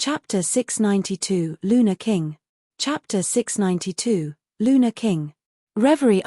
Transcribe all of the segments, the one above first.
Chapter 692, Lunar King. Chapter 692, Lunar King. Reverie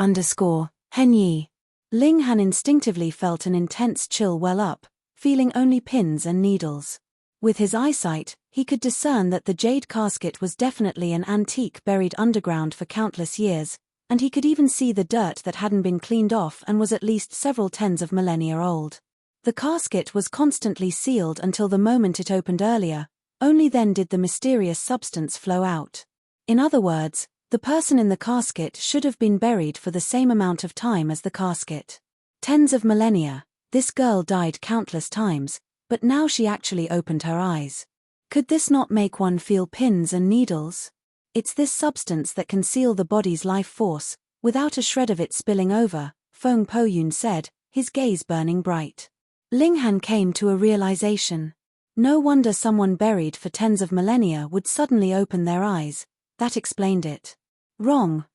Henyi. Ling Han instinctively felt an intense chill well up, feeling only pins and needles. With his eyesight, he could discern that the jade casket was definitely an antique buried underground for countless years, and he could even see the dirt that hadn't been cleaned off and was at least several tens of millennia old. The casket was constantly sealed until the moment it opened earlier. Only then did the mysterious substance flow out. In other words, the person in the casket should have been buried for the same amount of time as the casket. Tens of millennia. This girl died countless times, but now she actually opened her eyes. Could this not make one feel pins and needles? It's this substance that can seal the body's life force, without a shred of it spilling over, Feng Po-yun said, his gaze burning bright. Ling Han came to a realization. No wonder someone buried for tens of millennia would suddenly open their eyes. That explained it. Wrong,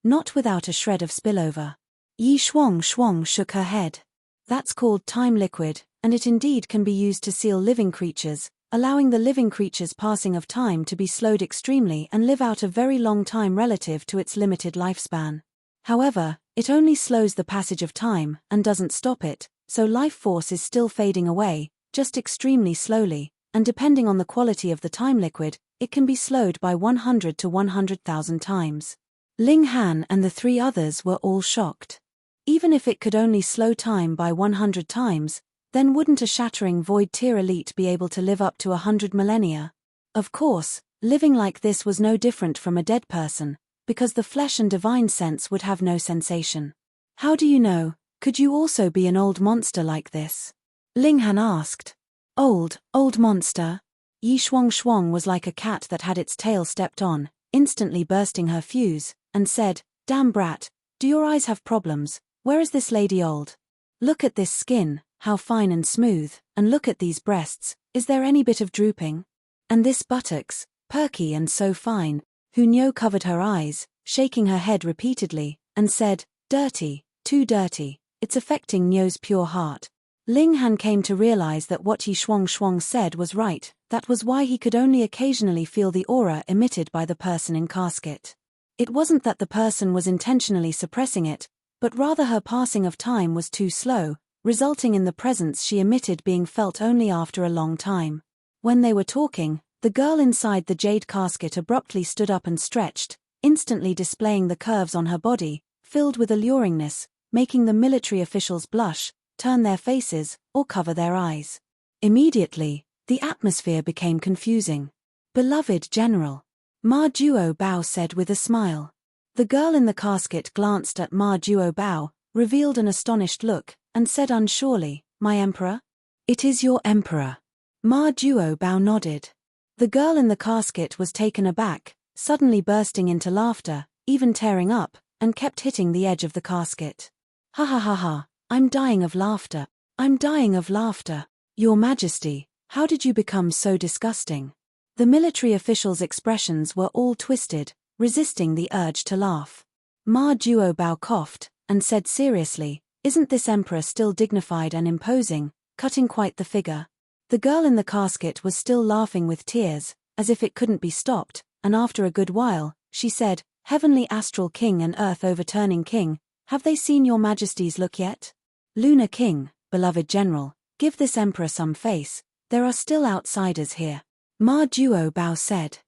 not without a shred of spillover. Yi Shuang shook her head. That's called time liquid, and it indeed can be used to seal living creatures, allowing the living creature's passing of time to be slowed extremely and live out a very long time relative to its limited lifespan. However, it only slows the passage of time and doesn't stop it, so life force is still fading away, just extremely slowly, and depending on the quality of the time liquid, it can be slowed by 100 to 100,000 times. Ling Han and the three others were all shocked. Even if it could only slow time by 100 times, then wouldn't a shattering void tier elite be able to live up to 100 millennia? Of course, living like this was no different from a dead person, because the flesh and divine sense would have no sensation. How do you know? Could you also be an old monster like this? Ling Han asked. Old monster? Yi Shuang was like a cat that had its tail stepped on, instantly bursting her fuse, and said, Damn brat, do your eyes have problems? Where is this lady old? Look at this skin, how fine and smooth, and look at these breasts, is there any bit of drooping? And this buttocks, perky and so fine. Hunyo covered her eyes, shaking her head repeatedly, and said, Dirty, too dirty, it's affecting Nyo's pure heart. Ling Han came to realize that what Yi Shuang said was right, that was why he could only occasionally feel the aura emitted by the person in casket. It wasn't that the person was intentionally suppressing it, but rather her passing of time was too slow, resulting in the presence she emitted being felt only after a long time. When they were talking, the girl inside the jade casket abruptly stood up and stretched, instantly displaying the curves on her body, filled with alluringness, making the military officials blush, turn their faces, or cover their eyes. Immediately, the atmosphere became confusing. Beloved General. Ma Duo Bao said with a smile. The girl in the casket glanced at Ma Duo Bao, revealed an astonished look, and said unsurely, My emperor? It is your emperor. Ma Duo Bao nodded. The girl in the casket was taken aback, suddenly bursting into laughter, even tearing up, and kept hitting the edge of the casket. Ha ha ha ha. I'm dying of laughter. I'm dying of laughter. Your Majesty, how did you become so disgusting? The military officials' expressions were all twisted, resisting the urge to laugh. Ma Duo Bao coughed, and said seriously, Isn't this emperor still dignified and imposing, cutting quite the figure? The girl in the casket was still laughing with tears, as if it couldn't be stopped, and after a good while, she said, Heavenly Astral King and Earth Overturning King, have they seen your Majesty's look yet? Lunar King, beloved General, give this emperor some face, there are still outsiders here. Ma Duo Bao said.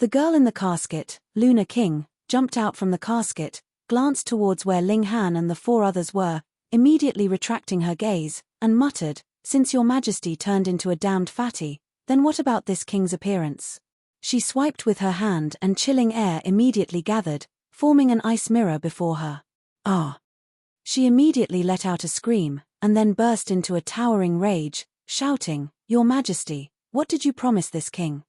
The girl in the casket, Lunar King, jumped out from the casket, glanced towards where Ling Han and the four others were, immediately retracting her gaze, and muttered, Since your Majesty turned into a damned fatty, then what about this king's appearance? She swiped with her hand and chilling air immediately gathered, forming an ice mirror before her. Ah! She immediately let out a scream, and then burst into a towering rage, shouting, Your Majesty, what did you promise this king?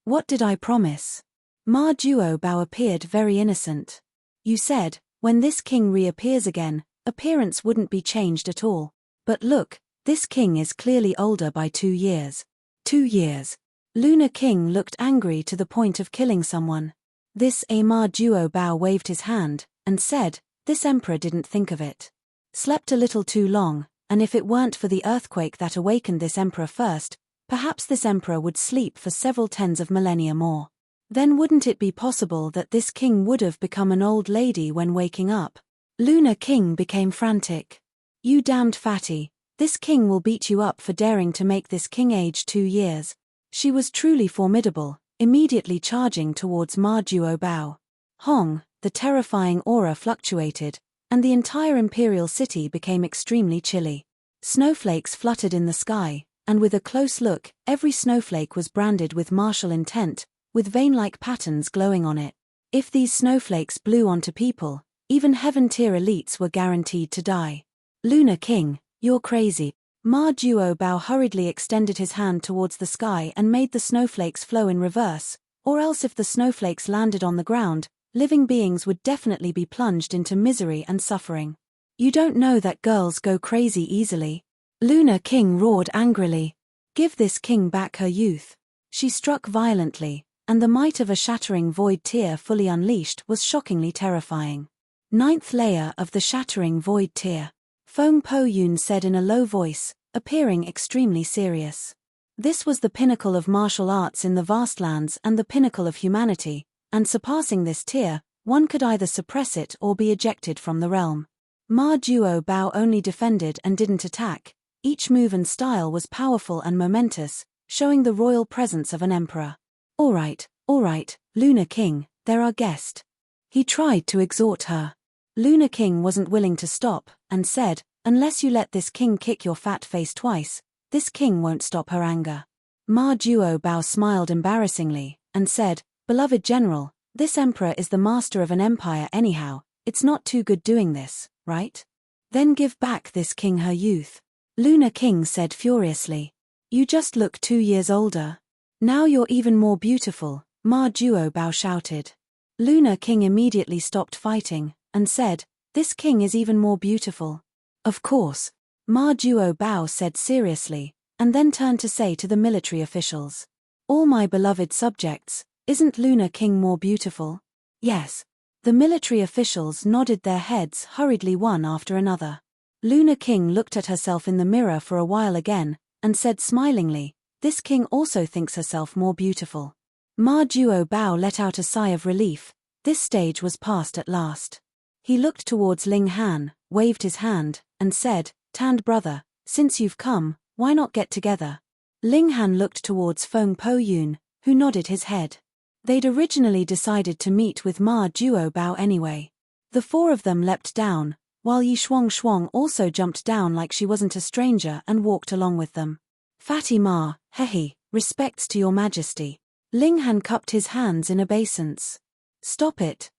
What did I promise? Ma Duo Bao appeared very innocent. You said, when this king reappears again, appearance wouldn't be changed at all. But look, this king is clearly older by 2 years. 2 years. Lunar King looked angry to the point of killing someone. This Ma Duo Bao waved his hand, and said, This emperor didn't think of it. Slept a little too long, and if it weren't for the earthquake that awakened this emperor first, Perhaps this emperor would sleep for several tens of millennia more. Then wouldn't it be possible that this king would have become an old lady when waking up? Lunar King became frantic. You damned fatty, this king will beat you up for daring to make this king age 2 years. She was truly formidable, immediately charging towards Ma Duo Bao. Hong, the terrifying aura fluctuated, and the entire imperial city became extremely chilly. Snowflakes fluttered in the sky, and with a close look, every snowflake was branded with martial intent, with vein-like patterns glowing on it. If these snowflakes blew onto people, even heaven-tier elites were guaranteed to die. Lunar King, you're crazy. Ma Duo Bao hurriedly extended his hand towards the sky and made the snowflakes flow in reverse, or else if the snowflakes landed on the ground, living beings would definitely be plunged into misery and suffering. You don't know that girls go crazy easily. Lunar King roared angrily. Give this king back her youth. She struck violently, and the might of a shattering void tear fully unleashed was shockingly terrifying. 9th layer of the shattering void tear. Feng Po Yun said in a low voice, appearing extremely serious. This was the pinnacle of martial arts in the vast lands and the pinnacle of humanity, and surpassing this tier, one could either suppress it or be ejected from the realm. Ma Duo Bao only defended and didn't attack. Each move and style was powerful and momentous, showing the royal presence of an emperor. All right, Lunar King, they're our guest. He tried to exhort her. Lunar King wasn't willing to stop, and said, unless you let this king kick your fat face twice, this king won't stop her anger. Ma Duo Bao smiled embarrassingly, and said, beloved general, this emperor is the master of an empire anyhow, it's not too good doing this, right? Then give back this king her youth. Lunar King said furiously. You just look 2 years older. Now you're even more beautiful, Ma Duo Bao shouted. Lunar King immediately stopped fighting, and said, this king is even more beautiful. Of course, Ma Duo Bao said seriously, and then turned to say to the military officials. All my beloved subjects, isn't Lunar King more beautiful? Yes. The military officials nodded their heads hurriedly one after another. Lunar King looked at herself in the mirror for a while again, and said smilingly, this king also thinks herself more beautiful. Ma Duo Bao let out a sigh of relief. This stage was passed at last. He looked towards Ling Han, waved his hand, and said, Tanned brother, since you've come, why not get together? Ling Han looked towards Feng Po Yun, who nodded his head. They'd originally decided to meet with Ma Duo Bao anyway. The 4 of them leapt down, while Yi Shuang also jumped down like she wasn't a stranger and walked along with them. Fatty Ma, hehe, respects to your majesty. Ling Han cupped his hands in obeisance. Stop it,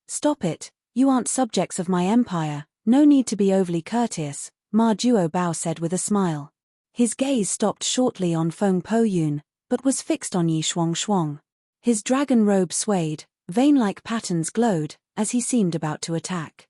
you aren't subjects of my empire, no need to be overly courteous, Ma Duo Bao said with a smile. His gaze stopped shortly on Feng Po Yun, but was fixed on Yi Shuang. His dragon robe swayed, vein-like patterns glowed, as he seemed about to attack.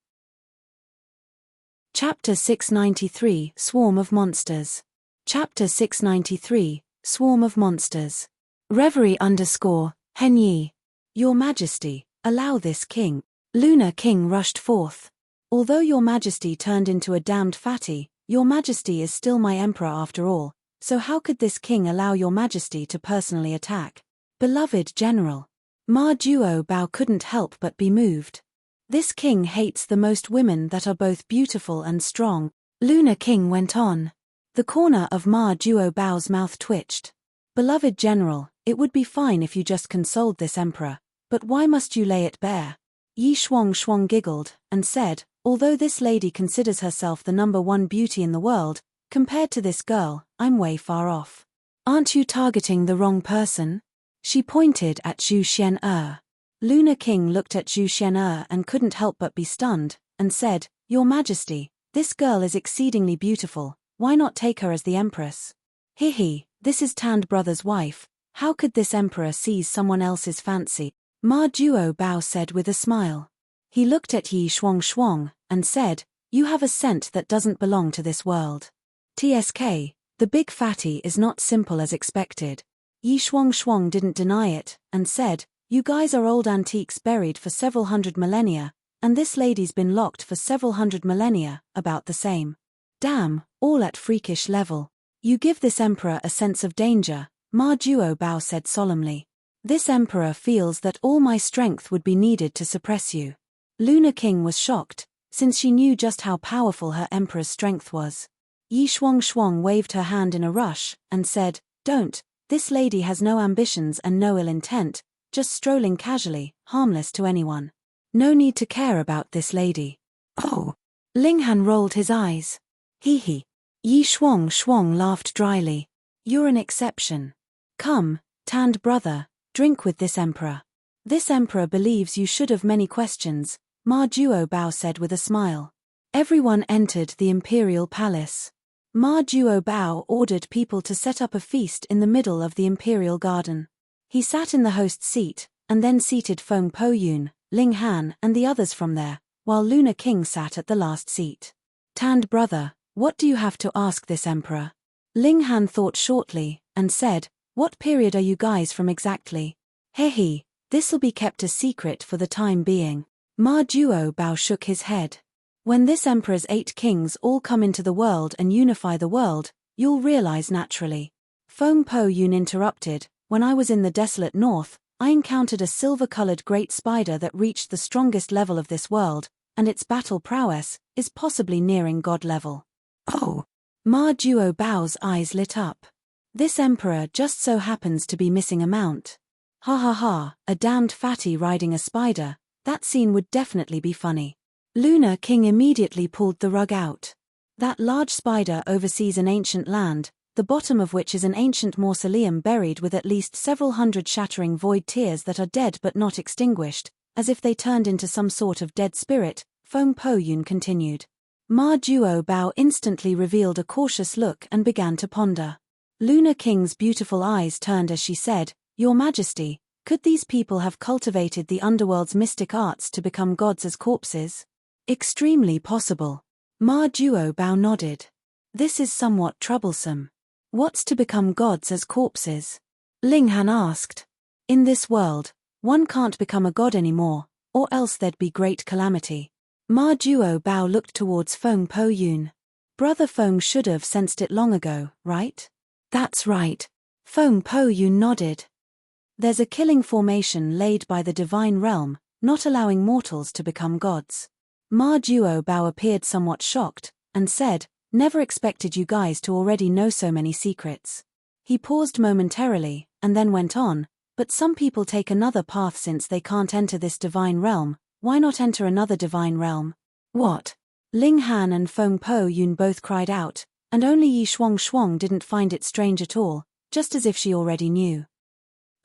Chapter 693 Swarm of Monsters. Chapter 693 Swarm of Monsters. Reverie _Henyi. Your Majesty, allow this king. Lunar King rushed forth. Although your Majesty turned into a damned fatty, your Majesty is still my emperor after all, so how could this king allow your Majesty to personally attack? Beloved General. Ma Duo Bao couldn't help but be moved. This king hates the most women that are both beautiful and strong. Lunar King went on. The corner of Ma Duo Bao's mouth twitched. Beloved General, it would be fine if you just consoled this emperor, but why must you lay it bare? Yi Shuang giggled, and said, although this lady considers herself the #1 beauty in the world, compared to this girl, I'm way far off. Aren't you targeting the wrong person? She pointed at Zhu Xian'er. Lunar King looked at Zhu Xian'er and couldn't help but be stunned, and said, Your Majesty, this girl is exceedingly beautiful, why not take her as the empress? Hehe, this is Tanned brother's wife, how could this emperor seize someone else's fancy? Ma Duo Bao said with a smile. He looked at Yi Shuang, and said, you have a scent that doesn't belong to this world. TSK, the big fatty is not simple as expected. Yi Shuang didn't deny it, and said, you guys are old antiques buried for several hundred millennia, and this lady's been locked for several hundred millennia, about the same. Damn, all at freakish level. You give this emperor a sense of danger. Ma Duo Bao said solemnly. This emperor feels that all my strength would be needed to suppress you. Lunar King was shocked, since she knew just how powerful her emperor's strength was. Yi Shuang waved her hand in a rush, and said, "Don't, this lady has no ambitions and no ill intent, just strolling casually, harmless to anyone. No need to care about this lady." "Oh." Ling Han rolled his eyes. "Hee." Yi Shuang laughed dryly. "You're an exception. Come, tanned brother, drink with this emperor. This emperor believes you should have many questions," Ma Duo Bao said with a smile. Everyone entered the imperial palace. Ma Duo Bao ordered people to set up a feast in the middle of the imperial garden. He sat in the host's seat, and then seated Feng Po Yun, Ling Han and the others from there, while Lunar King sat at the last seat. "Tanned brother, what do you have to ask this emperor?" Ling Han thought shortly, and said, "What period are you guys from exactly?" "Hehe, this'll be kept a secret for the time being." Ma Duo Bao shook his head. "When this emperor's 8 kings all come into the world and unify the world, you'll realize naturally." Feng Po Yun interrupted, "When I was in the desolate north, I encountered a silver-colored great spider that reached the strongest level of this world, and its battle prowess is possibly nearing god level." "Oh." Ma Duo Bao's eyes lit up. This emperor just so happens to be missing a mount. Ha ha ha, a damned fatty riding a spider, that scene would definitely be funny. Lunar King immediately pulled the rug out. That large spider oversees an ancient land, the bottom of which is an ancient mausoleum buried with at least several hundred shattering void tears that are dead but not extinguished, as if they turned into some sort of dead spirit, Feng Po Yun continued. Ma Duo Bao instantly revealed a cautious look and began to ponder. Lunar King's beautiful eyes turned as she said, "Your Majesty, could these people have cultivated the underworld's mystic arts to become gods as corpses?" "Extremely possible." Ma Duo Bao nodded. "This is somewhat troublesome." "What's to become gods as corpses?" Ling Han asked. "In this world, one can't become a god anymore, or else there'd be great calamity." Ma Duo Bao looked towards Feng Po Yun. "Brother Feng should have sensed it long ago, right?" "That's right." Feng Po Yun nodded. "There's a killing formation laid by the divine realm, not allowing mortals to become gods." Ma Duo Bao appeared somewhat shocked, and said, "Never expected you guys to already know so many secrets." He paused momentarily, and then went on, "But some people take another path since they can't enter this divine realm. Why not enter another divine realm?" "What?" Ling Han and Feng Po Yun both cried out, and only Yi Shuang didn't find it strange at all, just as if she already knew.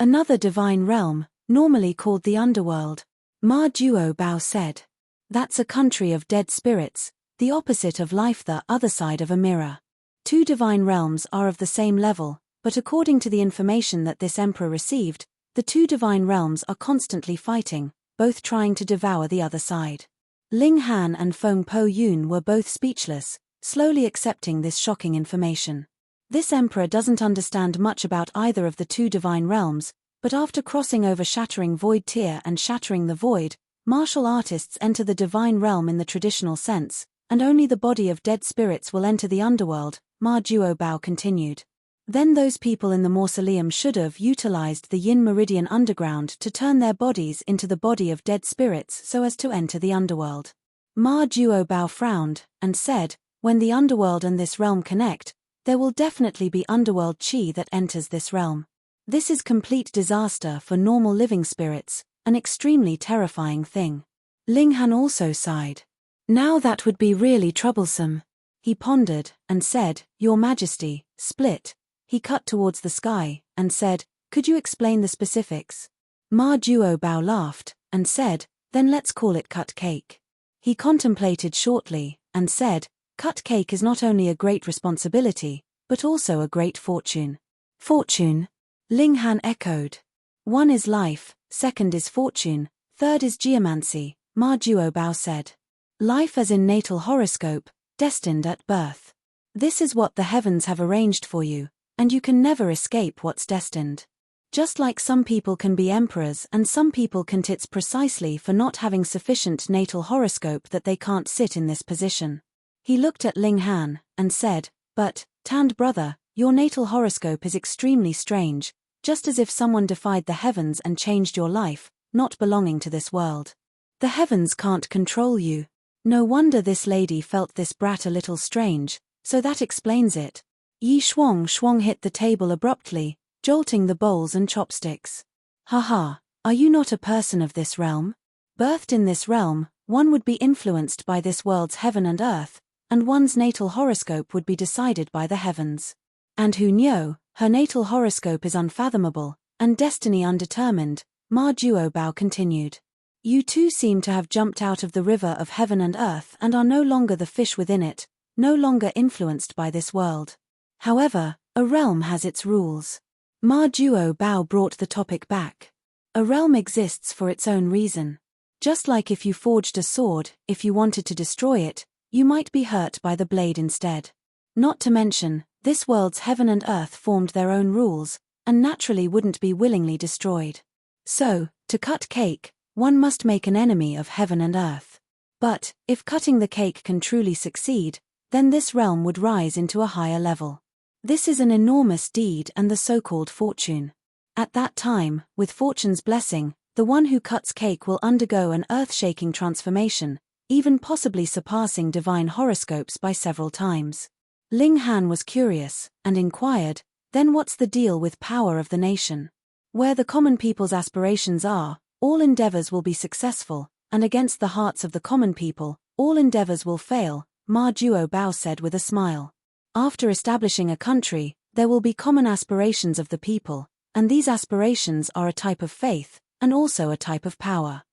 "Another divine realm, normally called the underworld," Ma Duo Bao said. "That's a country of dead spirits, the opposite of life, the other side of a mirror. 2 divine realms are of the same level, but according to the information that this emperor received, the 2 divine realms are constantly fighting, both trying to devour the other side." Ling Han and Feng Po Yun were both speechless, slowly accepting this shocking information. This emperor doesn't understand much about either of the 2 divine realms, but after crossing over Shattering Void Tier and Shattering the Void, martial artists enter the divine realm in the traditional sense, and only the body of dead spirits will enter the underworld, Ma Duo Bao continued. Then those people in the mausoleum should have utilized the Yin Meridian Underground to turn their bodies into the body of dead spirits so as to enter the underworld. Ma Duo Bao frowned, and said, "When the underworld and this realm connect, there will definitely be underworld chi that enters this realm. This is complete disaster for normal living spirits, an extremely terrifying thing." Ling Han also sighed. "Now that would be really troublesome." He pondered, and said, "Your Majesty, split." He cut towards the sky, and said, "Could you explain the specifics?" Ma Duo Bao laughed, and said, "Then let's call it cut cake." He contemplated shortly, and said, "Cut cake is not only a great responsibility, but also a great fortune." "Fortune?" Ling Han echoed. "One is life, second is fortune, third is geomancy," Ma Duo Bao said. "Life as in natal horoscope, destined at birth. This is what the heavens have arranged for you, and you can never escape what's destined. Just like some people can be emperors and some people can't, it's precisely for not having sufficient natal horoscope that they can't sit in this position." He looked at Ling Han, and said, "But, tanned brother, Your natal horoscope is extremely strange, just as if someone defied the heavens and changed your life, not belonging to this world. The heavens can't control you. No wonder this lady felt this brat a little strange, so that explains it. Yi Shuang hit the table abruptly, jolting the bowls and chopsticks. Haha, are you not a person of this realm? Birthed in this realm, one would be influenced by this world's heaven and earth, and one's natal horoscope would be decided by the heavens. And who knew, her natal horoscope is unfathomable, and destiny undetermined, Ma Duobao continued. You too seem to have jumped out of the river of heaven and earth and are no longer the fish within it, no longer influenced by this world. However, a realm has its rules. Ma Duobao brought the topic back. A realm exists for its own reason. Just like if you forged a sword, if you wanted to destroy it, you might be hurt by the blade instead. Not to mention, this world's heaven and earth formed their own rules, and naturally wouldn't be willingly destroyed. So, to cut cake, one must make an enemy of heaven and earth. But, if cutting the cake can truly succeed, then this realm would rise into a higher level. This is an enormous deed and the so-called fortune. At that time, with fortune's blessing, the one who cuts cake will undergo an earth-shaking transformation, even possibly surpassing divine horoscopes by several times. Ling Han was curious, and inquired, then what's the deal with power of the nation? Where the common people's aspirations are, all endeavors will be successful, and against the hearts of the common people, all endeavors will fail, Ma Duobao said with a smile. After establishing a country, there will be common aspirations of the people, and these aspirations are a type of faith, and also a type of power.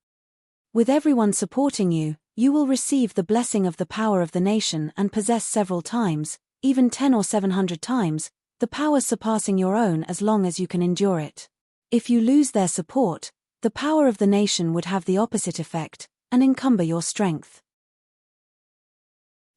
With everyone supporting you, you will receive the blessing of the power of the nation and possess several times, even 10 or 700 times, the power surpassing your own as long as you can endure it. If you lose their support, the power of the nation would have the opposite effect, and encumber your strength.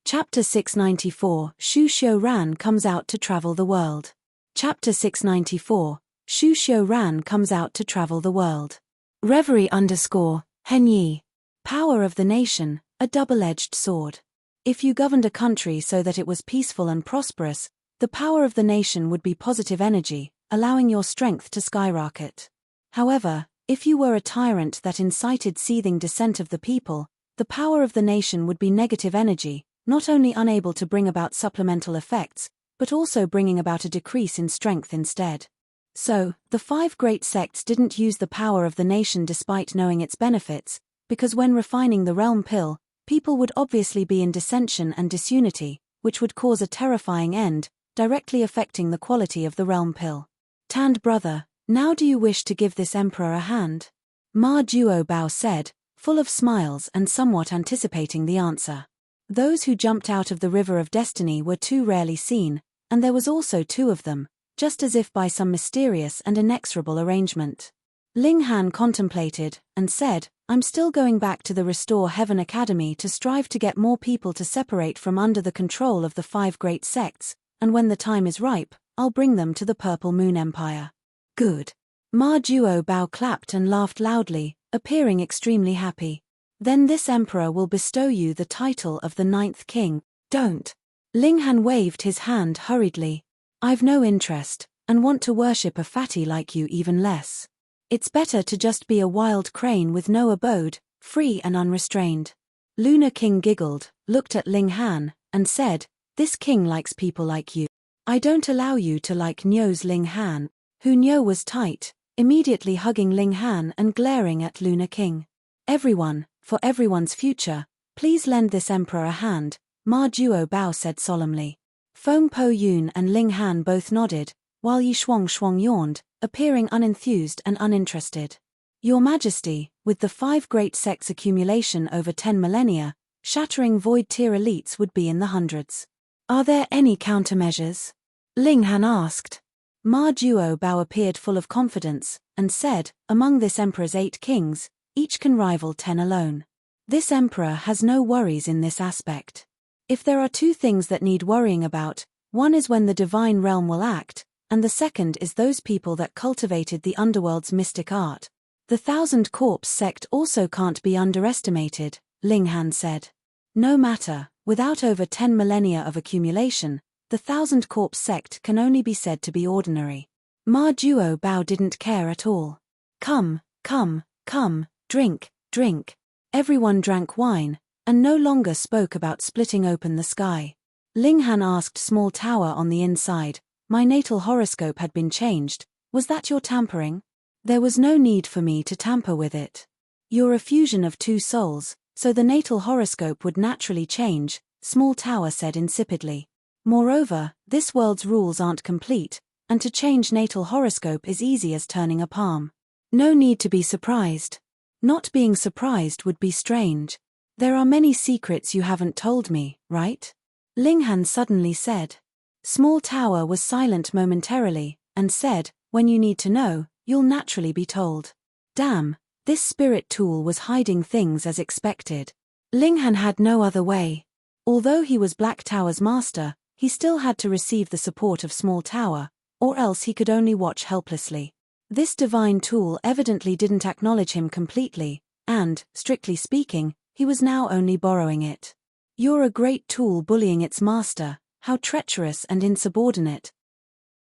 Chapter 694, Xu Xiuran comes out to travel the world. Chapter 694, Xu Xiuran comes out to travel the world. Reverie _ Henyi. Power of the nation, a double-edged sword. If you governed a country so that it was peaceful and prosperous, the power of the nation would be positive energy, allowing your strength to skyrocket. However, if you were a tyrant that incited seething dissent of the people, the power of the nation would be negative energy, not only unable to bring about supplemental effects, but also bringing about a decrease in strength instead. So, the 5 great sects didn't use the power of the nation despite knowing its benefits, because when refining the realm pill, people would obviously be in dissension and disunity, which would cause a terrifying end, directly affecting the quality of the realm pill. Tanned brother, now do you wish to give this emperor a hand? Ma Duobao said, full of smiles and somewhat anticipating the answer. Those who jumped out of the river of destiny were too rarely seen, and there was also 2 of them, just as if by some mysterious and inexorable arrangement. Ling Han contemplated, and said, I'm still going back to the Restore Heaven Academy to strive to get more people to separate from under the control of the 5 great sects, and when the time is ripe, I'll bring them to the Purple Moon Empire. Good. Ma Duobao clapped and laughed loudly, appearing extremely happy. Then this emperor will bestow you the title of the 9th king. Don't. Ling Han waved his hand hurriedly. I've no interest, and want to worship a fatty like you even less. It's better to just be a wild crane with no abode, free and unrestrained. Lunar King giggled, looked at Ling Han, and said, this king likes people like you. I don't allow you to like Nyo's Ling Han, who Nyo was tight, immediately hugging Ling Han and glaring at Lunar King. Everyone, for everyone's future, please lend this emperor a hand, Ma Duobao said solemnly. Feng Po Yun and Ling Han both nodded, while Yi Shuang yawned, appearing unenthused and uninterested. Your Majesty, with the 5 great sects' accumulation over 10 millennia, shattering void-tier elites would be in the hundreds. Are there any countermeasures? Ling Han asked. Ma Duobao appeared full of confidence, and said, among this emperor's 8 kings, each can rival 10 alone. This emperor has no worries in this aspect. If there are 2 things that need worrying about, one is when the divine realm will act, and the second is those people that cultivated the underworld's mystic art. The 1,000 Corpse sect also can't be underestimated, Ling Han said. No matter, without over 10 millennia of accumulation, the Thousand Corpse sect can only be said to be ordinary. Ma Duo Bao didn't care at all. Come, come, come, drink, drink. Everyone drank wine, and no longer spoke about splitting open the sky. Ling Han asked Small Tower on the inside, my natal horoscope had been changed, was that your tampering? There was no need for me to tamper with it. You're a fusion of two souls, so the natal horoscope would naturally change, Small Tower said insipidly. Moreover, this world's rules aren't complete, and to change natal horoscope is easy as turning a palm. No need to be surprised. Not being surprised would be strange. There are many secrets you haven't told me, right? Ling Han suddenly said. Small Tower was silent momentarily, and said, when you need to know, you'll naturally be told. Damn, this spirit tool was hiding things as expected. Ling Han had no other way. Although he was Black Tower's master, he still had to receive the support of Small Tower, or else he could only watch helplessly. This divine tool evidently didn't acknowledge him completely, and, strictly speaking, he was now only borrowing it. You're a great tool bullying its master, how treacherous and insubordinate.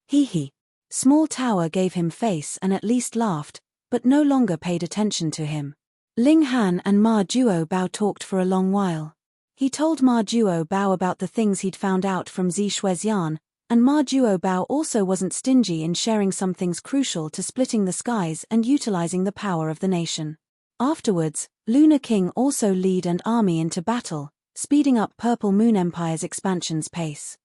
Hee hee. Small Tower gave him face and at least laughed, but no longer paid attention to him. Ling Han and Ma Duo Bao talked for a long while. He told Ma Duo Bao about the things he'd found out from Zi Shuezian, and Ma Duo Bao also wasn't stingy in sharing some things crucial to splitting the skies and utilizing the power of the nation. Afterwards, Lunar King also led an army into battle, speeding up Purple Moon Empire's expansion's pace.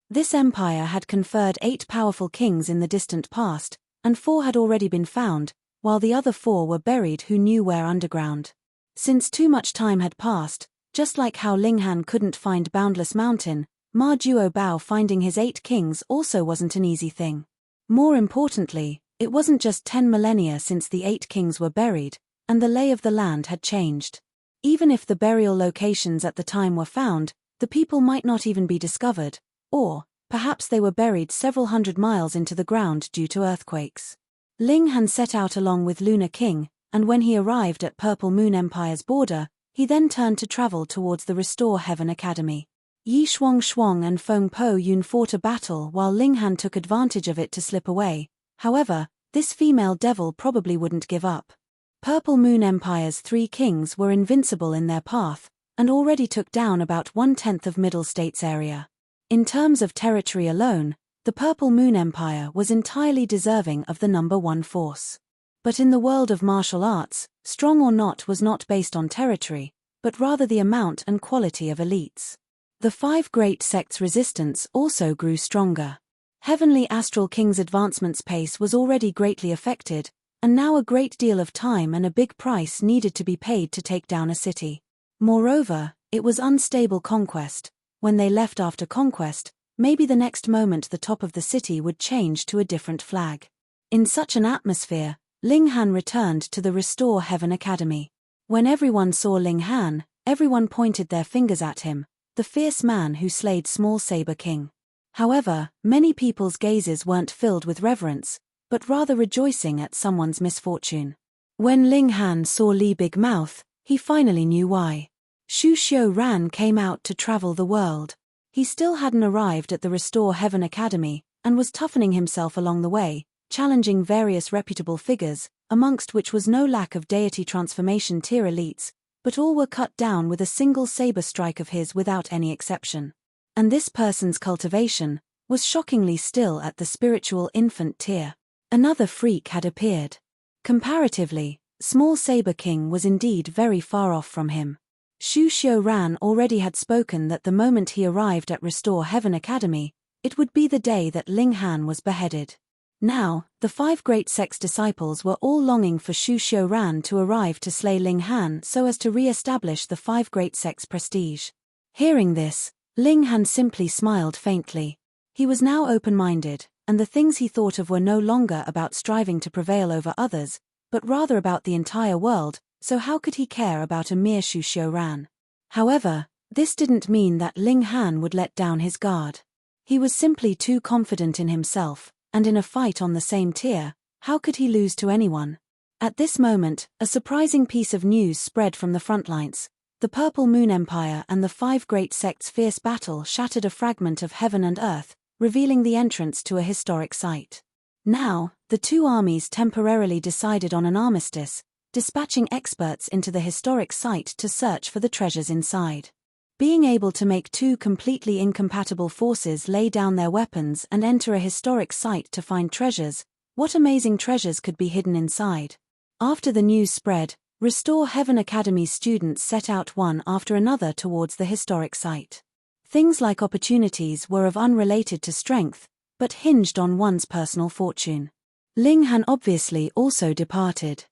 This empire had conferred 8 powerful kings in the distant past, and 4 had already been found, while the other 4 were buried who knew where underground. Since too much time had passed, just like how Ling Han couldn't find Boundless Mountain, Ma Duo Bao finding his 8 kings also wasn't an easy thing. More importantly, it wasn't just 10 millennia since the 8 kings were buried, and the lay of the land had changed. Even if the burial locations at the time were found, the people might not even be discovered, or, perhaps they were buried several hundred miles into the ground due to earthquakes. Ling Han set out along with Lunar King, and when he arrived at Purple Moon Empire's border, he then turned to travel towards the Restore Heaven Academy. Yi Shuang and Feng Po Yun fought a battle while Ling Han took advantage of it to slip away. However, this female devil probably wouldn't give up. Purple Moon Empire's 3 kings were invincible in their path, and already took down about 1/10 of Middle States area. In terms of territory alone, the Purple Moon Empire was entirely deserving of the number 1 force. But in the world of martial arts, strong or not was not based on territory, but rather the amount and quality of elites. The 5 great sects' resistance also grew stronger. Heavenly Astral King's advancement's pace was already greatly affected, and now a great deal of time and a big price needed to be paid to take down a city. Moreover, it was unstable conquest. When they left after conquest, maybe the next moment the top of the city would change to a different flag. In such an atmosphere, Ling Han returned to the Restore Heaven Academy. When everyone saw Ling Han, everyone pointed their fingers at him, the fierce man who slayed Small Saber King. However, many people's gazes weren't filled with reverence, but rather rejoicing at someone's misfortune. When Ling Han saw Li Big Mouth, he finally knew why. Shu Xiu Ran came out to travel the world. He still hadn't arrived at the Restore Heaven Academy, and was toughening himself along the way, challenging various reputable figures, amongst which was no lack of deity transformation tier elites, but all were cut down with a single saber strike of his without any exception. And this person's cultivation was shockingly still at the spiritual infant tier. Another freak had appeared. Comparatively, Small Saber King was indeed very far off from him. Shu Xiu Ran already had spoken that the moment he arrived at Restore Heaven Academy, it would be the day that Ling Han was beheaded. Now, the 5 great sects' disciples were all longing for Shu Xiu Ran to arrive to slay Ling Han so as to re-establish the 5 great sects' prestige. Hearing this, Ling Han simply smiled faintly. He was now open-minded, and the things he thought of were no longer about striving to prevail over others, but rather about the entire world, so how could he care about a mere Shu Xiu Ran? However, this didn't mean that Ling Han would let down his guard. He was simply too confident in himself, and in a fight on the same tier, how could he lose to anyone? At this moment, a surprising piece of news spread from the front lines. The Purple Moon Empire and the 5 great sects' fierce battle shattered a fragment of heaven and earth, revealing the entrance to a historic site. Now, the 2 armies temporarily decided on an armistice, dispatching experts into the historic site to search for the treasures inside. Being able to make 2 completely incompatible forces lay down their weapons and enter a historic site to find treasures, what amazing treasures could be hidden inside? After the news spread, Restore Heaven Academy students set out one after another towards the historic site. Things like opportunities were of unrelated to strength, but hinged on one's personal fortune. Ling Han obviously also departed.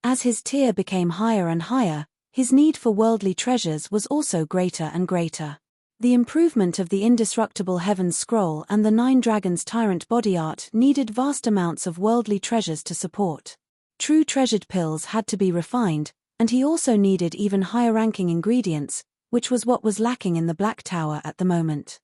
As his tier became higher and higher, his need for worldly treasures was also greater and greater. The improvement of the indestructible Heaven's Scroll and the 9 Dragons Tyrant body art needed vast amounts of worldly treasures to support. True treasured pills had to be refined, and he also needed even higher-ranking ingredients, which was what was lacking in the Black Tower at the moment.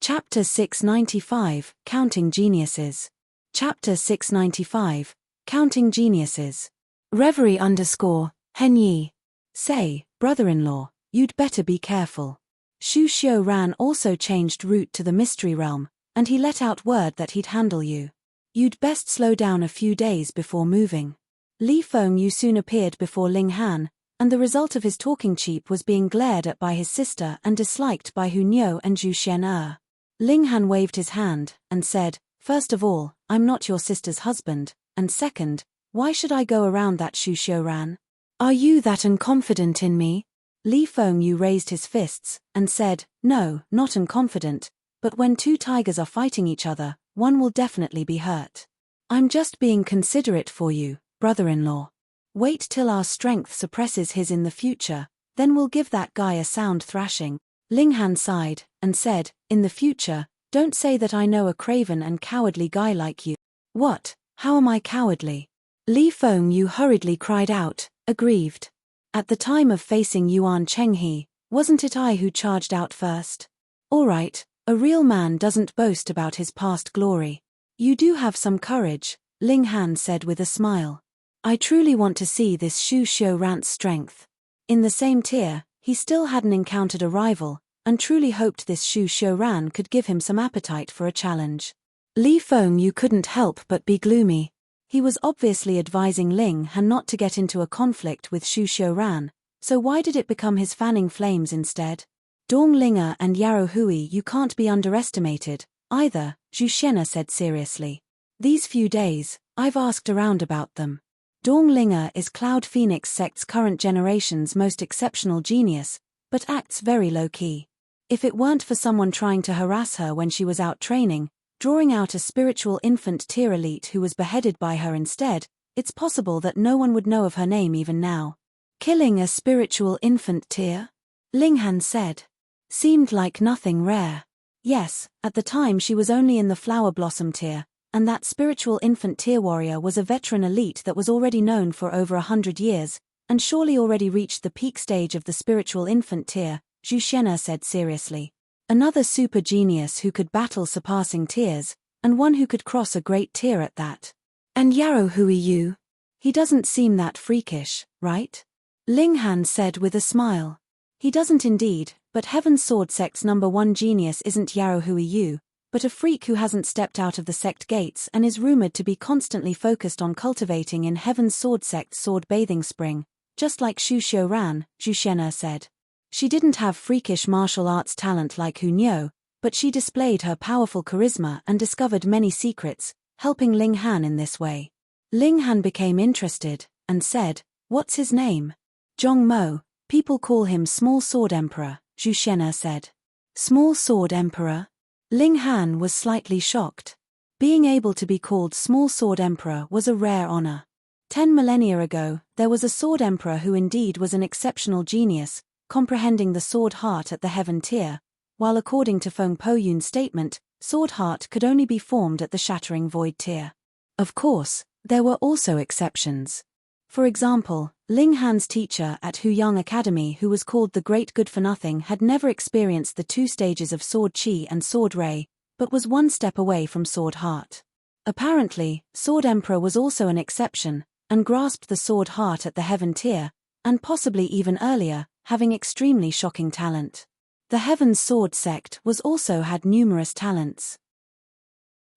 Chapter 695, Counting Geniuses. Chapter 695, Counting Geniuses. Reverie _Henyi. Say, brother-in-law, you'd better be careful. Shu Xiu-ran also changed route to the Mystery Realm, and he let out word that he'd handle you. You'd best slow down a few days before moving. Li Fengyu soon appeared before Ling Han, and the result of his talking cheap was being glared at by his sister and disliked by Hu Niu and Zhu Xian. Ling Han waved his hand, and said, "First of all, I'm not your sister's husband, and second, why should I go around that Shu Xiu-ran? Are you that unconfident in me?" Li Fengyu raised his fists, and said, "No, not unconfident, but when 2 tigers are fighting each other, one will definitely be hurt. I'm just being considerate for you, brother-in-law. Wait till our strength suppresses his in the future, then we'll give that guy a sound thrashing." Ling Han sighed, and said, "In the future, don't say that I know a craven and cowardly guy like you." "What? How am I cowardly?" Li Fengyu hurriedly cried out, aggrieved. "At the time of facing Yuan Chenghe, wasn't it I who charged out first? All right, a real man doesn't boast about his past glory. You do have some courage," Ling Han said with a smile. "I truly want to see this Shu Xiu-ran's strength." In the same tier, he still hadn't encountered a rival, and truly hoped this Shu Xiu-ran could give him some appetite for a challenge. Li Fengyu couldn't help but be gloomy. He was obviously advising Ling Han not to get into a conflict with Shu Xiu-ran, so why did it become his fanning flames instead? Dong Linger and Yarrow Hui you can't be underestimated, either, Zhu Xian said seriously. These few days, I've asked around about them. Dong Linger is Cloud Phoenix sect's current generation's most exceptional genius, but acts very low-key. If it weren't for someone trying to harass her when she was out training, drawing out a spiritual infant tier elite who was beheaded by her instead, it's possible that no one would know of her name even now. Killing a spiritual infant tier? Ling Han said. Seemed like nothing rare. Yes, at the time she was only in the flower blossom tier, and that spiritual infant tier warrior was a veteran elite that was already known for over 100 years, and surely already reached the peak stage of the spiritual infant tier, Zhu Xian said seriously. Another super genius who could battle surpassing tiers, and one who could cross a great tier at that. And Yarrow Hui Yu? He doesn't seem that freakish, right? Ling Han said with a smile. He doesn't indeed, but Heaven's Sword sect's #1 genius isn't Yarrow Hui Yu, but a freak who hasn't stepped out of the sect gates and is rumored to be constantly focused on cultivating in Heaven's Sword sect's sword bathing spring, just like Shu Xiu-ran, Zhu Xian said. She didn't have freakish martial arts talent like Hu Niu, but she displayed her powerful charisma and discovered many secrets, helping Ling Han in this way. Ling Han became interested, and said, "What's his name?" "Zhong Mo, people call him Small Sword Emperor," Zhu Xian said. Small Sword Emperor? Ling Han was slightly shocked. Being able to be called Small Sword Emperor was a rare honor. 10 millennia ago, there was a Sword Emperor who indeed was an exceptional genius, comprehending the Sword Heart at the Heaven tier, while according to Feng Poyun's statement, Sword Heart could only be formed at the Shattering Void tier. Of course, there were also exceptions. For example, Ling Han's teacher at Huyang Academy who was called the Great Good-for-Nothing had never experienced the 2 stages of Sword Chi and Sword Ray, but was 1 step away from Sword Heart. Apparently, Sword Emperor was also an exception, and grasped the Sword Heart at the Heaven tier, and possibly even earlier, having extremely shocking talent. The Heaven's Sword sect was also had numerous talents.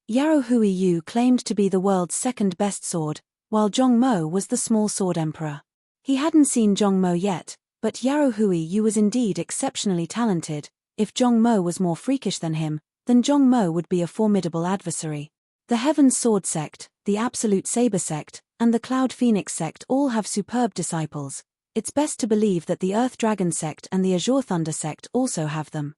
Yarrow Hui Yu claimed to be the world's second best sword, while Zhong Mo was the small sword emperor. He hadn't seen Zhong Mo yet, but Yarrow Hui Yu was indeed exceptionally talented. If Zhong Mo was more freakish than him, then Zhong Mo would be a formidable adversary. The Heaven's Sword sect, the Absolute Saber sect, and the Cloud Phoenix sect all have superb disciples. It's best to believe that the Earth Dragon sect and the Azure Thunder sect also have them.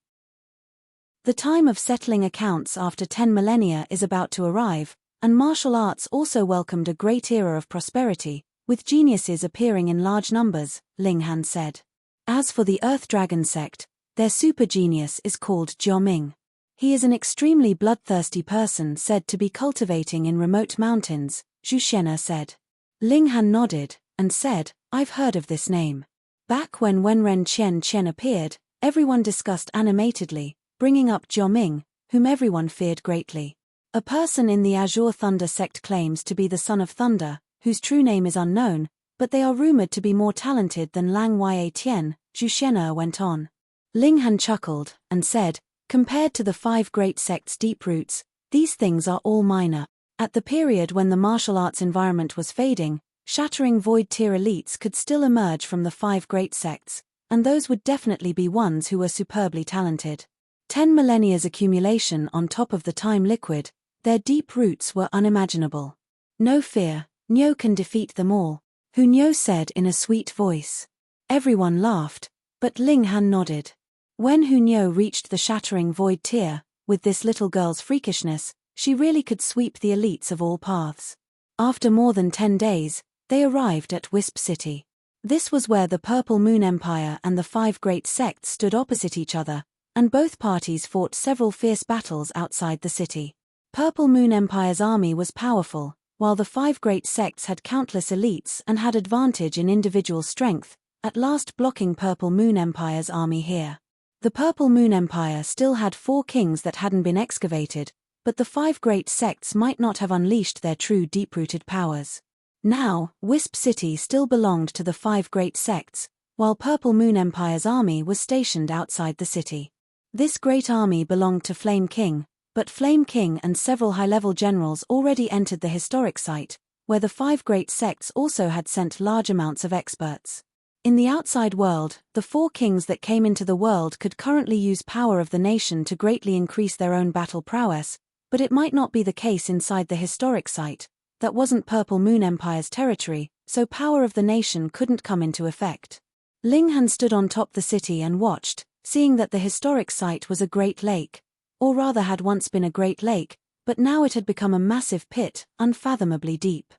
The time of settling accounts after 10 millennia is about to arrive, and martial arts also welcomed a great era of prosperity, with geniuses appearing in large numbers, Ling Han said. As for the Earth Dragon sect, their super genius is called Jioming. He is an extremely bloodthirsty person said to be cultivating in remote mountains, Zhu Shena said. Ling Han nodded, and said, I've heard of this name. Back when Wenren Chen appeared, everyone discussed animatedly, bringing up Jioming, whom everyone feared greatly. A person in the Azure Thunder sect claims to be the son of Thunder, whose true name is unknown, but they are rumored to be more talented than Lang Ya Tian, Zhu Shena went on. Ling Han chuckled, and said, compared to the 5 great sects' deep roots, these things are all minor. At the period when the martial arts environment was fading, shattering void-tier elites could still emerge from the 5 great sects, and those would definitely be ones who were superbly talented. 10 millennia's accumulation on top of the time liquid, their deep roots were unimaginable. No fear, Nyo can defeat them all, Hu Nyo said in a sweet voice. Everyone laughed, but Ling Han nodded. When Hu Nyo reached the shattering void tier, with this little girl's freakishness, she really could sweep the elites of all paths. After more than 10 days, they arrived at Wisp City. This was where the Purple Moon Empire and the 5 great sects stood opposite each other, and both parties fought several fierce battles outside the city. Purple Moon Empire's army was powerful, while the 5 great sects had countless elites and had advantage in individual strength, at last blocking Purple Moon Empire's army here. The Purple Moon Empire still had 4 kings that hadn't been excavated, but the 5 great sects might not have unleashed their true deep-rooted powers. Now, Wisp City still belonged to the 5 great sects, while Purple Moon Empire's army was stationed outside the city. This great army belonged to Flame King, but Flame King and several high-level generals already entered the historic site, where the 5 great sects also had sent large amounts of experts. In the outside world, the 4 kings that came into the world could currently use power of the nation to greatly increase their own battle prowess, but it might not be the case inside the historic site. That wasn't Purple Moon Empire's territory, so power of the nation couldn't come into effect. Ling Han stood on top the city and watched, seeing that the historic site was a great lake, or rather had once been a great lake, but now it had become a massive pit, unfathomably deep.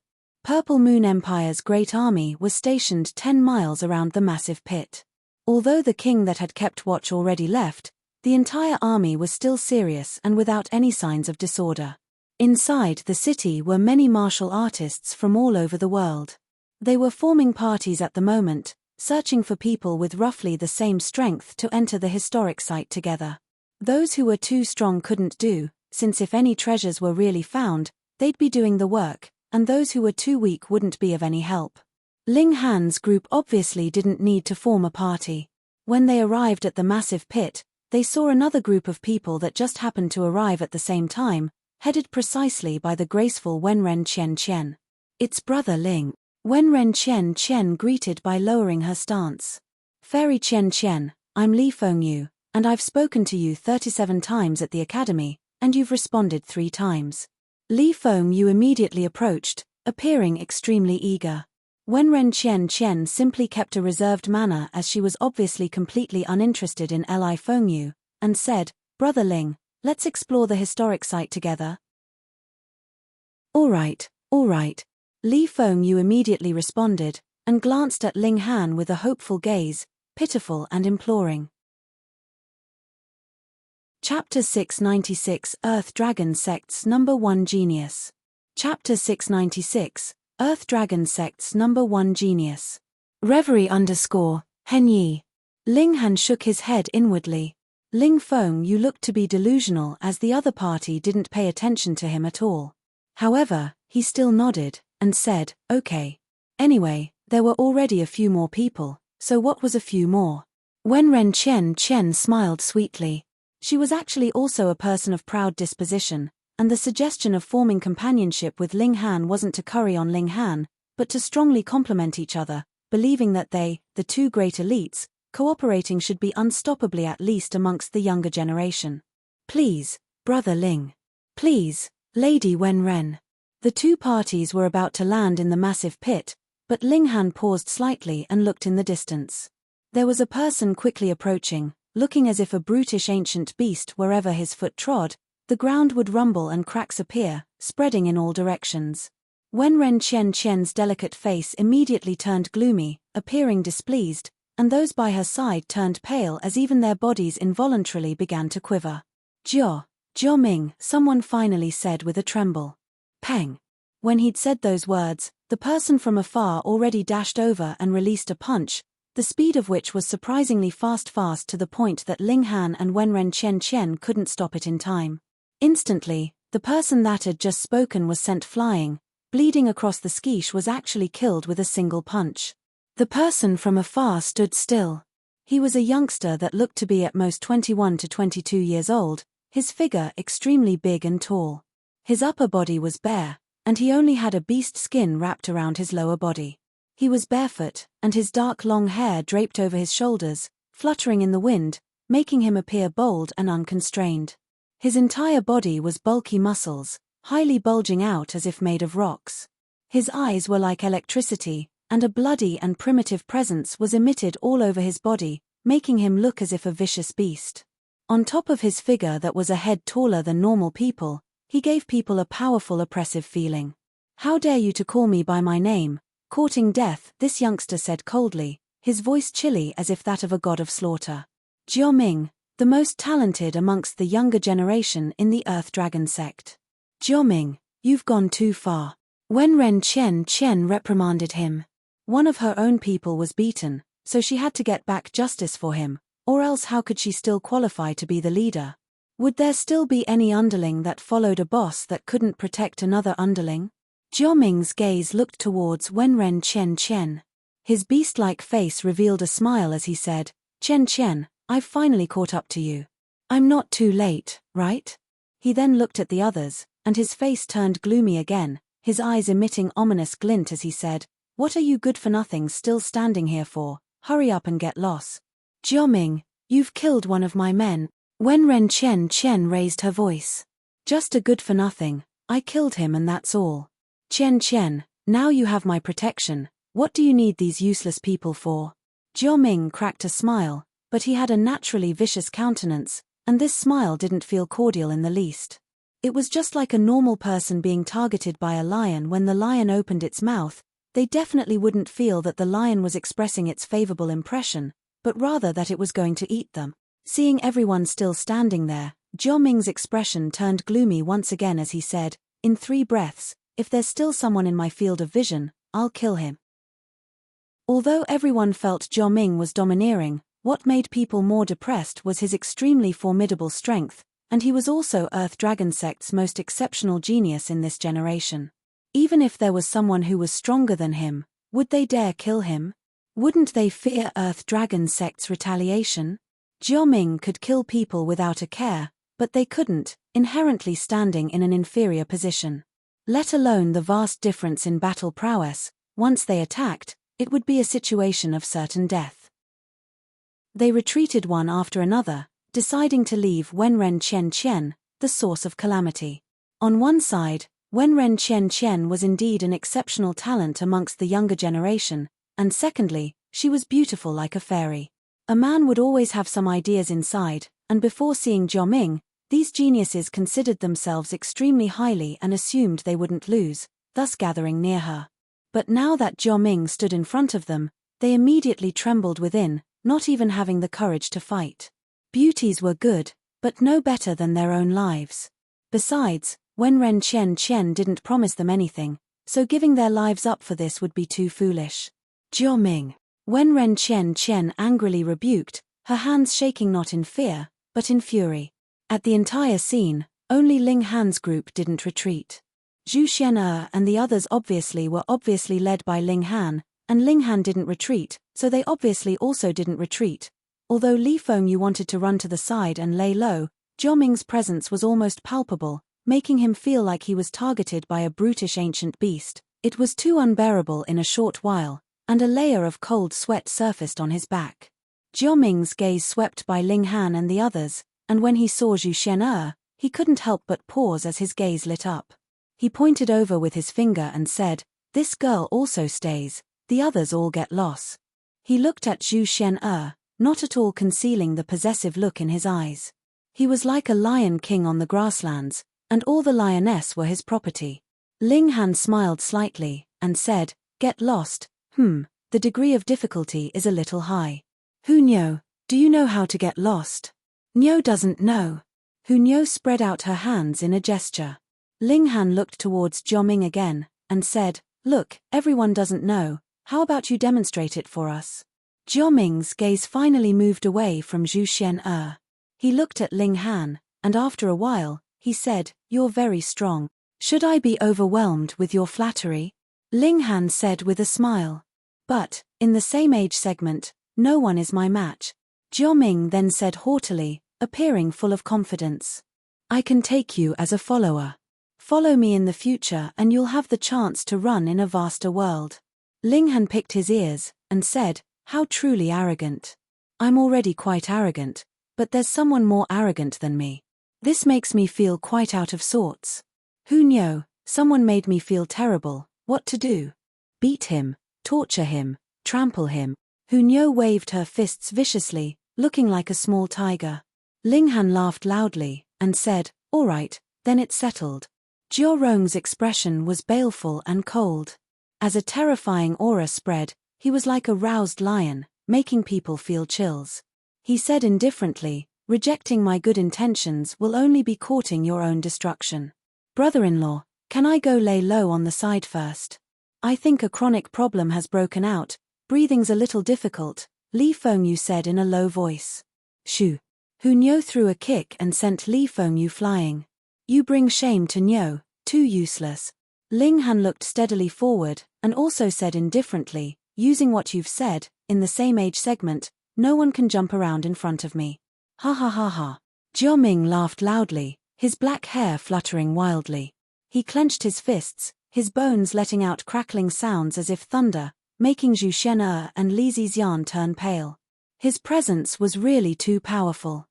Purple Moon Empire's great army was stationed 10 miles around the massive pit. Although the king that had kept watch already left, the entire army was still serious and without any signs of disorder. Inside the city were many martial artists from all over the world. They were forming parties at the moment, searching for people with roughly the same strength to enter the historic site together. Those who were too strong couldn't do, since if any treasures were really found, they'd be doing the work, and those who were too weak wouldn't be of any help. Ling Han's group obviously didn't need to form a party. When they arrived at the massive pit, they saw another group of people that just happened to arrive at the same time, headed precisely by the graceful Wenren Chen. It's Brother Ling. Wenren Chen greeted by lowering her stance. Fairy Chen, I'm Li Fengyu, and I've spoken to you 37 times at the academy, and you've responded 3 times. Li Fengyu immediately approached, appearing extremely eager. Wenren Chen simply kept a reserved manner as she was obviously completely uninterested in Li Fengyu, and said, Brother Ling, let's explore the historic site together. All right. Li Fengyu immediately responded, and glanced at Ling Han with a hopeful gaze, pitiful and imploring. Chapter 696 Earth Dragon Sects Number 1 Genius. Chapter 696 Earth Dragon Sects Number 1 Genius. Reverie _ Henyi. Ling Han shook his head inwardly. Ling Fengyu looked to be delusional as the other party didn't pay attention to him at all. However, he still nodded, and said, okay. Anyway, There were already a few more people, so what was a few more? Wenren Chen smiled sweetly. She was actually also a person of proud disposition, and the suggestion of forming companionship with Ling Han wasn't to curry on Ling Han, but to strongly complement each other, believing that they, the two great elites, cooperating should be unstoppably at least amongst the younger generation. Please, Brother Ling. Please, Lady Wenren. The two parties were about to land in the massive pit, but Ling Han paused slightly and looked in the distance. There was a person quickly approaching, looking as if a brutish ancient beast wherever his foot trod, the ground would rumble and cracks appear, spreading in all directions. Wenren Chen's delicate face immediately turned gloomy, appearing displeased, and those by her side turned pale as even their bodies involuntarily began to quiver. Jiao Ming, someone finally said with a tremble. Peng. When he'd said those words, the person from afar already dashed over and released a punch, the speed of which was surprisingly fast to the point that Ling Han and Wenren Chen couldn't stop it in time. Instantly, the person that had just spoken was sent flying. Bleeding across the skish was actually killed with a single punch. The person from afar stood still. He was a youngster that looked to be at most 21 to 22 years old, his figure extremely big and tall. His upper body was bare, and he only had a beast skin wrapped around his lower body. He was barefoot, and his dark long hair draped over his shoulders, fluttering in the wind, making him appear bold and unconstrained. His entire body was bulky muscles, highly bulging out as if made of rocks. His eyes were like electricity, and a bloody and primitive presence was emitted all over his body, making him look as if a vicious beast. On top of his figure that was a head taller than normal people, he gave people a powerful oppressive feeling. How dare you to call me by my name? Courting death, this youngster said coldly, his voice chilly as if that of a god of slaughter. Jiao Ming, the most talented amongst the younger generation in the Earth Dragon sect. Jiao Ming, you've gone too far. Wenren Chen reprimanded him. One of her own people was beaten, so she had to get back justice for him, or else how could she still qualify to be the leader? Would there still be any underling that followed a boss that couldn't protect another underling? Jiao Ming's gaze looked towards Wenren Chen. His beast-like face revealed a smile as he said, Chen, I've finally caught up to you. I'm not too late, right? He then looked at the others, and his face turned gloomy again, his eyes emitting ominous glint as he said, what are you good-for-nothings still standing here for? Hurry up and get lost. Jiao Ming, you've killed one of my men. Wenren Chen raised her voice. Just a good-for-nothing, I killed him and that's all. Chen, now you have my protection, what do you need these useless people for? Jiao Ming cracked a smile, but he had a naturally vicious countenance, and this smile didn't feel cordial in the least. It was just like a normal person being targeted by a lion when the lion opened its mouth. They definitely wouldn't feel that the lion was expressing its favorable impression, but rather that it was going to eat them. Seeing everyone still standing there, Jiao Ming's expression turned gloomy once again as he said, in 3 breaths, if there's still someone in my field of vision, I'll kill him. Although everyone felt Jiao Ming was domineering, what made people more depressed was his extremely formidable strength, and he was also Earth Dragon Sect's most exceptional genius in this generation. Even if there was someone who was stronger than him, would they dare kill him? Wouldn't they fear Earth Dragon Sect's retaliation? Jiao Ming could kill people without a care, but they couldn't, inherently standing in an inferior position. Let alone the vast difference in battle prowess, once they attacked, it would be a situation of certain death. They retreated one after another, deciding to leave Wenren Chen, the source of calamity. On one side, Wenren Chen was indeed an exceptional talent amongst the younger generation, and secondly, she was beautiful like a fairy. A man would always have some ideas inside, and before seeing Jiao Ming, these geniuses considered themselves extremely highly and assumed they wouldn't lose, thus gathering near her. But now that Jiao Ming stood in front of them, they immediately trembled within, not even having the courage to fight. Beauties were good, but no better than their own lives. Besides, Wenren Chen didn't promise them anything, so giving their lives up for this would be too foolish. Jiao Ming. Wenren Chen angrily rebuked, her hands shaking not in fear, but in fury. At the entire scene, only Ling Han's group didn't retreat. Zhu Xian'er and the others were obviously led by Ling Han, and Ling Han didn't retreat, so they obviously also didn't retreat. Although Li Fengyu wanted to run to the side and lay low, Jia Ming's presence was almost palpable, making him feel like he was targeted by a brutish ancient beast. It was too unbearable in a short while, and a layer of cold sweat surfaced on his back. Jia Ming's gaze swept by Ling Han and the others, and when he saw Zhu Xian'er, he couldn't help but pause as his gaze lit up. He pointed over with his finger and said, "This girl also stays, the others all get lost." He looked at Zhu Xian'er, not at all concealing the possessive look in his eyes. He was like a lion king on the grasslands, and all the lioness were his property. Ling Han smiled slightly, and said, "Get lost, the degree of difficulty is a little high. Hu Niu, do you know how to get lost?" Niu doesn't know. Hu Niu spread out her hands in a gesture. Ling Han looked towards Jia Ming again, and said, "Look, everyone doesn't know, how about you demonstrate it for us?" Jia Ming's gaze finally moved away from Zhu Xian'er. He looked at Ling Han, and after a while, he said, "You're very strong. Should I be overwhelmed with your flattery?" Ling Han said with a smile. "But, in the same age segment, no one is my match." Jia Ming then said haughtily, appearing full of confidence, "I can take you as a follower. Follow me in the future and you'll have the chance to run in a vaster world." Ling Han picked his ears, and said, "How truly arrogant. I'm already quite arrogant, but there's someone more arrogant than me. This makes me feel quite out of sorts. Who knew, someone made me feel terrible, what to do? Beat him, torture him, trample him." Hu Niu waved her fists viciously, looking like a small tiger. Ling Han laughed loudly, and said, "All right, then it's settled." Jia Rong's expression was baleful and cold. As a terrifying aura spread, he was like a roused lion, making people feel chills. He said indifferently, "Rejecting my good intentions will only be courting your own destruction. Brother-in-law, can I go lay low on the side first? I think a chronic problem has broken out, breathing's a little difficult," Li Fengyu said in a low voice. "Shoo." Hu Niu threw a kick and sent Li Fengyu flying. "You bring shame to Niu, too useless." Ling Han looked steadily forward, and also said indifferently, "Using what you've said, in the same age segment, no one can jump around in front of me." Ha ha ha ha. Jia Ming laughed loudly, his black hair fluttering wildly. He clenched his fists, his bones letting out crackling sounds as if thunder, making Zhu Xian'er and Li Zixian turn pale. His presence was really too powerful.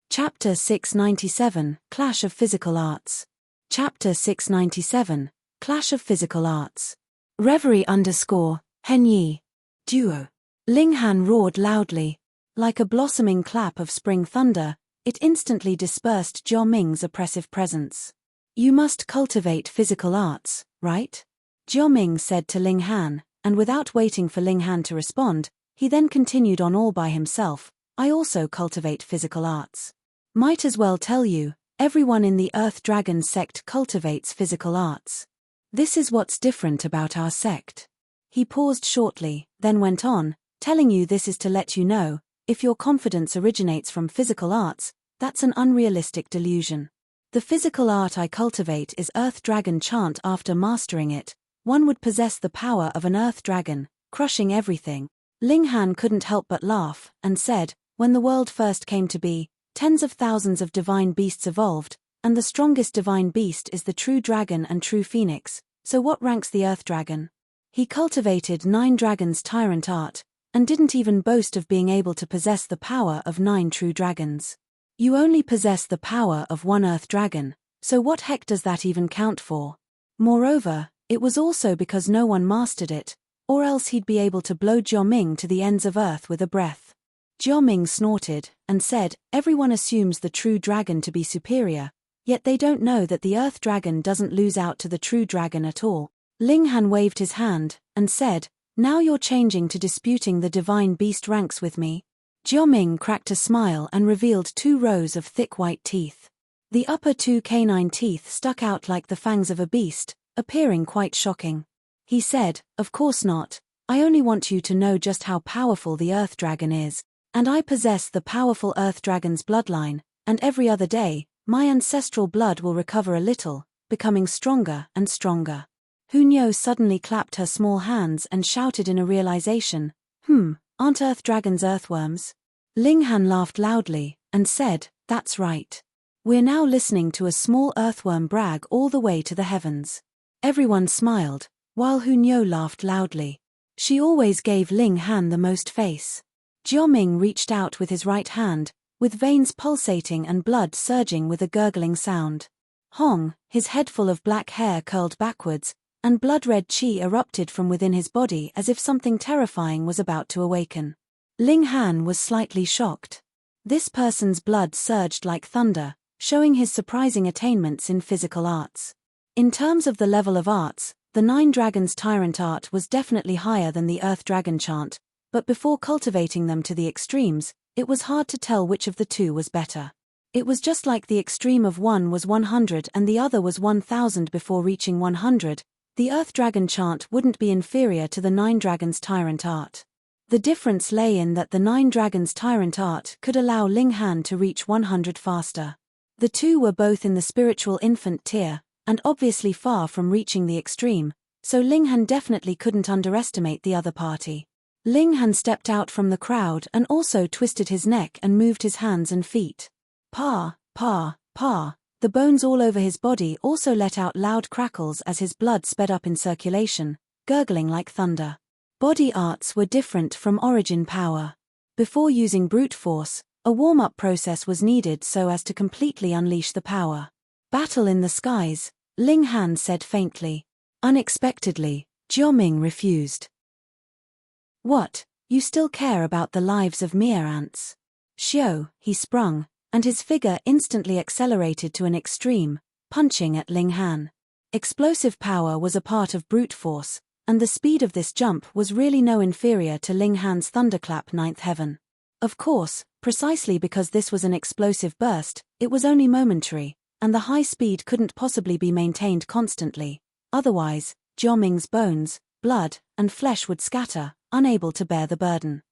Chapter 697, Clash of Physical Arts. Chapter 697, Clash of Physical Arts. Reverie _Henyi. Duo. Ling Han roared loudly. Like a blossoming clap of spring thunder, it instantly dispersed Jia Ming's oppressive presence. "You must cultivate physical arts, right?" Jia Ming said to Ling Han, and without waiting for Ling Han to respond, he then continued on all by himself, "I also cultivate physical arts. Might as well tell you, everyone in the Earth Dragon sect cultivates physical arts. This is what's different about our sect." He paused shortly, then went on, "Telling you this is to let you know, if your confidence originates from physical arts, that's an unrealistic delusion. The physical art I cultivate is Earth Dragon chant. After mastering it, one would possess the power of an Earth Dragon, crushing everything." Ling Han couldn't help but laugh, and said, "When the world first came to be, tens of thousands of divine beasts evolved, and the strongest divine beast is the true dragon and true phoenix, so what ranks the Earth Dragon? He cultivated 9 dragons' tyrant art, and didn't even boast of being able to possess the power of 9 true dragons. You only possess the power of 1 Earth Dragon, so what heck does that even count for? Moreover, it was also because no one mastered it, or else he'd be able to blow Jia Ming to the ends of earth with a breath." Jia Ming snorted, and said, "Everyone assumes the true dragon to be superior, yet they don't know that the Earth Dragon doesn't lose out to the true dragon at all." Ling Han waved his hand, and said, "Now you're changing to disputing the divine beast ranks with me?" Jia Ming cracked a smile and revealed 2 rows of thick white teeth. The upper 2 canine teeth stuck out like the fangs of a beast, appearing quite shocking. He said, "Of course not, I only want you to know just how powerful the Earth Dragon is, and I possess the powerful Earth Dragon's bloodline, and every other day, my ancestral blood will recover a little, becoming stronger and stronger." Hunyo suddenly clapped her small hands and shouted in a realization, aren't earth dragons earthworms? Linghan laughed loudly, and said, that's right. We're now listening to a small earthworm brag all the way to the heavens. Everyone smiled, while Hunyo laughed loudly. She always gave Linghan the most face. Jioming reached out with his right hand, with veins pulsating and blood surging with a gurgling sound. Hong, his head full of black hair curled backwards, and blood-red qi erupted from within his body as if something terrifying was about to awaken. Linghan was slightly shocked. This person's blood surged like thunder, showing his surprising attainments in physical arts. In terms of the level of arts, the Nine Dragons Tyrant art was definitely higher than the Earth Dragon chant, but before cultivating them to the extremes, it was hard to tell which of the two was better. It was just like the extreme of one was 100 and the other was 1000 before reaching 100, the Earth Dragon chant wouldn't be inferior to the Nine Dragons Tyrant art. The difference lay in that the Nine Dragons Tyrant art could allow Linghan to reach 100 faster. The two were both in the spiritual infant tier, and obviously far from reaching the extreme, so Linghan definitely couldn't underestimate the other party. Linghan stepped out from the crowd and also twisted his neck and moved his hands and feet. Pa, pa, pa. The bones all over his body also let out loud crackles as his blood sped up in circulation, gurgling like thunder. Body arts were different from origin power. Before using brute force, a warm-up process was needed so as to completely unleash the power. Battle in the skies, Linghan said faintly. Unexpectedly, Jioming refused. What, you still care about the lives of mere ants? Xiao, he sprung, and his figure instantly accelerated to an extreme, punching at Linghan. Explosive power was a part of brute force, and the speed of this jump was really no inferior to Linghan's thunderclap ninth heaven. Of course, precisely because this was an explosive burst, it was only momentary, and the high speed couldn't possibly be maintained constantly. Otherwise, Jioming's bones, blood, and flesh would scatter, unable to bear the burden.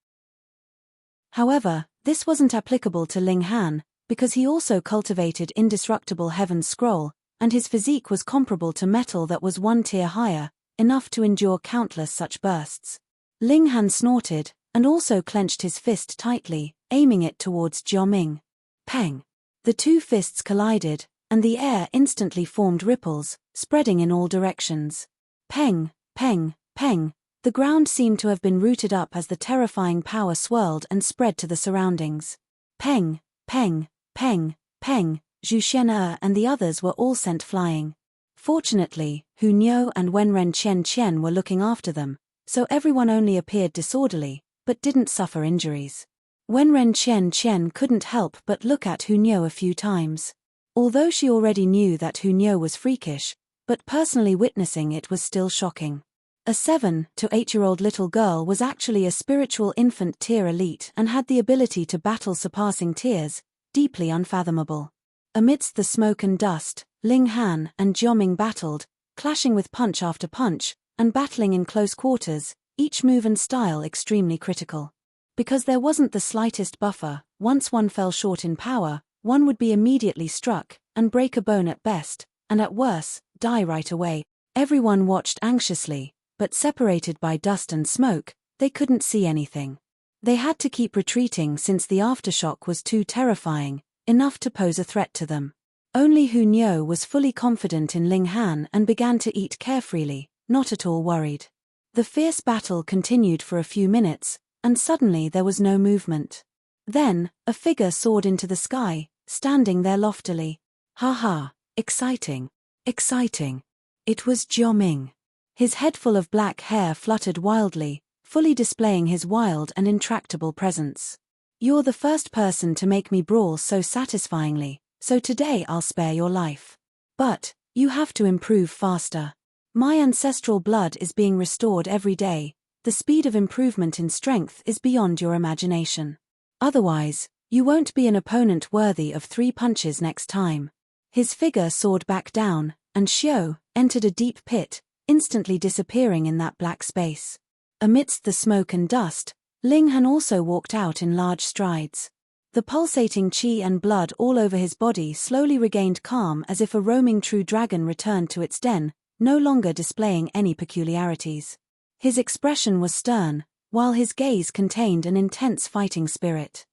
However, this wasn't applicable to Linghan, because he also cultivated indestructible heaven's scroll, and his physique was comparable to metal that was one tier higher, enough to endure countless such bursts. Linghan snorted, and also clenched his fist tightly, aiming it towards Jioming. Peng! The two fists collided, and the air instantly formed ripples, spreading in all directions. Peng, peng, peng. The ground seemed to have been rooted up as the terrifying power swirled and spread to the surroundings. Peng, peng, peng, peng. Zhu Xian'er and the others were all sent flying. Fortunately, Hunyo and Wenren Qian were looking after them, so everyone only appeared disorderly, but didn't suffer injuries. Wenren Qian couldn't help but look at Hunyo a few times. Although she already knew that Hunyo was freakish, but personally witnessing it was still shocking. A 7 to 8-year-old little girl was actually a spiritual infant tier elite and had the ability to battle surpassing tiers, deeply unfathomable. Amidst the smoke and dust, Linghan and Jioming battled, clashing with punch after punch, and battling in close quarters, each move and style extremely critical. Because there wasn't the slightest buffer, once one fell short in power, one would be immediately struck, and break a bone at best, and at worst, die right away. Everyone watched anxiously, but separated by dust and smoke, they couldn't see anything. They had to keep retreating since the aftershock was too terrifying, enough to pose a threat to them. Only Hunyo was fully confident in Linghan and began to eat carefreely, not at all worried. The fierce battle continued for a few minutes, and suddenly there was no movement. Then, a figure soared into the sky, standing there loftily. Ha ha, exciting, exciting. It was Jioming. His head full of black hair fluttered wildly, fully displaying his wild and intractable presence. You're the first person to make me brawl so satisfyingly, so today I'll spare your life. But, you have to improve faster. My ancestral blood is being restored every day, the speed of improvement in strength is beyond your imagination. Otherwise, you won't be an opponent worthy of 3 punches next time. His figure soared back down, and Xiao entered a deep pit, instantly disappearing in that black space. Amidst the smoke and dust, Linghan also walked out in large strides. The pulsating qi and blood all over his body slowly regained calm as if a roaming true dragon returned to its den, no longer displaying any peculiarities. His expression was stern, while his gaze contained an intense fighting spirit.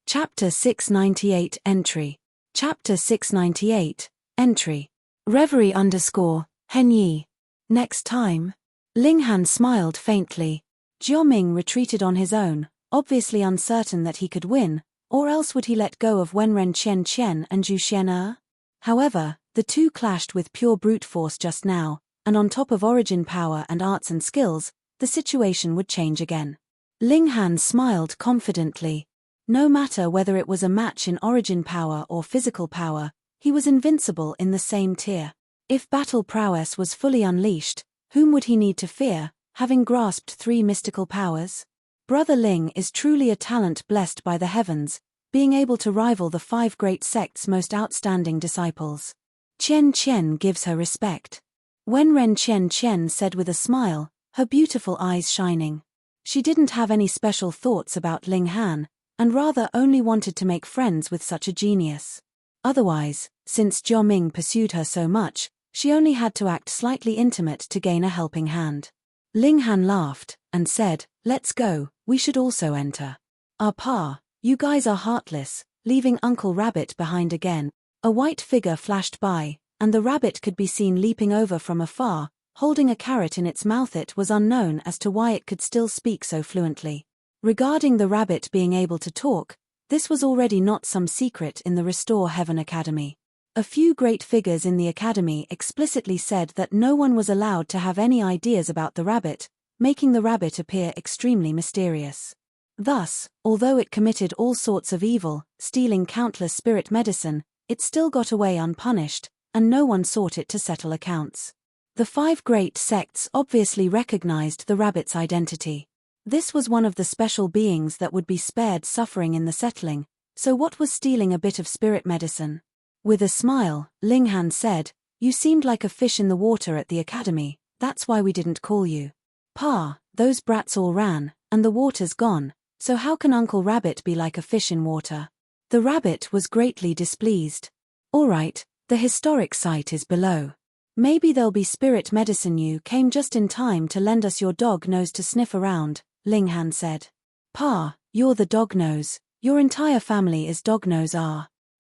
Chapter 698 Entry. Chapter 698, Entry. Reverie _Henyi. Next time? Linghan smiled faintly. Jioming retreated on his own, obviously uncertain that he could win, or else would he let go of Wenren Chen and Zhu Xian'er? However, the two clashed with pure brute force just now, and on top of origin power and arts and skills, the situation would change again. Linghan smiled confidently. No matter whether it was a match in origin power or physical power, he was invincible in the same tier. If battle prowess was fully unleashed, whom would he need to fear, having grasped 3 mystical powers? Brother Ling is truly a talent blessed by the heavens, being able to rival the 5 great sects' most outstanding disciples. Chen gives her respect. Wenren Chen said with a smile, her beautiful eyes shining. She didn't have any special thoughts about Linghan, and rather only wanted to make friends with such a genius. Otherwise, since Jioming pursued her so much, she only had to act slightly intimate to gain a helping hand. Linghan laughed, and said, "Let's go, we should also enter." "Pa, you guys are heartless, leaving Uncle Rabbit behind again." A white figure flashed by, and the rabbit could be seen leaping over from afar, holding a carrot in its mouth. It was unknown as to why it could still speak so fluently. Regarding the rabbit being able to talk, this was already not some secret in the Restore Heaven Academy. A few great figures in the academy explicitly said that no one was allowed to have any ideas about the rabbit, making the rabbit appear extremely mysterious. Thus, although it committed all sorts of evil, stealing countless spirit medicine, it still got away unpunished, and no one sought it to settle accounts. The 5 great sects obviously recognized the rabbit's identity. This was one of the special beings that would be spared suffering in the settling, so what was stealing a bit of spirit medicine? With a smile, Linghan said, "You seemed like a fish in the water at the academy, that's why we didn't call you." "Pa, those brats all ran, and the water's gone, so how can Uncle Rabbit be like a fish in water?" The rabbit was greatly displeased. "Alright, the historic site is below. Maybe there'll be spirit medicine. You came just in time to lend us your dog nose to sniff around," Linghan said. "Pa, you're the dog nose, your entire family is dog nose.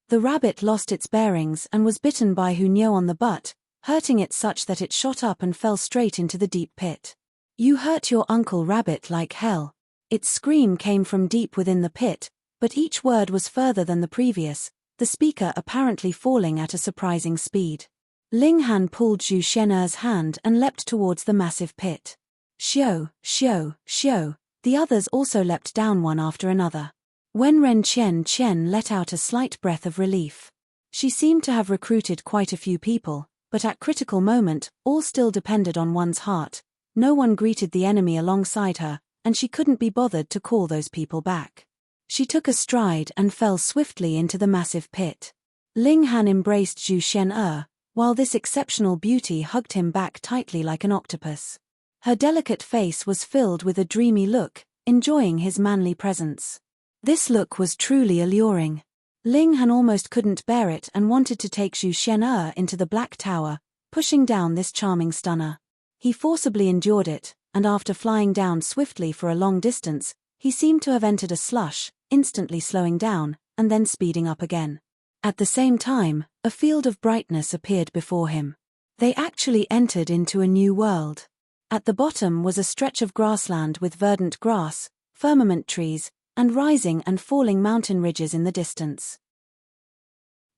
The rabbit lost its bearings and was bitten by Hunyo on the butt, hurting it such that it shot up and fell straight into the deep pit. "You hurt your Uncle Rabbit like hell." Its scream came from deep within the pit, but each word was further than the previous, the speaker apparently falling at a surprising speed. Linghan pulled Zhu Xian'er's hand and leapt towards the massive pit. Xiao, xiao, xiao, the others also leapt down one after another. Wenren Chen let out a slight breath of relief. She seemed to have recruited quite a few people, but at critical moment, all still depended on one's heart. No one greeted the enemy alongside her, and she couldn't be bothered to call those people back. She took a stride and fell swiftly into the massive pit. Linghan embraced Zhu Xian'er, while this exceptional beauty hugged him back tightly like an octopus. Her delicate face was filled with a dreamy look, enjoying his manly presence. This look was truly alluring. Linghan almost couldn't bear it and wanted to take Zhu Xian'er into the Black Tower, pushing down this charming stunner. He forcibly endured it, and after flying down swiftly for a long distance, he seemed to have entered a slush, instantly slowing down, and then speeding up again. At the same time, a field of brightness appeared before him. They actually entered into a new world. At the bottom was a stretch of grassland with verdant grass, firmament trees, and rising and falling mountain ridges in the distance.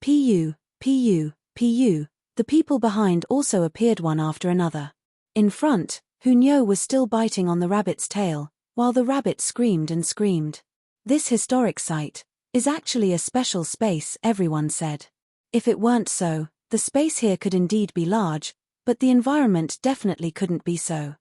Pu, the people behind also appeared one after another. In front, Hunyo was still biting on the rabbit's tail, while the rabbit screamed and screamed. "This historic site is actually a special space," everyone said. If it weren't so, the space here could indeed be large, but the environment definitely couldn't be so.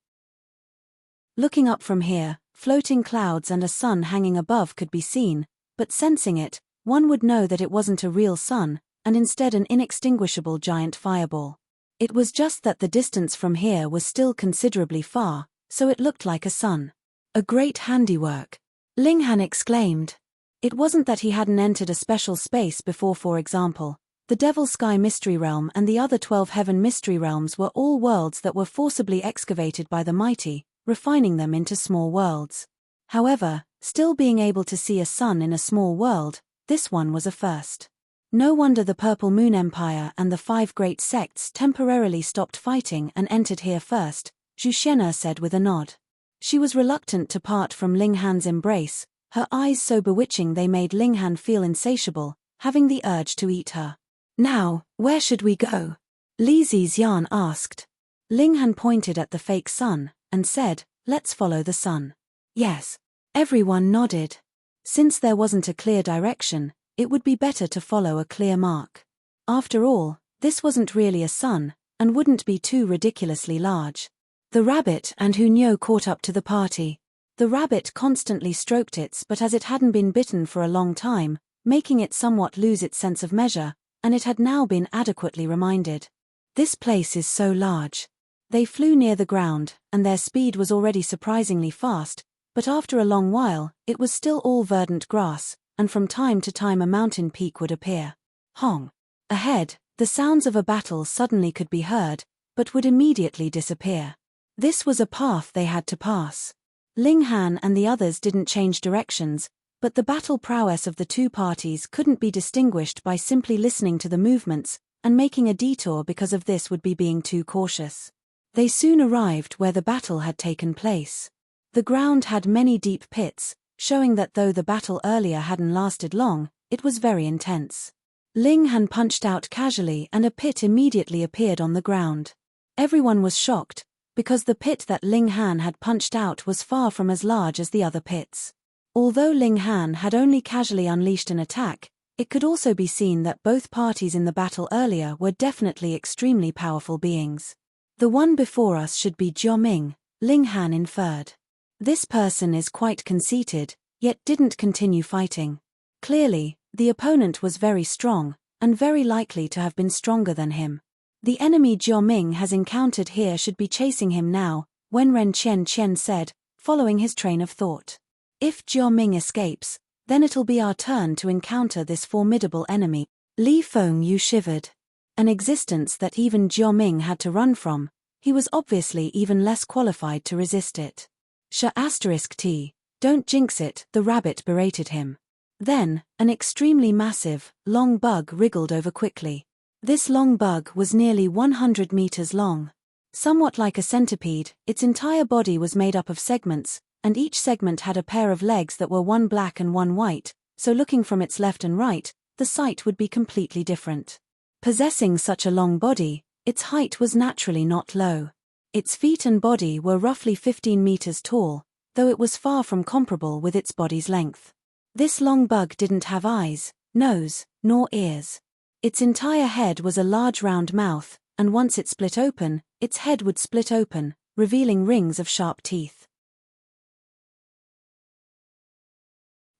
Looking up from here, floating clouds and a sun hanging above could be seen, but sensing it, one would know that it wasn't a real sun, and instead an inextinguishable giant fireball. It was just that the distance from here was still considerably far, so it looked like a sun. "A great handiwork," Linghan exclaimed. It wasn't that he hadn't entered a special space before. For example, The Devil Sky Mystery Realm and the other 12 Heaven Mystery Realms were all worlds that were forcibly excavated by the mighty, refining them into small worlds. However, still being able to see a sun in a small world, this one was a first. No wonder the Purple Moon Empire and the 5 great sects temporarily stopped fighting and entered here first, Zhu Xian'er said with a nod. She was reluctant to part from Ling Han's embrace, her eyes so bewitching they made Ling Han feel insatiable, having the urge to eat her. Now, where should we go? Li Ziyan asked. Ling Han pointed at the fake sun, and said, let's follow the sun. Yes. Everyone nodded. Since there wasn't a clear direction, it would be better to follow a clear mark. After all, this wasn't really a sun, and wouldn't be too ridiculously large. The rabbit and Hunyo caught up to the party. The rabbit constantly stroked its but as it hadn't been bitten for a long time, making it somewhat lose its sense of measure, and it had now been adequately reminded. This place is so large. They flew near the ground, and their speed was already surprisingly fast, but after a long while, it was still all verdant grass, and from time to time a mountain peak would appear. Hong. Ahead, the sounds of a battle suddenly could be heard, but would immediately disappear. This was a path they had to pass. Ling Han and the others didn't change directions, but the battle prowess of the two parties couldn't be distinguished by simply listening to the movements, and making a detour because of this would be being too cautious. They soon arrived where the battle had taken place. The ground had many deep pits, showing that though the battle earlier hadn't lasted long, it was very intense. Ling Han punched out casually and a pit immediately appeared on the ground. Everyone was shocked, because the pit that Ling Han had punched out was far from as large as the other pits. Although Ling Han had only casually unleashed an attack, it could also be seen that both parties in the battle earlier were definitely extremely powerful beings. The one before us should be Jiaming, Ling Han inferred. This person is quite conceited, yet didn't continue fighting. Clearly, the opponent was very strong, and very likely to have been stronger than him. The enemy Jiaming has encountered here should be chasing him now, Wenren Chen said, following his train of thought. If Jiaming escapes, then it'll be our turn to encounter this formidable enemy. Li Fengyu shivered. An existence that even Jiaming had to run from, he was obviously even less qualified to resist it. *T, don't jinx it, the rabbit berated him. Then, an extremely massive, long bug wriggled over quickly. This long bug was nearly 100 meters long. Somewhat like a centipede, its entire body was made up of segments, and each segment had a pair of legs that were one black and one white, so looking from its left and right, the sight would be completely different. Possessing such a long body, its height was naturally not low. Its feet and body were roughly 15 meters tall, though it was far from comparable with its body's length. This long bug didn't have eyes, nose, nor ears. Its entire head was a large round mouth, and once it split open, its head would split open, revealing rings of sharp teeth.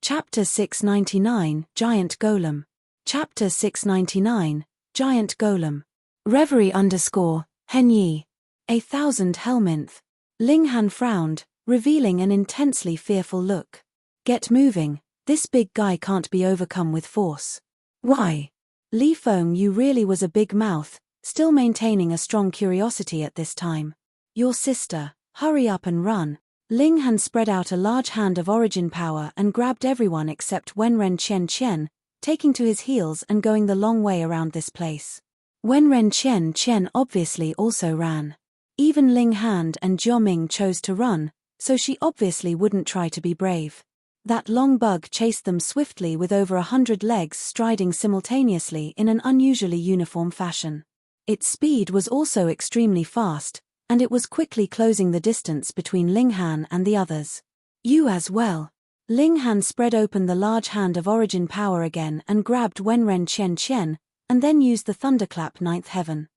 Chapter 699, Giant Golem. Chapter 699, Giant Golem. Reverie _Henyi. 1,000 Helminth. Ling Han frowned, revealing an intensely fearful look. Get moving, this big guy can't be overcome with force. Why? Li Fengyu really was a big mouth, still maintaining a strong curiosity at this time. Your sister, hurry up and run. Ling Han spread out a large hand of origin power and grabbed everyone except Wenren Chen, taking to his heels and going the long way around this place. Wenren Chen obviously also ran. Even Ling Han and Jiaming chose to run, so she obviously wouldn't try to be brave. That long bug chased them swiftly with over 100 legs striding simultaneously in an unusually uniform fashion. Its speed was also extremely fast, and it was quickly closing the distance between Ling Han and the others. You as well. Ling Han spread open the large hand of origin power again and grabbed Wenren Chen, and then used the thunderclap ninth heaven.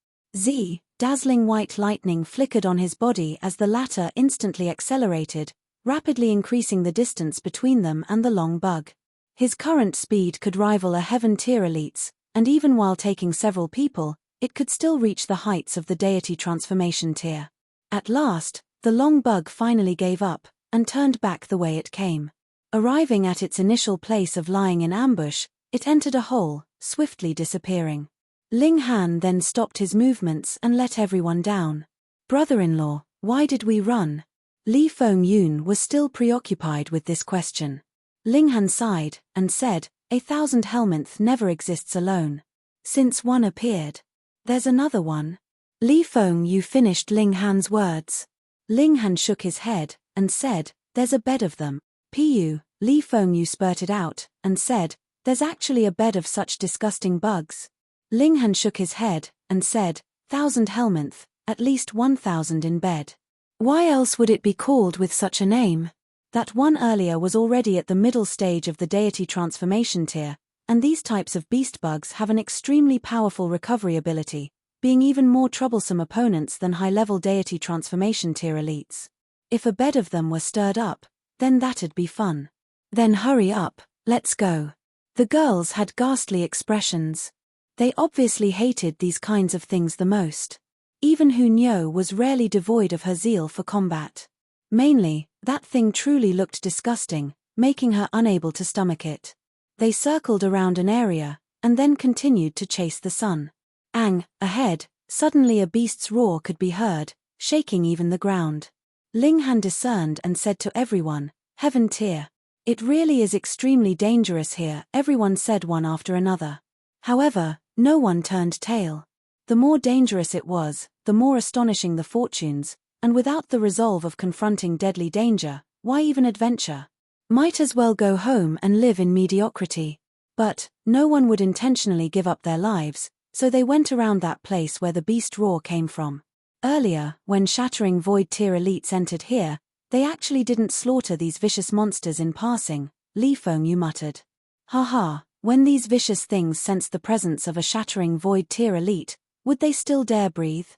Dazzling white lightning flickered on his body as the latter instantly accelerated, rapidly increasing the distance between them and the long bug. His current speed could rival a heaven-tier elite's, and even while taking several people, it could still reach the heights of the deity transformation tier. At last, the long bug finally gave up, and turned back the way it came. Arriving at its initial place of lying in ambush, it entered a hole, swiftly disappearing. Ling Han then stopped his movements and let everyone down. Brother-in-law, why did we run? Li Feng-yun was still preoccupied with this question. Ling Han sighed and said, 1,000 helminth never exists alone. Since one appeared. There's another one. Li Feng-yu finished Ling Han's words. Ling Han shook his head and said, there's a bed of them. Pu, Li Feng-yu spurted out and said, there's actually a bed of such disgusting bugs. Ling Han shook his head and said, 1,000 helminth, at least 1,000 in bed. Why else would it be called with such a name? That one earlier was already at the middle stage of the deity transformation tier, and these types of beast bugs have an extremely powerful recovery ability, being even more troublesome opponents than high-level deity transformation tier elites. If a bed of them were stirred up, then that'd be fun. Then hurry up, let's go. The girls had ghastly expressions. They obviously hated these kinds of things the most. Even Hunyo was rarely devoid of her zeal for combat. Mainly, that thing truly looked disgusting, making her unable to stomach it. They circled around an area, and then continued to chase the sun. Ahead, suddenly a beast's roar could be heard, shaking even the ground. Ling Han discerned and said to everyone, Heaven tier. It really is extremely dangerous here, everyone said one after another. However, no one turned tail. The more dangerous it was, the more astonishing the fortunes, and without the resolve of confronting deadly danger, why even adventure? Might as well go home and live in mediocrity. But, no one would intentionally give up their lives, so they went around that place where the beast roar came from. Earlier, when shattering void tier elites entered here, they actually didn't slaughter these vicious monsters in passing, Li Feng-yu muttered. Haha, when these vicious things sensed the presence of a shattering void tier elite, would they still dare breathe?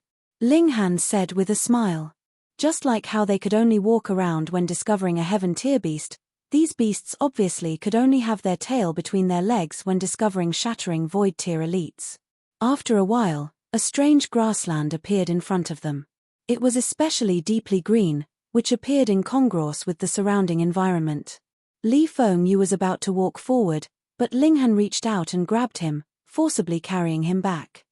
Ling Han said with a smile. Just like how they could only walk around when discovering a heaven tier beast, these beasts obviously could only have their tail between their legs when discovering shattering void tier elites. After a while, a strange grassland appeared in front of them. It was especially deeply green, which appeared incongruous with the surrounding environment. Li Feng-yu was about to walk forward, but Ling Han reached out and grabbed him, forcibly carrying him back.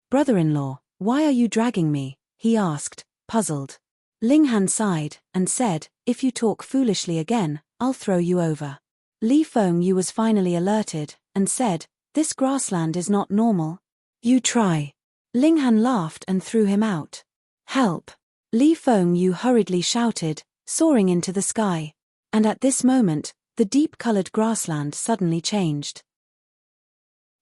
Brother-in-law, why are you dragging me? He asked, puzzled. Ling Han sighed and said, if you talk foolishly again, I'll throw you over. Li Feng-yu was finally alerted and said, this grassland is not normal. You try. Ling Han laughed and threw him out. Help! Li Feng-yu hurriedly shouted, soaring into the sky. And at this moment, the deep-colored grassland suddenly changed.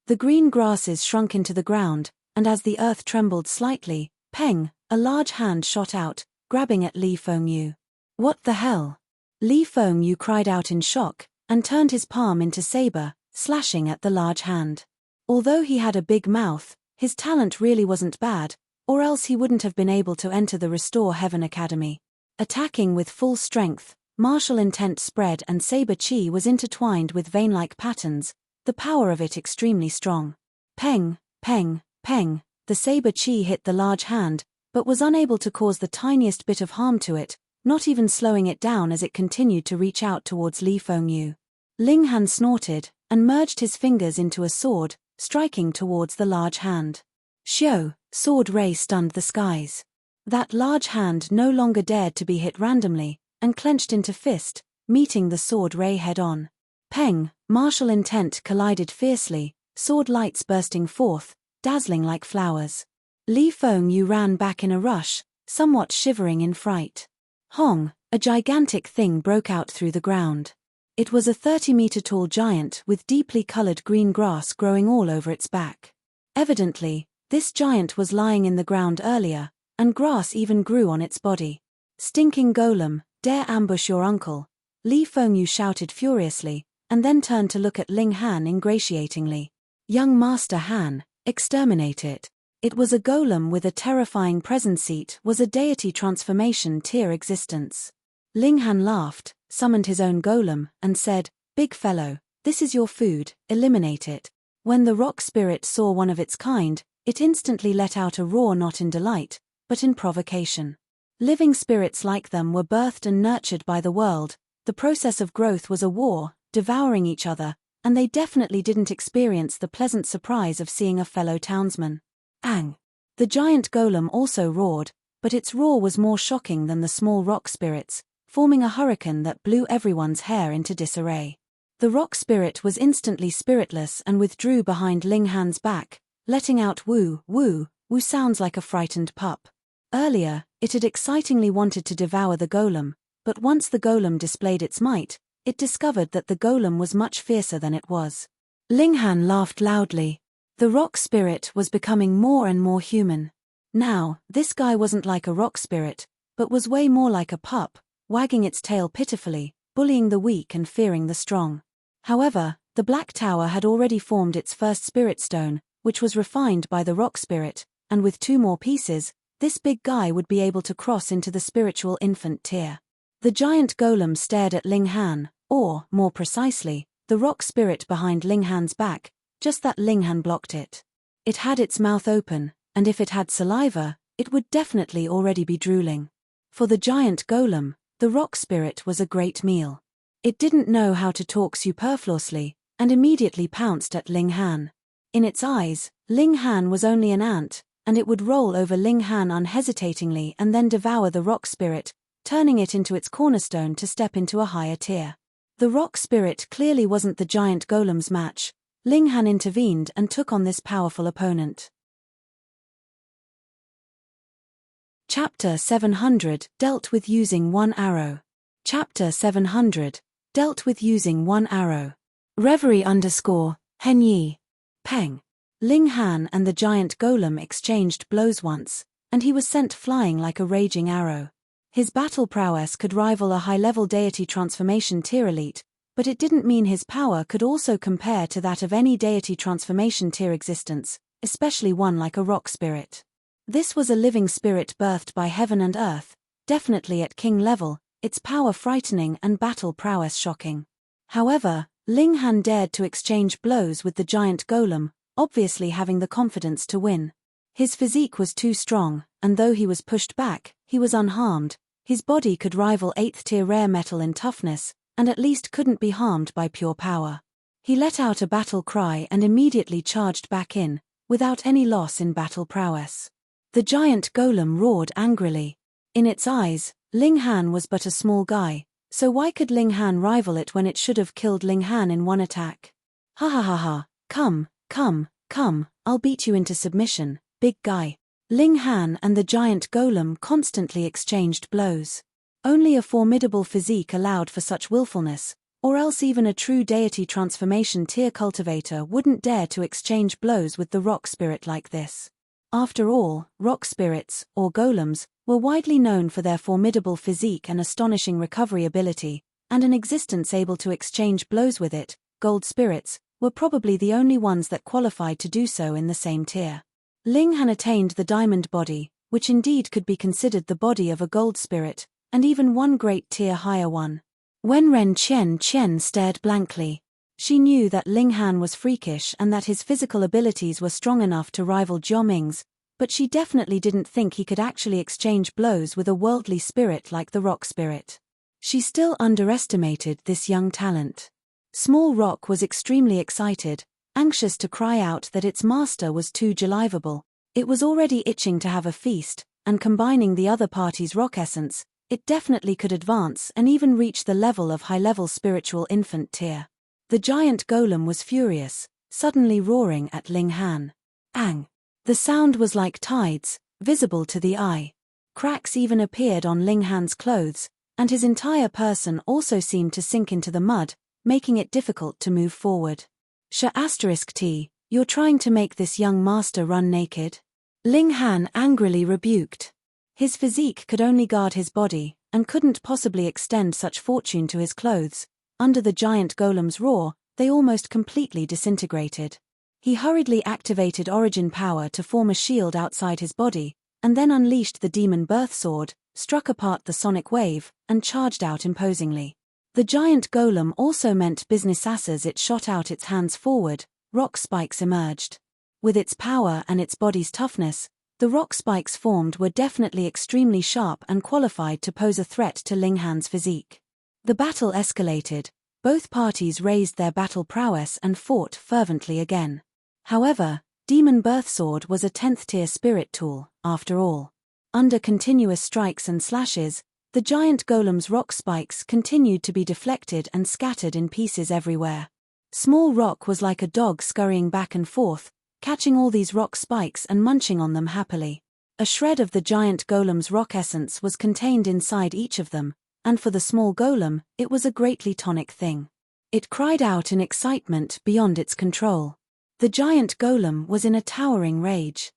The green grasses shrunk into the ground, and as the earth trembled slightly, peng, a large hand shot out, grabbing at Li Feng-yu. What the hell? Li Feng-yu cried out in shock, and turned his palm into saber, slashing at the large hand. Although he had a big mouth, his talent really wasn't bad, or else he wouldn't have been able to enter the Restore Heaven Academy. Attacking with full strength, martial intent spread and saber chi was intertwined with vein-like patterns, the power of it extremely strong. Peng, peng, peng, the saber chi hit the large hand, but was unable to cause the tiniest bit of harm to it, not even slowing it down as it continued to reach out towards Li Feng-yu. Ling Han snorted, and merged his fingers into a sword, striking towards the large hand. Xiao, sword ray stunned the skies. That large hand no longer dared to be hit randomly, and clenched into fist, meeting the sword ray head-on. Peng, martial intent collided fiercely, sword lights bursting forth, dazzling like flowers. Li Feng-yu ran back in a rush, somewhat shivering in fright. Hong, a gigantic thing broke out through the ground. It was a 30-meter-tall giant with deeply colored green grass growing all over its back. Evidently, this giant was lying in the ground earlier, and grass even grew on its body. Stinking golem, dare ambush your uncle, Li Feng-yu shouted furiously, and then turned to look at Ling Han ingratiatingly. Young Master Han, exterminate it. It was a golem with a terrifying presence. It was a deity transformation tier existence. Ling Han laughed, summoned his own golem, and said, Big fellow, this is your food, eliminate it. When the rock spirit saw one of its kind, it instantly let out a roar not in delight, but in provocation. Living spirits like them were birthed and nurtured by the world, the process of growth was a war, devouring each other, and they definitely didn't experience the pleasant surprise of seeing a fellow townsman. Ang! The giant golem also roared, but its roar was more shocking than the small rock spirits, forming a hurricane that blew everyone's hair into disarray. The rock spirit was instantly spiritless and withdrew behind Ling Han's back, letting out woo, woo, woo sounds like a frightened pup. Earlier, it had excitingly wanted to devour the golem, but once the golem displayed its might, it discovered that the golem was much fiercer than it was. Ling Han laughed loudly. The rock spirit was becoming more and more human. Now, this guy wasn't like a rock spirit, but was way more like a pup, wagging its tail pitifully, bullying the weak and fearing the strong. However, the Black Tower had already formed its first spirit stone, which was refined by the rock spirit, and with 2 more pieces, this big guy would be able to cross into the spiritual infant tier. The giant golem stared at Ling Han, or, more precisely, the rock spirit behind Ling Han's back, just that Ling Han blocked it. It had its mouth open, and if it had saliva, it would definitely already be drooling. For the giant golem, the rock spirit was a great meal. It didn't know how to talk superfluously, and immediately pounced at Ling Han. In its eyes, Ling Han was only an ant, and it would roll over Ling Han unhesitatingly and then devour the rock spirit, turning it into its cornerstone to step into a higher tier. The rock spirit clearly wasn't the giant golem's match. Ling Han intervened and took on this powerful opponent. Chapter 700 dealt with using 1 arrow. Chapter 700 dealt with using 1 arrow. Reverie _Henyi. Peng. Ling Han and the giant golem exchanged blows once, and he was sent flying like a raging arrow. His battle prowess could rival a high-level deity transformation tier elite, but it didn't mean his power could also compare to that of any deity transformation tier existence, especially one like a rock spirit. This was a living spirit birthed by heaven and earth, definitely at king level, its power frightening and battle prowess shocking. However, Ling Han dared to exchange blows with the giant golem, obviously having the confidence to win. His physique was too strong, and though he was pushed back, he was unharmed. His body could rival 8th tier rare metal in toughness, and at least couldn't be harmed by pure power. He let out a battle cry and immediately charged back in, without any loss in battle prowess. The giant golem roared angrily. In its eyes, Ling Han was but a small guy, so why could Ling Han rival it when it should have killed Ling Han in one attack? Ha ha ha ha, come, I'll beat you into submission, big guy. Ling Han and the giant golem constantly exchanged blows. Only a formidable physique allowed for such willfulness, or else even a true deity transformation tier cultivator wouldn't dare to exchange blows with the rock spirit like this. After all, rock spirits, or golems, were widely known for their formidable physique and astonishing recovery ability, and an existence able to exchange blows with it. Gold spirits were probably the only ones that qualified to do so in the same tier. Ling Han attained the diamond body, which indeed could be considered the body of a gold spirit, and even one great tier higher one. When Ren Chen stared blankly, she knew that Ling Han was freakish and that his physical abilities were strong enough to rival Jiao Ming's, but she definitely didn't think he could actually exchange blows with a worldly spirit like the rock spirit. She still underestimated this young talent. Small Rock was extremely excited, anxious to cry out that its master was too jolivable. It was already itching to have a feast, and combining the other party's rock essence, it definitely could advance and even reach the level of high-level spiritual infant tier. The giant golem was furious, suddenly roaring at Ling Han. Ang! The sound was like tides, visible to the eye. Cracks even appeared on Ling Han's clothes, and his entire person also seemed to sink into the mud, making it difficult to move forward. *T, you're trying to make this young master run naked? Ling Han angrily rebuked. His physique could only guard his body, and couldn't possibly extend such fortune to his clothes. Under the giant golem's roar, they almost completely disintegrated. He hurriedly activated origin power to form a shield outside his body, and then unleashed the demon birth sword, struck apart the sonic wave, and charged out imposingly. The giant golem also meant business as it shot out its hands forward, rock spikes emerged. With its power and its body's toughness, the rock spikes formed were definitely extremely sharp and qualified to pose a threat to Ling Han's physique. The battle escalated, Both parties raised their battle prowess and fought fervently again. However, Demon Birthsword was a 10th-tier spirit tool, after all. Under continuous strikes and slashes, the giant golem's rock spikes continued to be deflected and scattered in pieces everywhere. Small Rock was like a dog scurrying back and forth, catching all these rock spikes and munching on them happily. A shred of the giant golem's rock essence was contained inside each of them, and for the small golem, it was a greatly tonic thing. It cried out in excitement beyond its control. The giant golem was in a towering rage.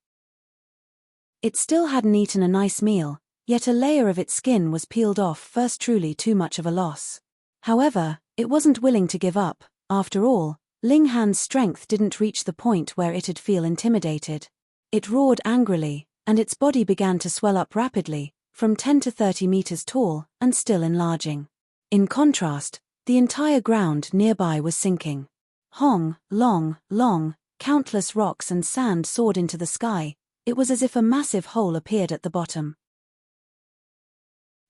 It still hadn't eaten a nice meal, yet a layer of its skin was peeled off first, truly too much of a loss. However, it wasn't willing to give up. After all, Ling Han's strength didn't reach the point where it'd feel intimidated. It roared angrily, and its body began to swell up rapidly, from 10 to 30 meters tall, and still enlarging. In contrast, the entire ground nearby was sinking. Hong, long, countless rocks and sand soared into the sky. It was as if a massive hole appeared at the bottom.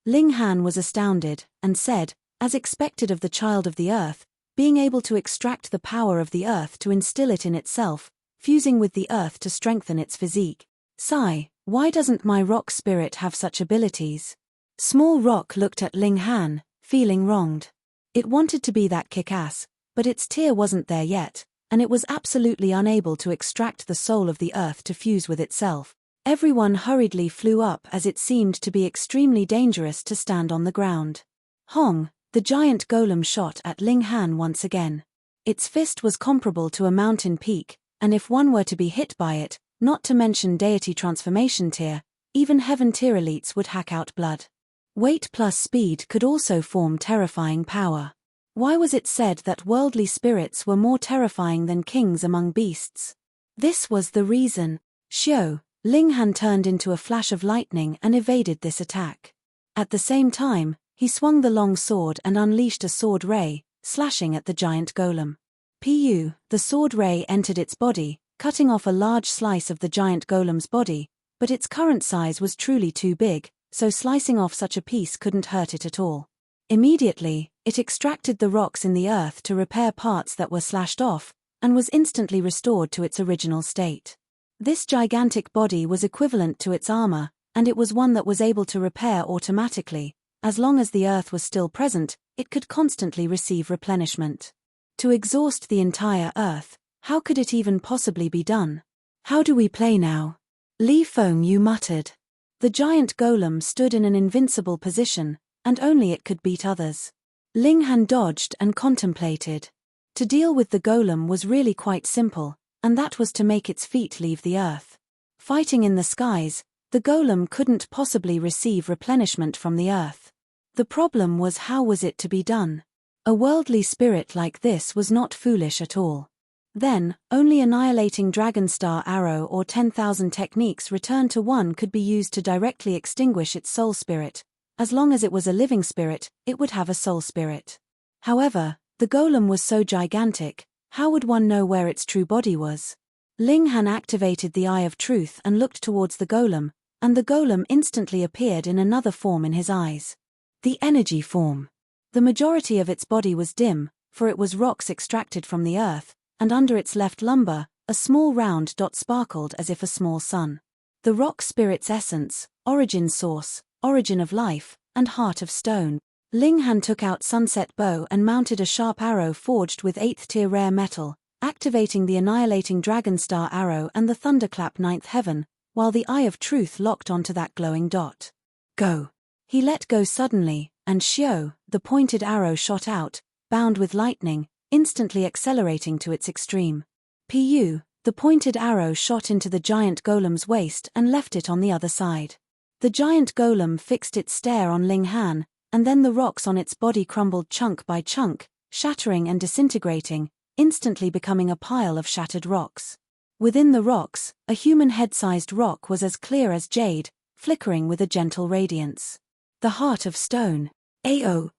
Ling Han was astounded, and said, as expected of the child of the earth, being able to extract the power of the earth to instill it in itself, fusing with the earth to strengthen its physique. Sigh, why doesn't my rock spirit have such abilities? Small Rock looked at Ling Han, feeling wronged. It wanted to be that kick-ass, but its tier wasn't there yet, and it was absolutely unable to extract the soul of the earth to fuse with itself. Everyone hurriedly flew up as it seemed to be extremely dangerous to stand on the ground. Hong, the giant golem shot at Ling Han once again. Its fist was comparable to a mountain peak, and if one were to be hit by it, not to mention deity transformation tier, even heaven tier elites would hack out blood. Weight plus speed could also form terrifying power. Why was it said that worldly spirits were more terrifying than kings among beasts? This was the reason. Xiao, Ling Han turned into a flash of lightning and evaded this attack. At the same time, he swung the long sword and unleashed a sword ray, slashing at the giant golem. The sword ray entered its body, cutting off a large slice of the giant golem's body, but its current size was truly too big, so slicing off such a piece couldn't hurt it at all. Immediately, it extracted the rocks in the earth to repair parts that were slashed off, and was instantly restored to its original state. This gigantic body was equivalent to its armor, and it was one that was able to repair automatically. As long as the earth was still present, it could constantly receive replenishment. To exhaust the entire earth, how could it even possibly be done? How do we play now? Li Feng Yu muttered. The giant golem stood in an invincible position, and only it could beat others. Ling Han dodged and contemplated. To deal with the golem was really quite simple, and that was to make its feet leave the earth. Fighting in the skies, the golem couldn't possibly receive replenishment from the earth. The problem was, how was it to be done? A worldly spirit like this was not foolish at all. Then, only annihilating Dragon Star Arrow or 10,000 techniques returned to one could be used to directly extinguish its soul spirit. As long as it was a living spirit, it would have a soul spirit. However, the golem was so gigantic, how would one know where its true body was? Ling Han activated the Eye of Truth and looked towards the golem, and the golem instantly appeared in another form in his eyes. The energy form. The majority of its body was dim, for it was rocks extracted from the earth, and under its left lumbar, a small round dot sparkled as if a small sun. The rock spirit's essence, origin source, origin of life, and heart of stone. Ling Han took out Sunset Bow and mounted a sharp arrow forged with 8th tier rare metal, activating the annihilating Dragon Star Arrow and the Thunderclap 9th Heaven, while the Eye of Truth locked onto that glowing dot. Go! He let go suddenly, and Xiao, the pointed arrow shot out, bound with lightning, instantly accelerating to its extreme. The pointed arrow shot into the giant golem's waist and left it on the other side. The giant golem fixed its stare on Ling Han, and then the rocks on its body crumbled chunk by chunk, shattering and disintegrating, instantly becoming a pile of shattered rocks. Within the rocks, a human head-sized rock was as clear as jade, flickering with a gentle radiance. The heart of stone. Ao.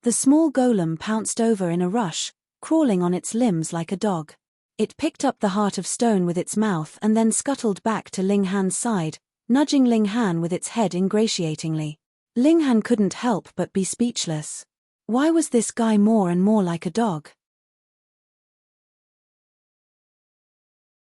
The small golem pounced over in a rush, crawling on its limbs like a dog. It picked up the heart of stone with its mouth and then scuttled back to Ling Han's side, nudging Ling Han with its head ingratiatingly. Ling Han couldn't help but be speechless. Why was this guy more and more like a dog?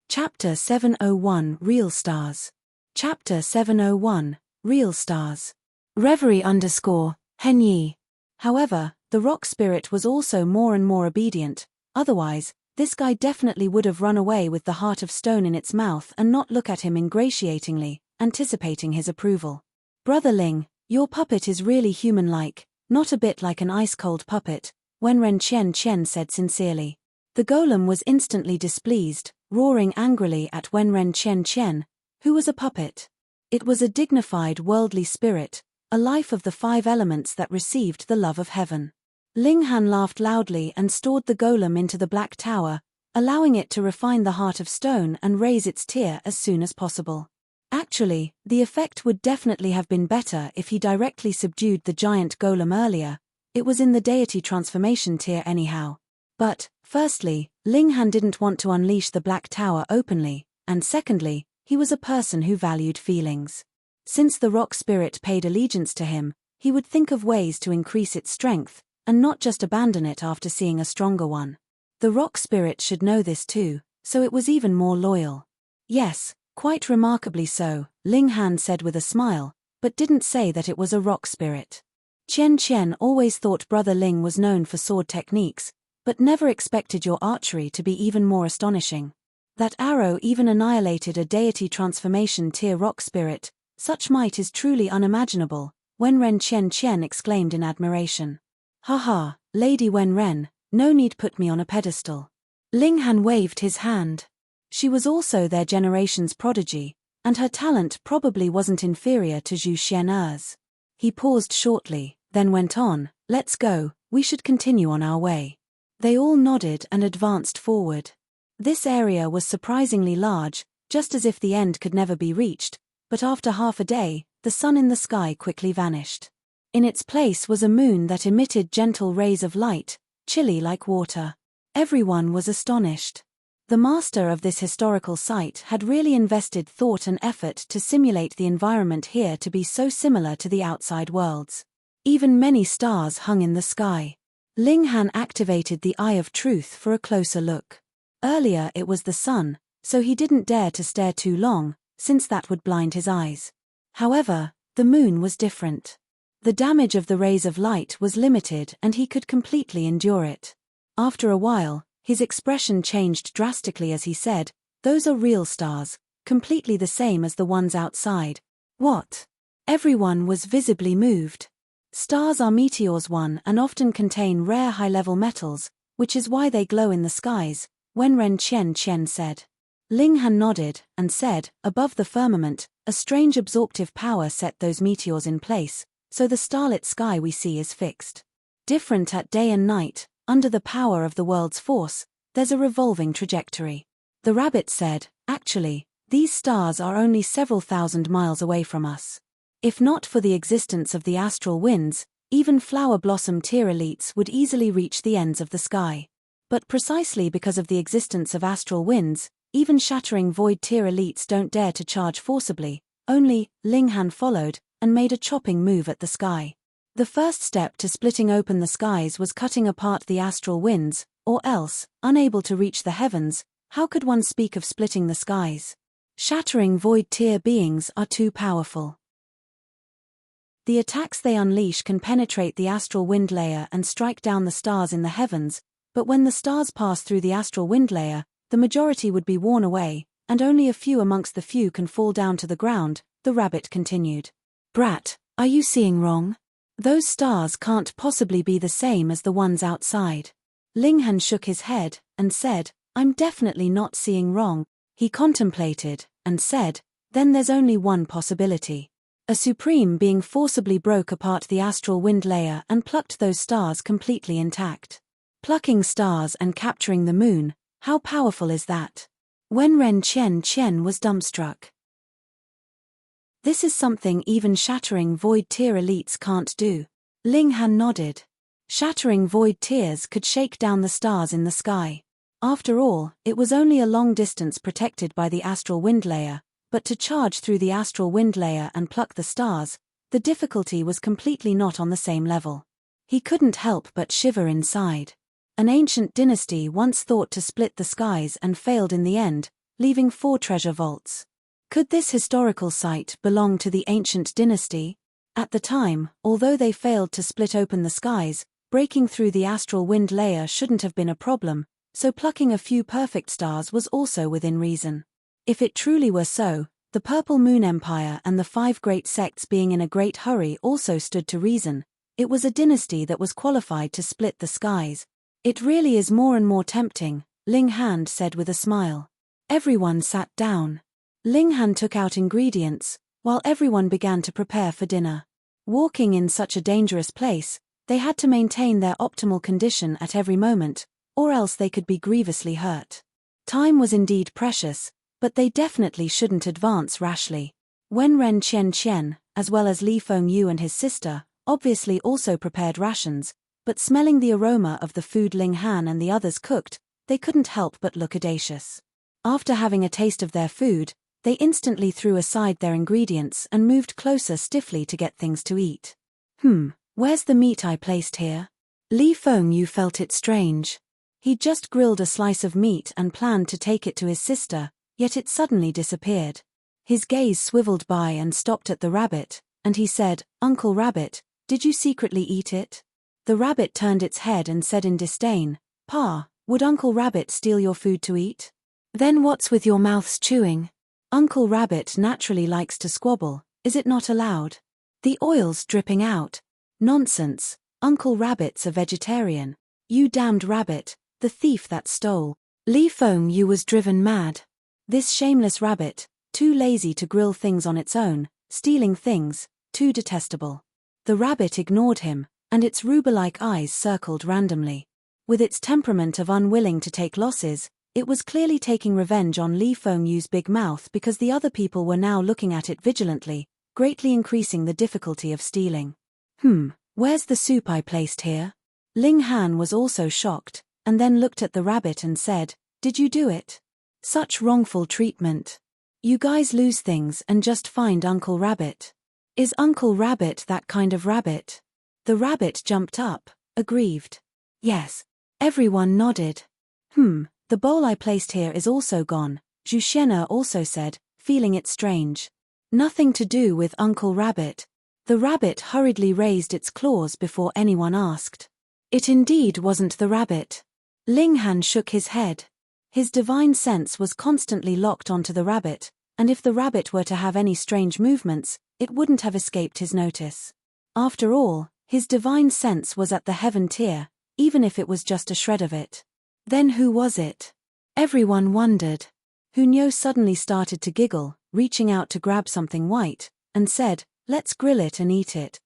Chapter 701 Real Stars. Chapter 701 Real Stars. Reverie _Henyi. However, the rock spirit was also more and more obedient, otherwise, this guy definitely would have run away with the heart of stone in its mouth and not look at him ingratiatingly, anticipating his approval. Brother Ling, your puppet is really human-like, not a bit like an ice-cold puppet, Wenren Chen said sincerely. The golem was instantly displeased, roaring angrily at Wenren Chen, who was a puppet. It was a dignified worldly spirit, a life of the 5 elements that received the love of heaven. Ling Han laughed loudly and stored the golem into the black tower, allowing it to refine the heart of stone and raise its tier as soon as possible. Actually, the effect would definitely have been better if he directly subdued the giant golem earlier. It was in the deity transformation tier anyhow. But, firstly, Ling Han didn't want to unleash the black tower openly, and secondly, he was a person who valued feelings. Since the rock spirit paid allegiance to him, he would think of ways to increase its strength, and not just abandon it after seeing a stronger one. The rock spirit should know this too, so it was even more loyal. Yes, quite remarkably so, Ling Han said with a smile, but didn't say that it was a rock spirit. Chen always thought Brother Ling was known for sword techniques, but never expected your archery to be even more astonishing. That arrow even annihilated a deity transformation tier rock spirit. Such might is truly unimaginable, Wenren Chen exclaimed in admiration. Haha, Lady Wenren, no need put me on a pedestal. Ling Han waved his hand. She was also their generation's prodigy, and her talent probably wasn't inferior to Zhu Xian'er's. He paused shortly, then went on, let's go, we should continue on our way. They all nodded and advanced forward. This area was surprisingly large, just as if the end could never be reached, but after half a day, the sun in the sky quickly vanished. In its place was a moon that emitted gentle rays of light, chilly like water. Everyone was astonished. The master of this historical site had really invested thought and effort to simulate the environment here to be so similar to the outside worlds. Even many stars hung in the sky. Ling Han activated the Eye of Truth for a closer look. Earlier it was the sun, so he didn't dare to stare too long, since that would blind his eyes. However, the moon was different. The damage of the rays of light was limited and he could completely endure it. After a while, his expression changed drastically as he said, "Those are real stars, completely the same as the ones outside." What? Everyone was visibly moved. Stars are meteors and often contain rare high-level metals, which is why they glow in the skies, Wenren Chen said. Ling Han nodded and said, above the firmament, a strange absorptive power set those meteors in place, so the starlit sky we see is fixed. Different at day and night, under the power of the world's force, there's a revolving trajectory. The rabbit said, actually, these stars are only several thousand miles away from us. If not for the existence of the astral winds, even flower blossom tier elites would easily reach the ends of the sky. But precisely because of the existence of astral winds, even shattering void tier elites don't dare to charge forcibly. Only, Ling Han followed, and made a chopping move at the sky. The first step to splitting open the skies was cutting apart the astral winds, or else, unable to reach the heavens, how could one speak of splitting the skies? Shattering void tier beings are too powerful. The attacks they unleash can penetrate the astral wind layer and strike down the stars in the heavens, but when the stars pass through the astral wind layer, the majority would be worn away, and only a few amongst the few can fall down to the ground, the rabbit continued. Brat, are you seeing wrong? Those stars can't possibly be the same as the ones outside. Ling Han shook his head, and said, I'm definitely not seeing wrong. He contemplated, and said, then there's only one possibility. A supreme being forcibly broke apart the astral wind layer and plucked those stars completely intact. Plucking stars and capturing the moon, how powerful is that? Wenren Chen was dumbstruck. This is something even shattering void tier elites can't do. Ling Han nodded. Shattering void tiers could shake down the stars in the sky. After all, it was only a long distance protected by the astral wind layer, but to charge through the astral wind layer and pluck the stars, the difficulty was completely not on the same level. He couldn't help but shiver inside. An ancient dynasty once thought to split the skies and failed in the end, leaving 4 treasure vaults. Could this historical site belong to the ancient dynasty? At the time, although they failed to split open the skies, breaking through the astral wind layer shouldn't have been a problem, so plucking a few perfect stars was also within reason. If it truly were so, the Purple Moon Empire and the 5 great sects being in a great hurry also stood to reason. It was a dynasty that was qualified to split the skies. It really is more and more tempting, Ling Han said with a smile. Everyone sat down. Ling Han took out ingredients, while everyone began to prepare for dinner. Walking in such a dangerous place, they had to maintain their optimal condition at every moment, or else they could be grievously hurt. Time was indeed precious, but they definitely shouldn't advance rashly. Wenren Qian, as well as Li Fengyu and his sister, obviously also prepared rations, but smelling the aroma of the food Ling Han and the others cooked, they couldn't help but look audacious. After having a taste of their food, they instantly threw aside their ingredients and moved closer stiffly to get things to eat. Where's the meat I placed here? Li Fengyu felt it strange. He'd just grilled a slice of meat and planned to take it to his sister, yet it suddenly disappeared. His gaze swiveled by and stopped at the rabbit, and he said, "Uncle Rabbit, did you secretly eat it?" The rabbit turned its head and said in disdain, "Pa, would Uncle Rabbit steal your food to eat? Then what's with your mouths chewing? Uncle Rabbit naturally likes to squabble, is it not allowed? The oil's dripping out." "Nonsense, Uncle Rabbit's a vegetarian." "You damned rabbit, the thief that stole." Li Fengyu was driven mad. This shameless rabbit, too lazy to grill things on its own, stealing things, too detestable. The rabbit ignored him, and its ruber-like eyes circled randomly. With its temperament of unwilling to take losses, it was clearly taking revenge on Li Fengyu's big mouth because the other people were now looking at it vigilantly, greatly increasing the difficulty of stealing. Where's the soup I placed here?" Ling Han was also shocked, and then looked at the rabbit and said, "Did you do it? Such wrongful treatment. You guys lose things and just find Uncle Rabbit. Is Uncle Rabbit that kind of rabbit?" The rabbit jumped up, aggrieved. "Yes." Everyone nodded. The bowl I placed here is also gone," Zhu Xian'er also said, feeling it strange. "Nothing to do with Uncle Rabbit." The rabbit hurriedly raised its claws before anyone asked. It indeed wasn't the rabbit. Ling Han shook his head. His divine sense was constantly locked onto the rabbit, and if the rabbit were to have any strange movements, it wouldn't have escaped his notice. After all, his divine sense was at the heaven tier, even if it was just a shred of it. Then who was it? Everyone wondered. Hunyo suddenly started to giggle, reaching out to grab something white, and said, "Let's grill it and eat it."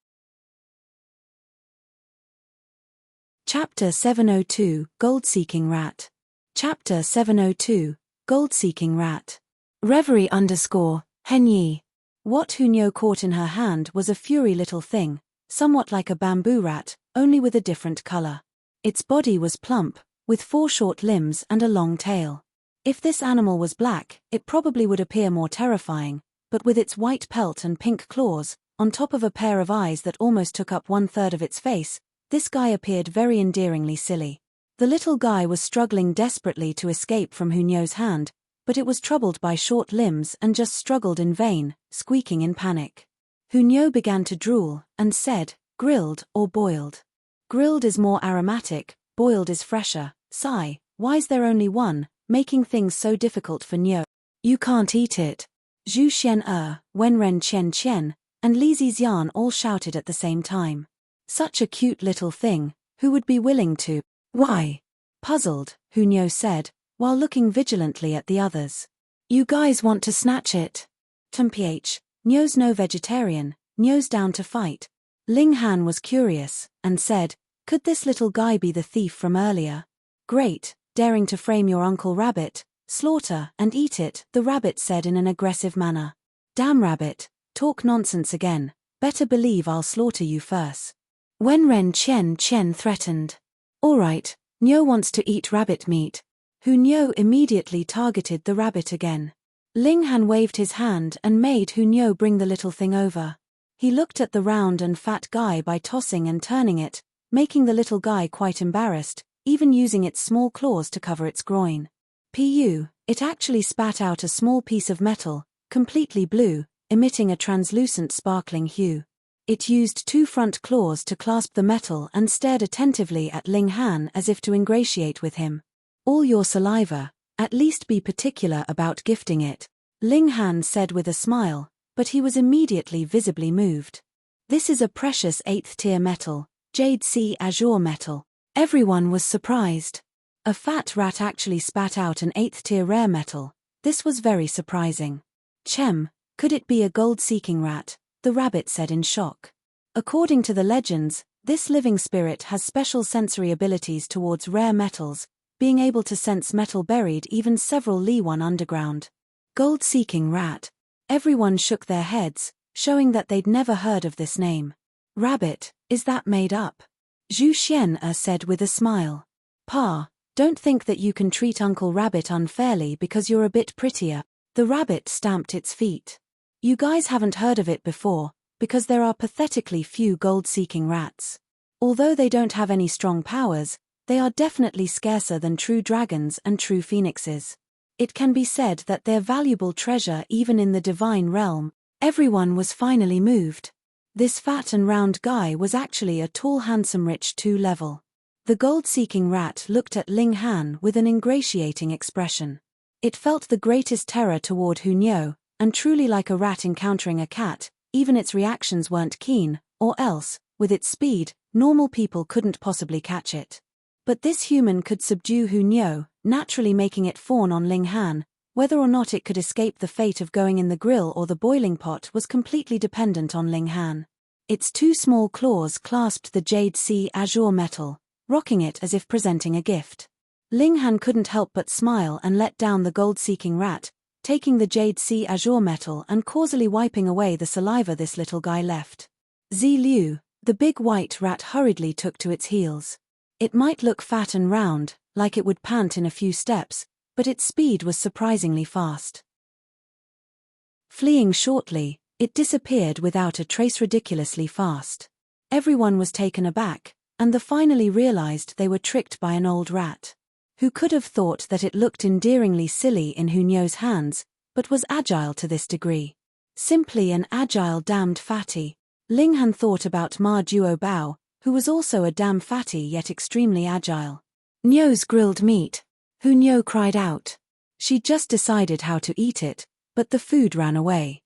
Chapter 702, Gold-Seeking Rat. Chapter 702, Gold-Seeking Rat. Reverie _Henyi. What Hunyo caught in her hand was a furry little thing, somewhat like a bamboo rat, only with a different color. Its body was plump, with 4 short limbs and a long tail. If this animal was black, it probably would appear more terrifying, but with its white pelt and pink claws, on top of a pair of eyes that almost took up 1/3 of its face, this guy appeared very endearingly silly. The little guy was struggling desperately to escape from Hunyo's hand, but it was troubled by short limbs and just struggled in vain, squeaking in panic. Hunyo began to drool, and said, "Grilled or boiled?" "Grilled is more aromatic, boiled is fresher." Sigh, why's there only one, making things so difficult for Nyo? "You can't eat it." Zhu Xian'er, Wenren Qian, and Li Zizian all shouted at the same time. Such a cute little thing, who would be willing to? "Why?" Puzzled, Hunyo said, while looking vigilantly at the others. "You guys want to snatch it?" "Mph, Nyo's no vegetarian, Nyo's down to fight." Ling Han was curious, and said, "Could this little guy be the thief from earlier?" "Great, daring to frame your Uncle Rabbit, slaughter and eat it," the rabbit said in an aggressive manner. "Damn rabbit, talk nonsense again, better believe I'll slaughter you first." Wenren Qian threatened. "All right, Nyo wants to eat rabbit meat." Hunyo immediately targeted the rabbit again. Ling Han waved his hand and made Hunyo bring the little thing over. He looked at the round and fat guy by tossing and turning it, making the little guy quite embarrassed, even using its small claws to cover its groin. It actually spat out a small piece of metal, completely blue, emitting a translucent sparkling hue. It used 2 front claws to clasp the metal and stared attentively at Ling Han as if to ingratiate with him. "All your saliva, at least be particular about gifting it," Ling Han said with a smile, but he was immediately visibly moved. "This is a precious 8th-tier metal, Jade Sea Azure metal." Everyone was surprised. A fat rat actually spat out an 8th-tier rare metal. This was very surprising. Could it be a gold-seeking rat?" the rabbit said in shock. According to the legends, this living spirit has special sensory abilities towards rare metals, being able to sense metal buried even several li underground. Gold-seeking rat. Everyone shook their heads, showing that they'd never heard of this name. "Rabbit, is that made up?" Zhu Xian said with a smile. "Pa, don't think that you can treat Uncle Rabbit unfairly because you're a bit prettier." The rabbit stamped its feet. "You guys haven't heard of it before, because there are pathetically few gold-seeking rats. Although they don't have any strong powers, they are definitely scarcer than true dragons and true phoenixes. It can be said that they're valuable treasure even in the divine realm." Everyone was finally moved. This fat and round guy was actually a tall handsome rich 2-level. The gold-seeking rat looked at Ling Han with an ingratiating expression. It felt the greatest terror toward Hunyo, and truly like a rat encountering a cat, even its reactions weren't keen, or else, with its speed, normal people couldn't possibly catch it. But this human could subdue Hunyo, naturally making it fawn on Ling Han. Whether or not it could escape the fate of going in the grill or the boiling pot was completely dependent on Ling Han. Its 2 small claws clasped the Jade Sea Azure metal, rocking it as if presenting a gift. Ling Han couldn't help but smile and let down the gold-seeking rat, taking the Jade Sea Azure metal and causally wiping away the saliva this little guy left. Zi Liu, the big white rat, hurriedly took to its heels. It might look fat and round, like it would pant in a few steps, but its speed was surprisingly fast. Fleeing shortly, it disappeared without a trace, ridiculously fast. Everyone was taken aback, and they finally realized they were tricked by an old rat. Who could have thought that it looked endearingly silly in Hunyo's hands, but was agile to this degree? Simply an agile damned fatty. Ling Han thought about Ma Duo Bao, who was also a damn fatty yet extremely agile. "Nyo's grilled meat," Hunyo cried out. She just decided how to eat it, but the food ran away.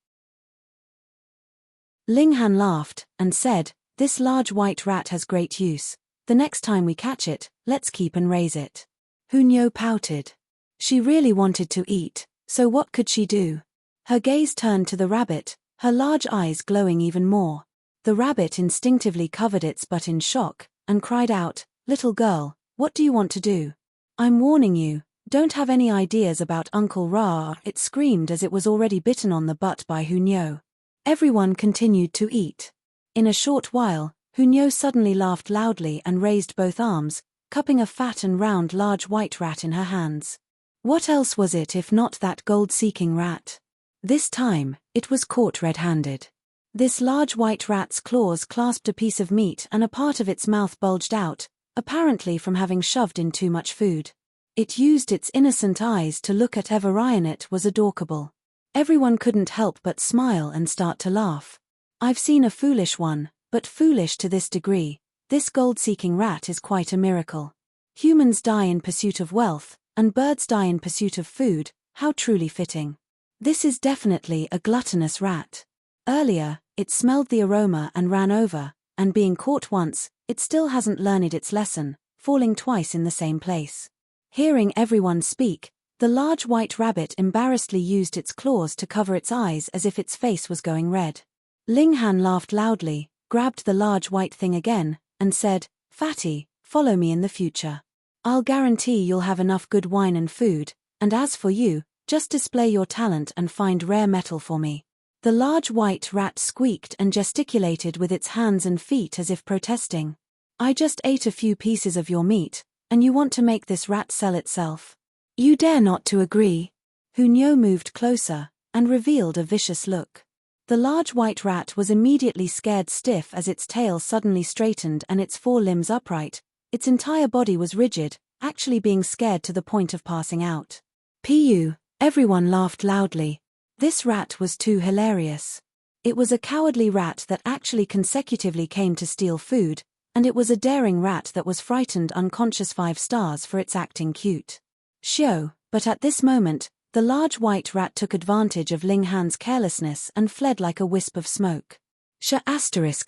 Ling Han laughed, and said, "This large white rat has great use. The next time we catch it, let's keep and raise it." Hunyo pouted. She really wanted to eat, so what could she do? Her gaze turned to the rabbit, her large eyes glowing even more. The rabbit instinctively covered its butt in shock, and cried out, "Little girl, what do you want to do? I'm warning you, don't have any ideas about Uncle Ra," it screamed as it was already bitten on the butt by Hunyo. Everyone continued to eat. In a short while, Hunyo suddenly laughed loudly and raised both arms, cupping a fat and round large white rat in her hands. What else was it if not that gold-seeking rat? This time, it was caught red-handed. This large white rat's claws clasped a piece of meat and a part of its mouth bulged out, apparently from having shoved in too much food. It used its innocent eyes to look at Everine. It was adorable. Everyone couldn't help but smile and start to laugh. I've seen a foolish one, but foolish to this degree. This gold-seeking rat is quite a miracle. Humans die in pursuit of wealth, and birds die in pursuit of food. How truly fitting. This is definitely a gluttonous rat. Earlier, it smelled the aroma and ran over, and being caught once, it still hasn't learned its lesson, falling twice in the same place. Hearing everyone speak, the large white rabbit embarrassedly used its claws to cover its eyes as if its face was going red. Ling Han laughed loudly, grabbed the large white thing again, and said, "Fatty, follow me in the future. I'll guarantee you'll have enough good wine and food, and as for you, just display your talent and find rare metal for me." The large white rat squeaked and gesticulated with its hands and feet as if protesting. "I just ate a few pieces of your meat, and you want to make this rat sell itself? You dare not to agree." Hunyo moved closer, and revealed a vicious look. The large white rat was immediately scared stiff as its tail suddenly straightened and its forelimbs upright. Its entire body was rigid, actually being scared to the point of passing out. Pu! Everyone laughed loudly. This rat was too hilarious. It was a cowardly rat that actually consecutively came to steal food, and it was a daring rat that was frightened unconscious 5 stars for its acting cute. Shio, but at this moment, the large white rat took advantage of Ling Han's carelessness and fled like a wisp of smoke.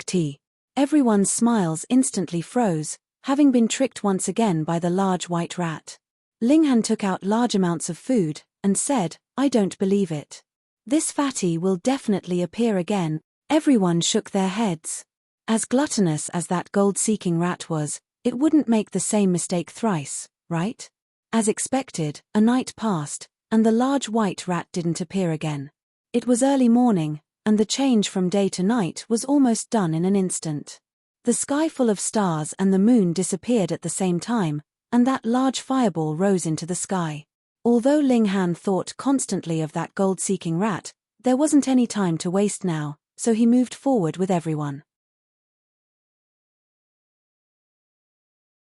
T. Everyone's smiles instantly froze, having been tricked once again by the large white rat. Ling Han took out large amounts of food, and said, "I don't believe it. This fatty will definitely appear again." Everyone shook their heads. As gluttonous as that gold-seeking rat was, it wouldn't make the same mistake thrice, right? As expected, a night passed, and the large white rat didn't appear again. It was early morning, and the change from day to night was almost done in an instant. The sky full of stars and the moon disappeared at the same time, and that large fireball rose into the sky. Although Ling Han thought constantly of that gold-seeking rat, there wasn't any time to waste now, so he moved forward with everyone.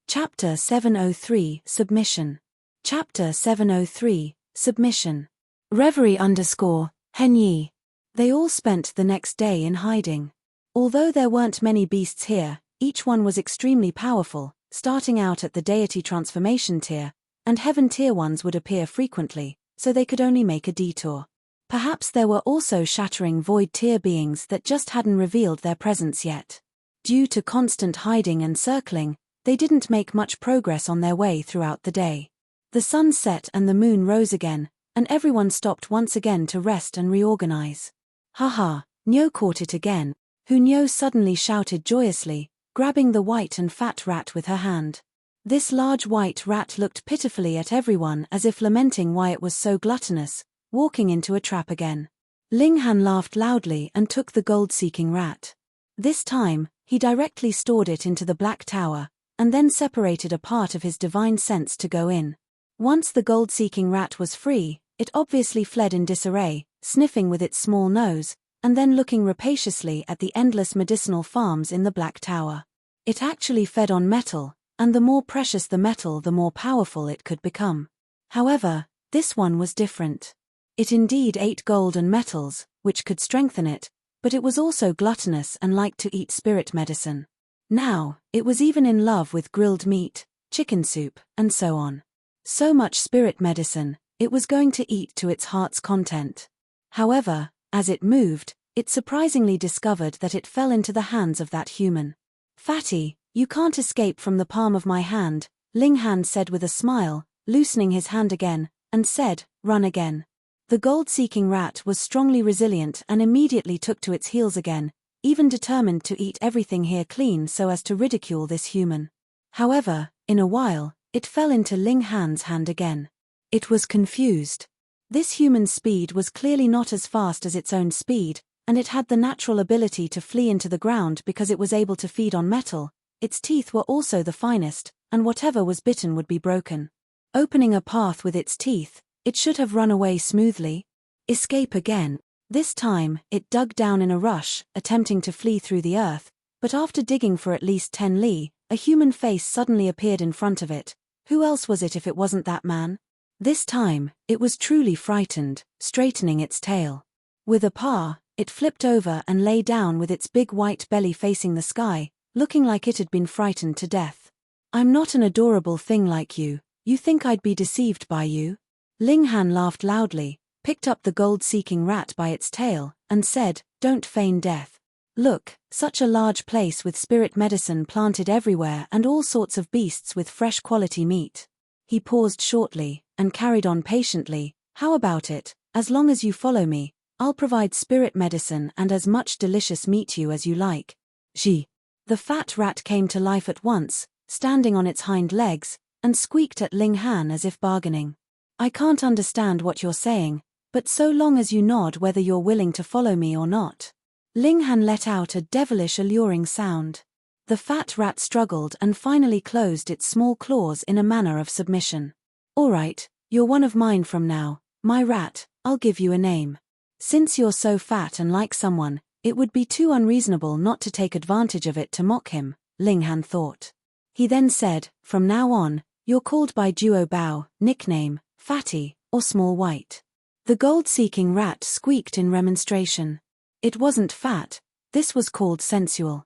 Chapter 703 Submission. Chapter 703 Submission. Reverie _Henyi. They all spent the next day in hiding. Although there weren't many beasts here, each one was extremely powerful, starting out at the deity transformation tier, and heaven tier ones would appear frequently, so they could only make a detour. Perhaps there were also shattering void tier beings that just hadn't revealed their presence yet. Due to constant hiding and circling, they didn't make much progress on their way throughout the day. The sun set and the moon rose again, and everyone stopped once again to rest and reorganize. Haha, Nyo caught it again, who Nyo suddenly shouted joyously, grabbing the white and fat rat with her hand. This large white rat looked pitifully at everyone as if lamenting why it was so gluttonous, walking into a trap again. Ling Han laughed loudly and took the gold-seeking rat. This time, he directly stored it into the black tower, and then separated a part of his divine sense to go in. Once the gold-seeking rat was free, it obviously fled in disarray, sniffing with its small nose, and then looking rapaciously at the endless medicinal farms in the black tower. It actually fed on metal, and the more precious the metal the more powerful it could become. However, this one was different. It indeed ate gold and metals, which could strengthen it, but it was also gluttonous and liked to eat spirit medicine. Now, it was even in love with grilled meat, chicken soup, and so on. So much spirit medicine, it was going to eat to its heart's content. However, as it moved, it surprisingly discovered that it fell into the hands of that human. "Fatty, you can't escape from the palm of my hand," Ling Han said with a smile, loosening his hand again, and said, "Run again." The gold-seeking rat was strongly resilient and immediately took to its heels again, even determined to eat everything here clean so as to ridicule this human. However, in a while, it fell into Ling Han's hand again. It was confused. This human's speed was clearly not as fast as its own speed, and it had the natural ability to flee into the ground because it was able to feed on metal. Its teeth were also the finest, and whatever was bitten would be broken. Opening a path with its teeth, it should have run away smoothly. Escape again. This time, it dug down in a rush, attempting to flee through the earth, but after digging for at least 10 li, a human face suddenly appeared in front of it. Who else was it if it wasn't that man? This time, it was truly frightened, straightening its tail. With a paa, it flipped over and lay down with its big white belly facing the sky, looking like it had been frightened to death. "I'm not an adorable thing like you. You think I'd be deceived by you?" Ling Han laughed loudly, picked up the gold-seeking rat by its tail, and said, "Don't feign death. Look, such a large place with spirit medicine planted everywhere and all sorts of beasts with fresh quality meat." He paused shortly, and carried on patiently, "How about it? As long as you follow me, I'll provide spirit medicine and as much delicious meat you as you like." Gee. The fat rat came to life at once, standing on its hind legs, and squeaked at Ling Han as if bargaining. "I can't understand what you're saying, but so long as you nod whether you're willing to follow me or not." Ling Han let out a devilish alluring sound. The fat rat struggled and finally closed its small claws in a manner of submission. "All right, you're one of mine from now, my rat, I'll give you a name. Since you're so fat and like someone, it would be too unreasonable not to take advantage of it to mock him, Ling Han thought. He then said, from now on, you're called by Duo Bao, nickname, Fatty, or Small White. The gold-seeking rat squeaked in remonstration. It wasn't fat, this was called sensual.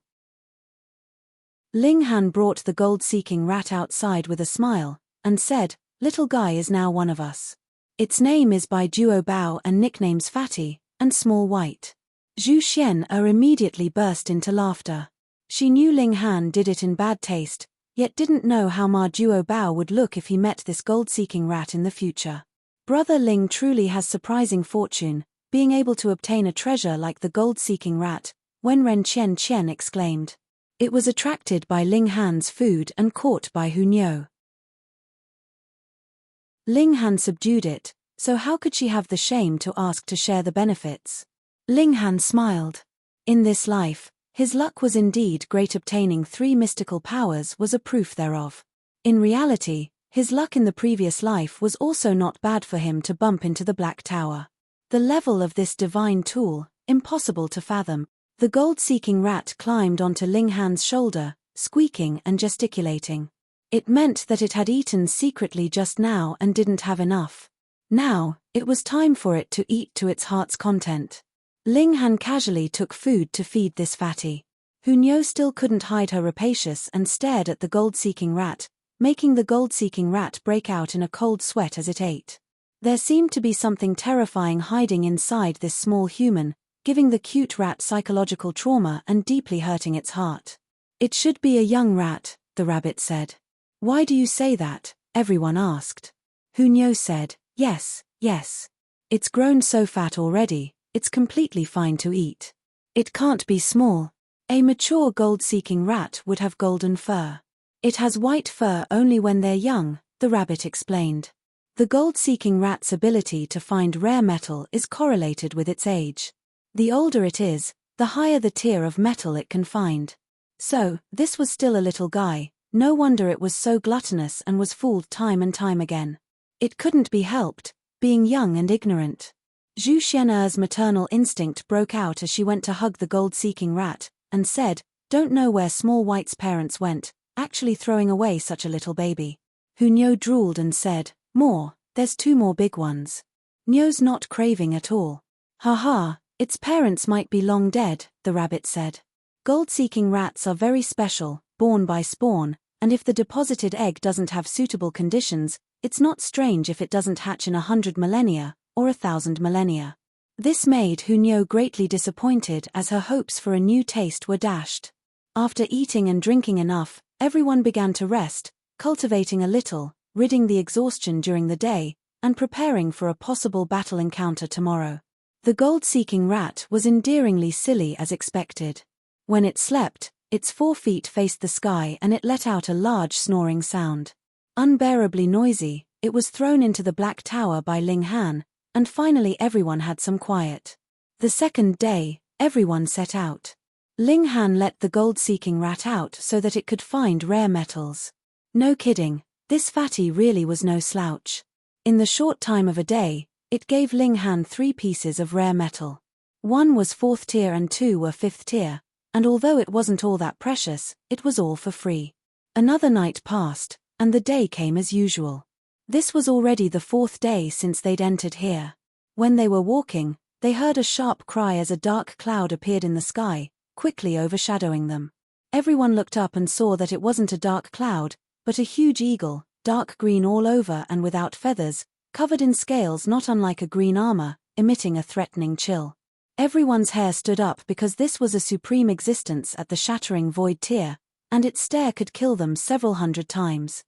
Ling Han brought the gold-seeking rat outside with a smile, and said, little guy is now one of us. Its name is by Duo Bao and nicknames Fatty, and Small White. Zhu Xian immediately burst into laughter. She knew Ling Han did it in bad taste, yet didn't know how Ma Duo Bao would look if he met this gold-seeking rat in the future. Brother Ling truly has surprising fortune, being able to obtain a treasure like the gold-seeking rat, when Ren Qian exclaimed. It was attracted by Ling Han's food and caught by Hu Niu. Ling Han subdued it, so how could she have the shame to ask to share the benefits? Ling Han smiled. In this life, his luck was indeed great. Obtaining 3 mystical powers was a proof thereof. In reality, his luck in the previous life was also not bad for him to bump into the Black Tower. The level of this divine tool, impossible to fathom. The gold-seeking rat climbed onto Ling Han's shoulder, squeaking and gesticulating. It meant that it had eaten secretly just now and didn't have enough. Now, it was time for it to eat to its heart's content. Ling Han casually took food to feed this fatty. Hu Niu still couldn't hide her rapacious and stared at the gold-seeking rat, making the gold-seeking rat break out in a cold sweat as it ate. There seemed to be something terrifying hiding inside this small human, giving the cute rat psychological trauma and deeply hurting its heart. It should be a young rat, the rabbit said. Why do you say that? Everyone asked. Hu Niu said, yes. It's grown so fat already, it's completely fine to eat. It can't be small. A mature gold-seeking rat would have golden fur. It has white fur only when they're young, the rabbit explained. The gold-seeking rat's ability to find rare metal is correlated with its age. The older it is, the higher the tier of metal it can find. So, this was still a little guy, no wonder it was so gluttonous and was fooled time and time again. It couldn't be helped, being young and ignorant. Zhu Xian's maternal instinct broke out as she went to hug the gold-seeking rat, and said, don't know where Small White's parents went, actually throwing away such a little baby. Hu Niu drooled and said, more, there's 2 more big ones. Niu's not craving at all. Ha. Its parents might be long dead, the rabbit said. Gold-seeking rats are very special, born by spawn, and if the deposited egg doesn't have suitable conditions, it's not strange if it doesn't hatch in 100 millennia, or 1,000 millennia. This made Hu Niu greatly disappointed as her hopes for a new taste were dashed. After eating and drinking enough, everyone began to rest, cultivating a little, ridding the exhaustion during the day, and preparing for a possible battle encounter tomorrow. The gold-seeking rat was endearingly silly as expected. When it slept, its 4 feet faced the sky and it let out a large snoring sound. Unbearably noisy, it was thrown into the Black Tower by Ling Han, and finally everyone had some quiet. The second day, everyone set out. Ling Han let the gold-seeking rat out so that it could find rare metals. No kidding, this fatty really was no slouch. In the short time of a day, it gave Ling Han 3 pieces of rare metal. 1 was 4th tier and 2 were 5th tier, and although it wasn't all that precious, it was all for free. Another night passed, and the day came as usual. This was already the 4th day since they'd entered here. When they were walking, they heard a sharp cry as a dark cloud appeared in the sky, quickly overshadowing them. Everyone looked up and saw that it wasn't a dark cloud, but a huge eagle, dark green all over and without feathers, covered in scales not unlike a green armor, emitting a threatening chill. Everyone's hair stood up because this was a supreme existence at the shattering void tier, and its stare could kill them several hundred times.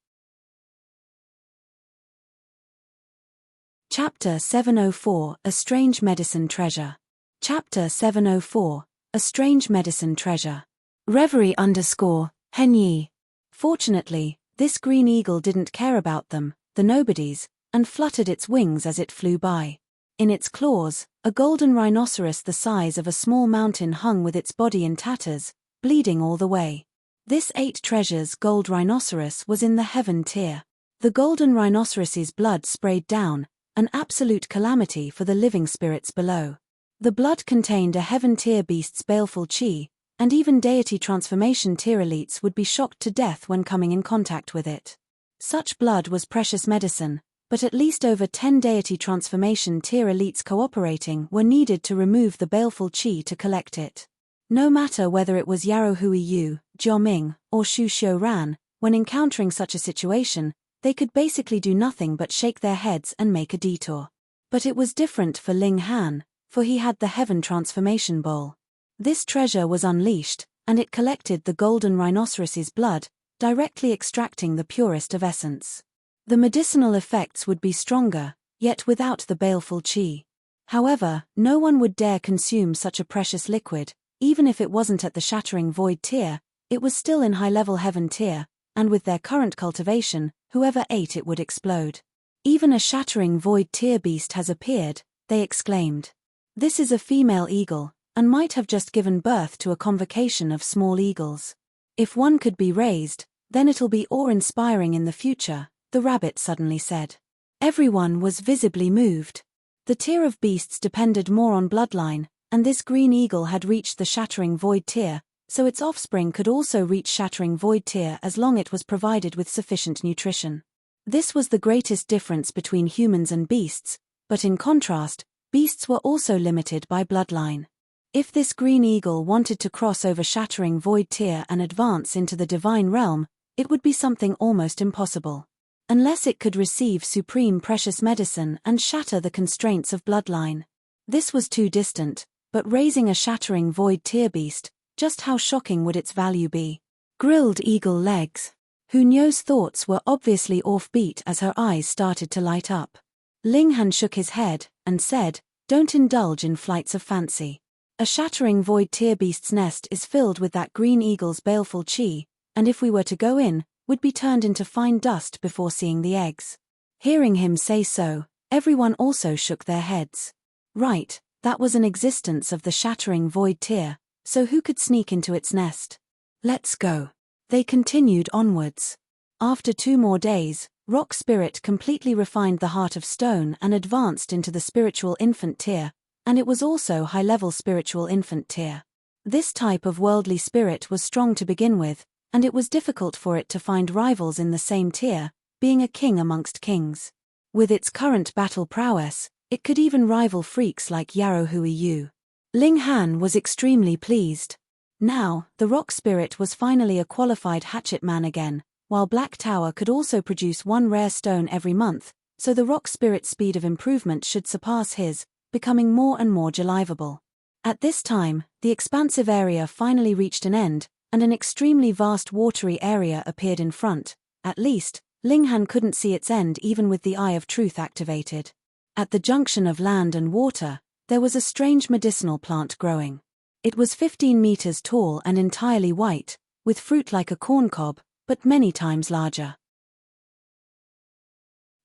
Chapter 704 A Strange Medicine Treasure. Chapter 704 A Strange Medicine Treasure. Reverie _Henyi. Fortunately, this green eagle didn't care about them, the nobodies, and fluttered its wings as it flew by. In its claws, a golden rhinoceros the size of a small mountain hung with its body in tatters, bleeding all the way. This 8 treasures gold rhinoceros was in the heaven tier. The golden rhinoceros's blood sprayed down, an absolute calamity for the living spirits below. The blood contained a heaven tier beast's baleful chi, and even deity transformation tier elites would be shocked to death when coming in contact with it. Such blood was precious medicine, but at least over 10 deity transformation tier elites cooperating were needed to remove the baleful chi to collect it. No matter whether it was Yarrow Hui Yu, Jia Ming, or Shu Xiu Ran, when encountering such a situation, they could basically do nothing but shake their heads and make a detour. But it was different for Ling Han, for he had the Heaven Transformation Bowl. This treasure was unleashed, and it collected the golden rhinoceros's blood, directly extracting the purest of essence. The medicinal effects would be stronger, yet without the baleful chi. However, no one would dare consume such a precious liquid, even if it wasn't at the Shattering Void tier. It was still in high-level Heaven tier, and with their current cultivation, whoever ate it would explode. Even a Shattering Void tier beast has appeared, they exclaimed. This is a female eagle, and might have just given birth to a convocation of small eagles. If one could be raised, then it'll be awe-inspiring in the future, the rabbit suddenly said. Everyone was visibly moved. The tier of beasts depended more on bloodline, and this green eagle had reached the Shattering Void tier, so its offspring could also reach Shattering Void tier as long as it was provided with sufficient nutrition. This was the greatest difference between humans and beasts, but in contrast, beasts were also limited by bloodline. If this green eagle wanted to cross over Shattering Void tier and advance into the divine realm, it would be something almost impossible. Unless it could receive supreme precious medicine and shatter the constraints of bloodline. This was too distant, but raising a Shattering Void tier beast, just how shocking would its value be? Grilled eagle legs. Hunyo's thoughts were obviously offbeat as her eyes started to light up. Ling Han shook his head, and said, "Don't indulge in flights of fancy. A Shattering Void tier beast's nest is filled with that green eagle's baleful chi, and if we were to go in, would be turned into fine dust before seeing the eggs." Hearing him say so, everyone also shook their heads. Right, that was an existence of the Shattering Void tier, so who could sneak into its nest? Let's go. They continued onwards. After 2 more days, Rock Spirit completely refined the Heart of Stone and advanced into the Spiritual Infant tier, and it was also high-level Spiritual Infant tier. This type of worldly spirit was strong to begin with, and it was difficult for it to find rivals in the same tier, being a king amongst kings. With its current battle prowess, it could even rival freaks like Yarrow Hui Yu. Ling Han was extremely pleased. Now, the Rock Spirit was finally a qualified hatchet man again, while Black Tower could also produce 1 rare stone every month, so the Rock Spirit's speed of improvement should surpass his, becoming more and more gelivable. At this time, the expansive area finally reached an end, and an extremely vast watery area appeared in front. At least, Ling Han couldn't see its end even with the Eye of Truth activated. At the junction of land and water, there was a strange medicinal plant growing. It was 15 meters tall and entirely white, with fruit like a corncob, but many times larger.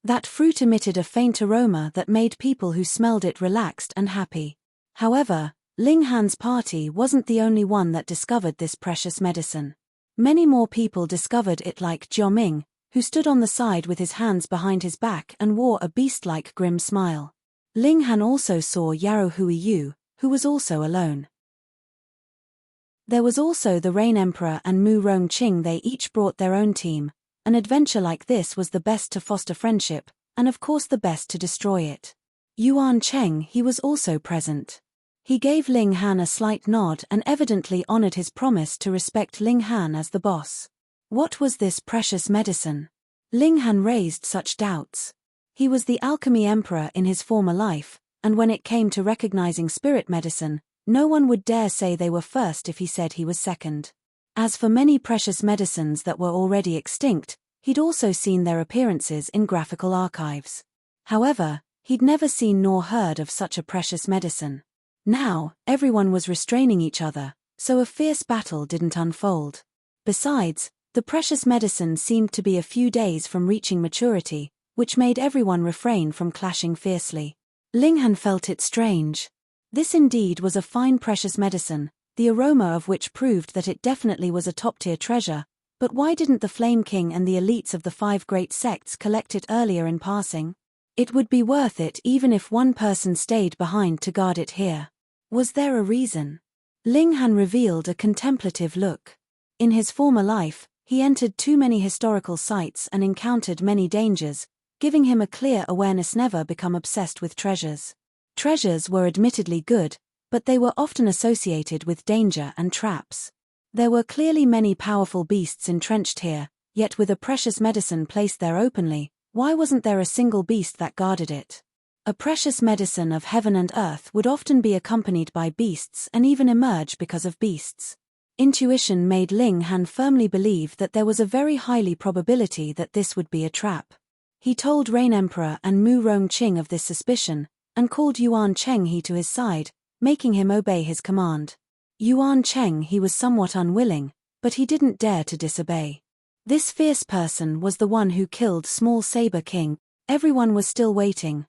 That fruit emitted a faint aroma that made people who smelled it relaxed and happy. However, Ling Han's party wasn't the only one that discovered this precious medicine. Many more people discovered it, like Jia Ming, who stood on the side with his hands behind his back and wore a beast-like grim smile. Ling Han also saw Yarrow Hui Yu, who was also alone. There was also the Rain Emperor and Mu Rongqing. They each brought their own team. An adventure like this was the best to foster friendship, and of course the best to destroy it. Yuan Cheng, he was also present. He gave Ling Han a slight nod and evidently honored his promise to respect Ling Han as the boss. What was this precious medicine? Ling Han raised such doubts. He was the Alchemy Emperor in his former life, and when it came to recognizing spirit medicine, no one would dare say they were first if he said he was second. As for many precious medicines that were already extinct, he'd also seen their appearances in graphical archives. However, he'd never seen nor heard of such a precious medicine. Now, everyone was restraining each other, so a fierce battle didn't unfold. Besides, the precious medicine seemed to be a few days from reaching maturity, which made everyone refrain from clashing fiercely. Ling Han felt it strange. This indeed was a fine precious medicine, the aroma of which proved that it definitely was a top-tier treasure, but why didn't the Flame King and the elites of the 5 great sects collect it earlier in passing? It would be worth it even if one person stayed behind to guard it here. Was there a reason? Ling Han revealed a contemplative look. In his former life, he entered too many historical sites and encountered many dangers, giving him a clear awareness never become obsessed with treasures. Treasures were admittedly good, but they were often associated with danger and traps. There were clearly many powerful beasts entrenched here, yet with a precious medicine placed there openly, why wasn't there a single beast that guarded it? A precious medicine of heaven and earth would often be accompanied by beasts and even emerge because of beasts. Intuition made Ling Han firmly believe that there was a very highly probability that this would be a trap. He told Rain Emperor and Mu Rongqing of this suspicion, and called Yuan Chenghe to his side, making him obey his command. Yuan Chenghe was somewhat unwilling, but he didn't dare to disobey. This fierce person was the one who killed Small Saber King. Everyone was still waiting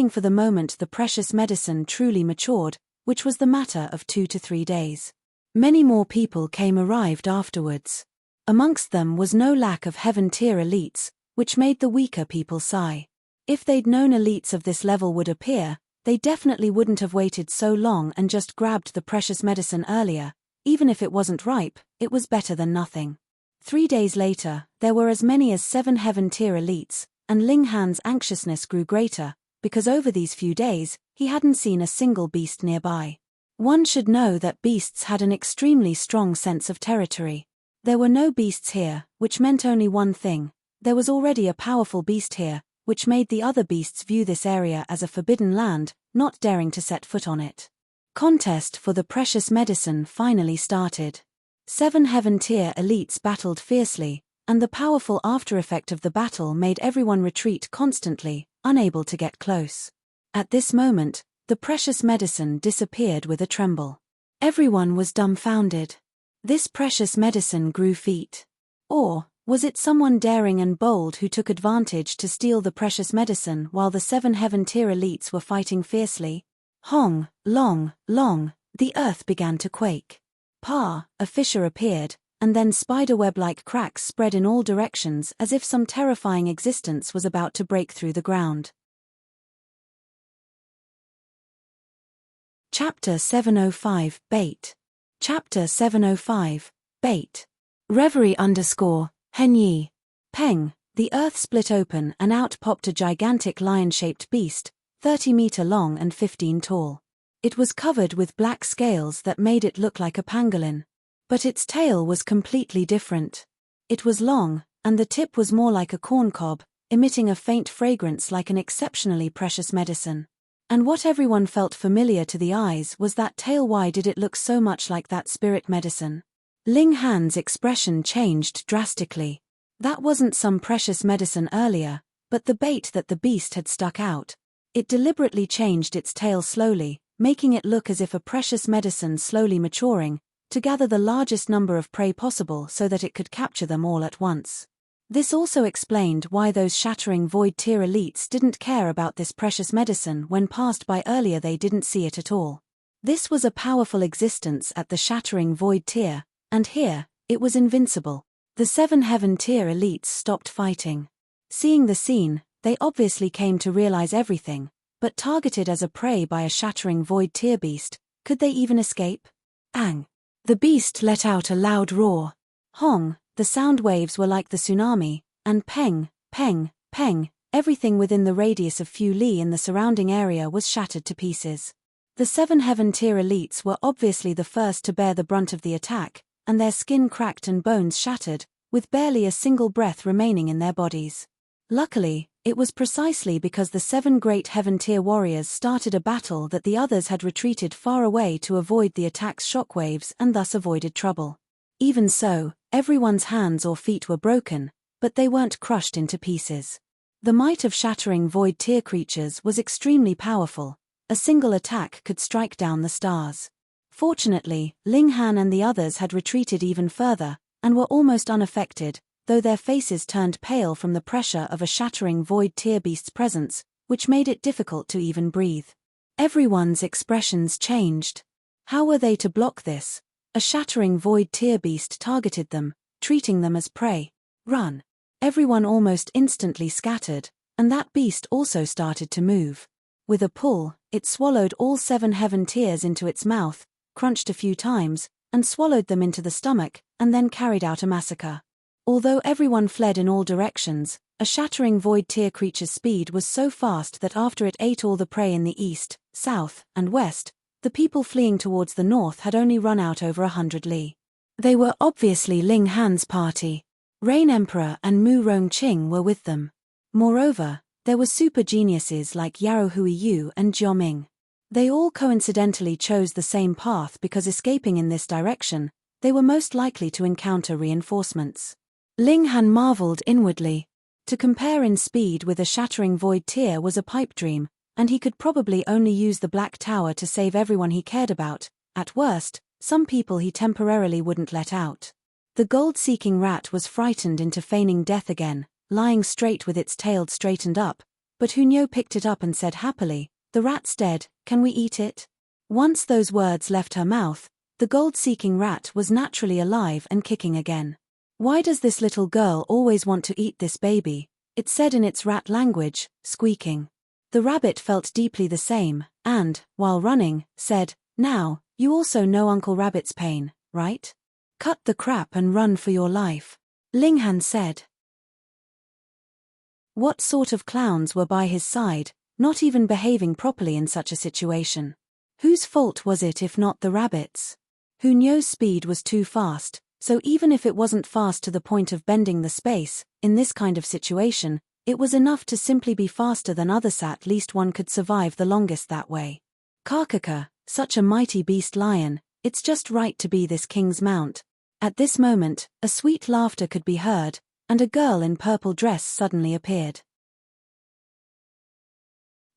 for the moment the precious medicine truly matured, which was the matter of 2 to 3 days. Many more people arrived afterwards. Amongst them was no lack of heaven-tier elites, which made the weaker people sigh. If they'd known elites of this level would appear, they definitely wouldn't have waited so long and just grabbed the precious medicine earlier. Even if it wasn't ripe, it was better than nothing. 3 days later, there were as many as 7 heaven-tier elites, and Ling Han's anxiousness grew greater, because over these few days, he hadn't seen a single beast nearby. One should know that beasts had an extremely strong sense of territory. There were no beasts here, which meant only one thing: there was already a powerful beast here, which made the other beasts view this area as a forbidden land, not daring to set foot on it. Contest for the precious medicine finally started. 7 heaven-tier elites battled fiercely, and the powerful after-effect of the battle made everyone retreat constantly, unable to get close. At this moment, the precious medicine disappeared with a tremble. Everyone was dumbfounded. This precious medicine grew feet. Or was it someone daring and bold who took advantage to steal the precious medicine while the 7 heaven-tier elites were fighting fiercely? Hong, long, the earth began to quake. A fissure appeared, and then spiderweb-like cracks spread in all directions as if some terrifying existence was about to break through the ground. Chapter 705, Bait. Chapter 705, Bait. Reverie _Henyi. Peng, the earth split open and out popped a gigantic lion-shaped beast, 30 meter long and 15 tall. It was covered with black scales that made it look like a pangolin. But its tail was completely different. It was long, and the tip was more like a corncob, emitting a faint fragrance like an exceptionally precious medicine. And what everyone felt familiar to the eyes was that tail. Why did it look so much like that spirit medicine? Ling Han's expression changed drastically. That wasn't some precious medicine earlier, but the bait that the beast had stuck out. It deliberately changed its tail slowly, making it look as if a precious medicine slowly maturing, to gather the largest number of prey possible so that it could capture them all at once. This also explained why those shattering void-tier elites didn't care about this precious medicine when passed by earlier. They didn't see it at all. This was a powerful existence at the shattering void-tier, and here, it was invincible. The 7 heaven-tier elites stopped fighting. Seeing the scene, they obviously came to realize everything, but targeted as a prey by a shattering void-tier beast, could they even escape? Ang! The beast let out a loud roar. Hong! The sound waves were like the tsunami, and peng, peng, peng, everything within the radius of few li in the surrounding area was shattered to pieces. The 7 heaven-tier elites were obviously the first to bear the brunt of the attack, and their skin cracked and bones shattered, with barely a single breath remaining in their bodies. Luckily, it was precisely because the 7 great heaven-tier warriors started a battle that the others had retreated far away to avoid the attack's shockwaves and thus avoided trouble. Even so, everyone's hands or feet were broken, but they weren't crushed into pieces. The might of shattering void-tier creatures was extremely powerful. A single attack could strike down the stars. Fortunately, Ling Han and the others had retreated even further, and were almost unaffected, though their faces turned pale from the pressure of a shattering void-tier beast's presence, which made it difficult to even breathe. Everyone's expressions changed. How were they to block this? A shattering void-tier beast targeted them, treating them as prey. Run! Everyone almost instantly scattered, and that beast also started to move. With a pull, it swallowed all 7 heaven tiers into its mouth, crunched a few times, and swallowed them into the stomach, and then carried out a massacre. Although everyone fled in all directions, a shattering void tier creature's speed was so fast that after it ate all the prey in the east, south, and west, the people fleeing towards the north had only run out over 100 li. They were obviously Ling Han's party. Rain Emperor and Mu Rongqing were with them. Moreover, there were super geniuses like Yarou Huiyu and Jioming. They all coincidentally chose the same path because escaping in this direction, they were most likely to encounter reinforcements. Ling Han marveled inwardly. To compare in speed with a shattering void tier was a pipe dream, and he could probably only use the Black Tower to save everyone he cared about. At worst, some people he temporarily wouldn't let out. The gold-seeking rat was frightened into feigning death again, lying straight with its tail straightened up, but Hunyo picked it up and said happily, "The rat's dead, can we eat it?" Once those words left her mouth, the gold-seeking rat was naturally alive and kicking again. "Why does this little girl always want to eat this baby?" it said in its rat language, squeaking. The rabbit felt deeply the same, and, while running, said, "Now, you also know Uncle Rabbit's pain, right? Cut the crap and run for your life," Ling Han said. What sort of clowns were by his side, not even behaving properly in such a situation? Whose fault was it if not the rabbit's? Hunyo's speed was too fast, so even if it wasn't fast to the point of bending the space, in this kind of situation, it was enough to simply be faster than others. At least one could survive the longest that way. Karkaka, such a mighty beast lion, it's just right to be this king's mount. At this moment, a sweet laughter could be heard, and a girl in purple dress suddenly appeared.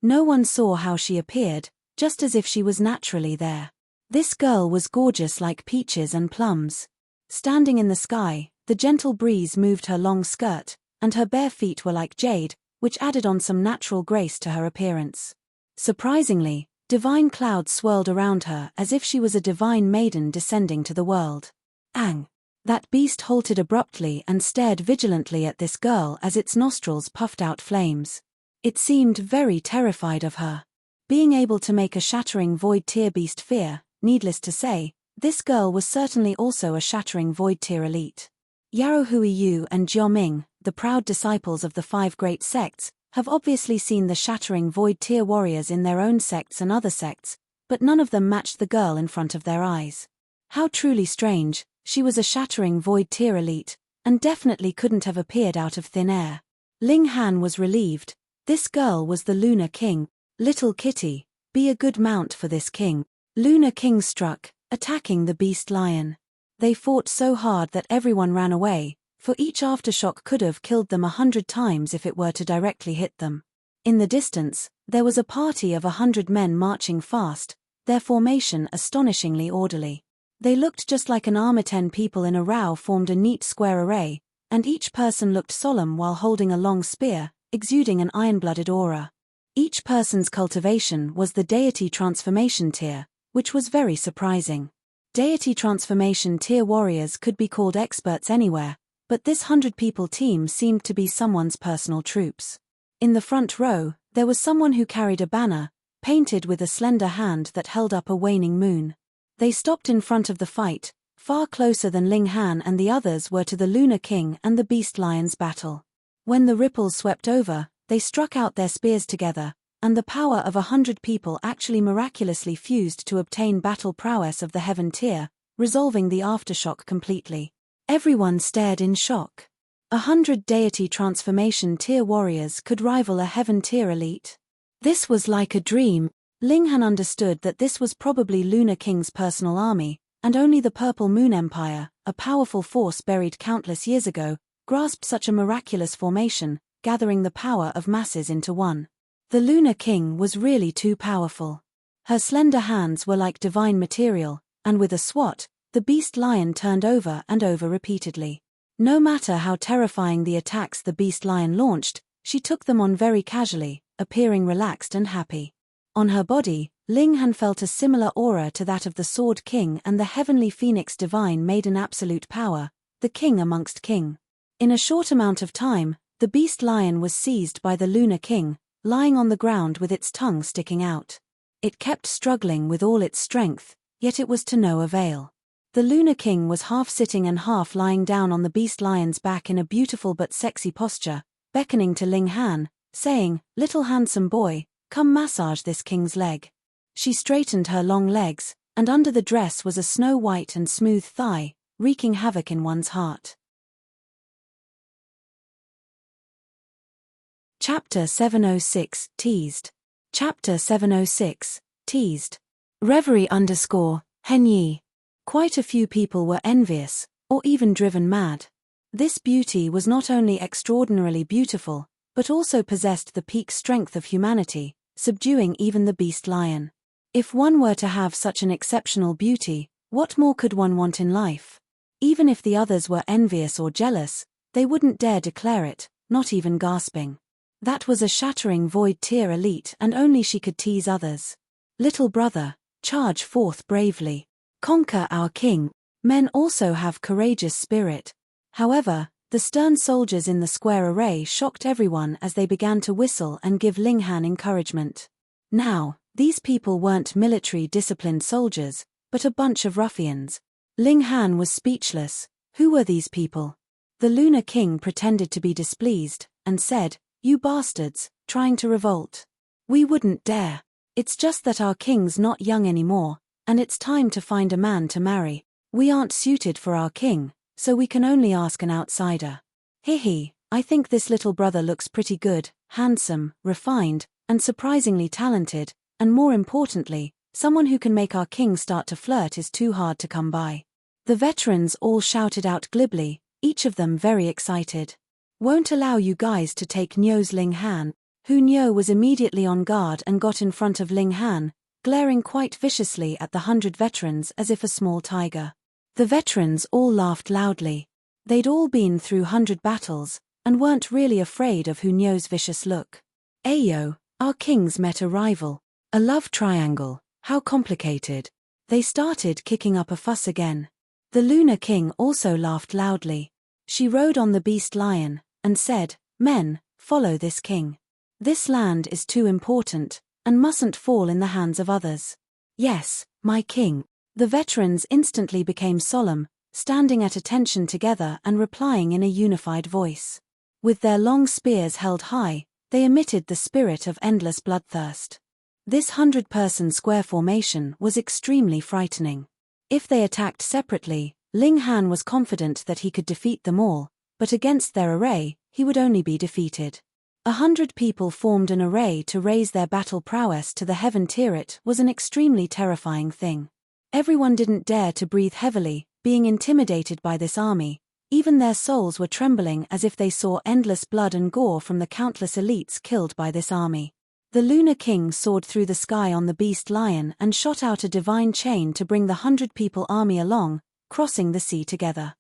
No one saw how she appeared, just as if she was naturally there. This girl was gorgeous like peaches and plums. Standing in the sky, the gentle breeze moved her long skirt, and her bare feet were like jade, which added on some natural grace to her appearance. Surprisingly, divine clouds swirled around her as if she was a divine maiden descending to the world. Ang! That beast halted abruptly and stared vigilantly at this girl as its nostrils puffed out flames. It seemed very terrified of her. Being able to make a shattering void tier beast fear, needless to say, this girl was certainly also a shattering void tier elite. Yarou Huiyu and Jioming, the proud disciples of the 5 great sects, have obviously seen the shattering void tier warriors in their own sects and other sects, but none of them matched the girl in front of their eyes. How truly strange, she was a shattering void tier elite, and definitely couldn't have appeared out of thin air. Ling Han was relieved. This girl was the Lunar King. "Little kitty, be a good mount for this king." Lunar King struck, attacking the beast lion. They fought so hard that everyone ran away, for each aftershock could have killed them 100 times if it were to directly hit them. In the distance, there was a party of 100 men marching fast, their formation astonishingly orderly. They looked just like an army. 10 people in a row formed a neat square array, and each person looked solemn while holding a long spear, exuding an iron-blooded aura. Each person's cultivation was the deity transformation tier, which was very surprising. Deity transformation tier warriors could be called experts anywhere, but this 100-people team seemed to be someone's personal troops. In the front row, there was someone who carried a banner, painted with a slender hand that held up a waning moon. They stopped in front of the fight, far closer than Ling Han and the others were to the Lunar King and the Beast Lion's battle. When the ripples swept over, they struck out their spears together, and the power of 100 people actually miraculously fused to obtain battle prowess of the heaven tier, resolving the aftershock completely. Everyone stared in shock. 100 deity transformation tier warriors could rival a heaven tier elite. This was like a dream. Ling Han understood that this was probably Lunar King's personal army, and only the Purple Moon Empire, a powerful force buried countless years ago, grasped such a miraculous formation, gathering the power of masses into one. The Lunar King was really too powerful. Her slender hands were like divine material, and with a swat, the beast lion turned over and over repeatedly. No matter how terrifying the attacks the beast lion launched, she took them on very casually, appearing relaxed and happy. On her body, Ling Han felt a similar aura to that of the Sword King and the heavenly phoenix divine maiden absolute power, the king amongst king. In a short amount of time, the beast lion was seized by the Lunar King, lying on the ground with its tongue sticking out. It kept struggling with all its strength, yet it was to no avail. The Lunar King was half sitting and half lying down on the beast lion's back in a beautiful but sexy posture, beckoning to Ling Han, saying, "Little handsome boy, come massage this king's leg." She straightened her long legs, and under the dress was a snow-white and smooth thigh, wreaking havoc in one's heart. Chapter 706, Teased. Chapter 706, Teased. Reverie _Henyi. Quite a few people were envious, or even driven mad. This beauty was not only extraordinarily beautiful, but also possessed the peak strength of humanity, subduing even the beast lion. If one were to have such an exceptional beauty, what more could one want in life? Even if the others were envious or jealous, they wouldn't dare declare it, not even gasping. That was a shattering void tier elite, and only she could tease others. Little brother, charge forth bravely. Conquer our king. Men also have courageous spirit. However, the stern soldiers in the square array shocked everyone as they began to whistle and give Ling Han encouragement. Now, these people weren't military-disciplined soldiers, but a bunch of ruffians. Ling Han was speechless. Who were these people? The Lunar King pretended to be displeased, and said, "You bastards, trying to revolt. We wouldn't dare. It's just that our king's not young anymore, and it's time to find a man to marry. We aren't suited for our king, so we can only ask an outsider. Hehe, I think this little brother looks pretty good, handsome, refined, and surprisingly talented, and more importantly, someone who can make our king start to flirt is too hard to come by." The veterans all shouted out glibly, each of them very excited. "Won't allow you guys to take Nyo's Ling Han." Hu Nyo was immediately on guard and got in front of Ling Han, glaring quite viciously at the 100 veterans as if a small tiger. The veterans all laughed loudly. They'd all been through 100 battles, and weren't really afraid of Hu Nyo's vicious look. "Ayo, our kings met a rival. A love triangle, how complicated." They started kicking up a fuss again. The Lunar King also laughed loudly. She rode on the beast lion, and said, "Men, follow this king. This land is too important, and mustn't fall in the hands of others." "Yes, my king." The veterans instantly became solemn, standing at attention together and replying in a unified voice. With their long spears held high, they emitted the spirit of endless bloodthirst. This 100-person square formation was extremely frightening. If they attacked separately, Ling Han was confident that he could defeat them all, but against their array, he would only be defeated. 100 people formed an array to raise their battle prowess to the heaven tier. It was an extremely terrifying thing. Everyone didn't dare to breathe heavily, being intimidated by this army. Even their souls were trembling as if they saw endless blood and gore from the countless elites killed by this army. The Lunar King soared through the sky on the beast lion and shot out a divine chain to bring the 100-people army along, crossing the sea together.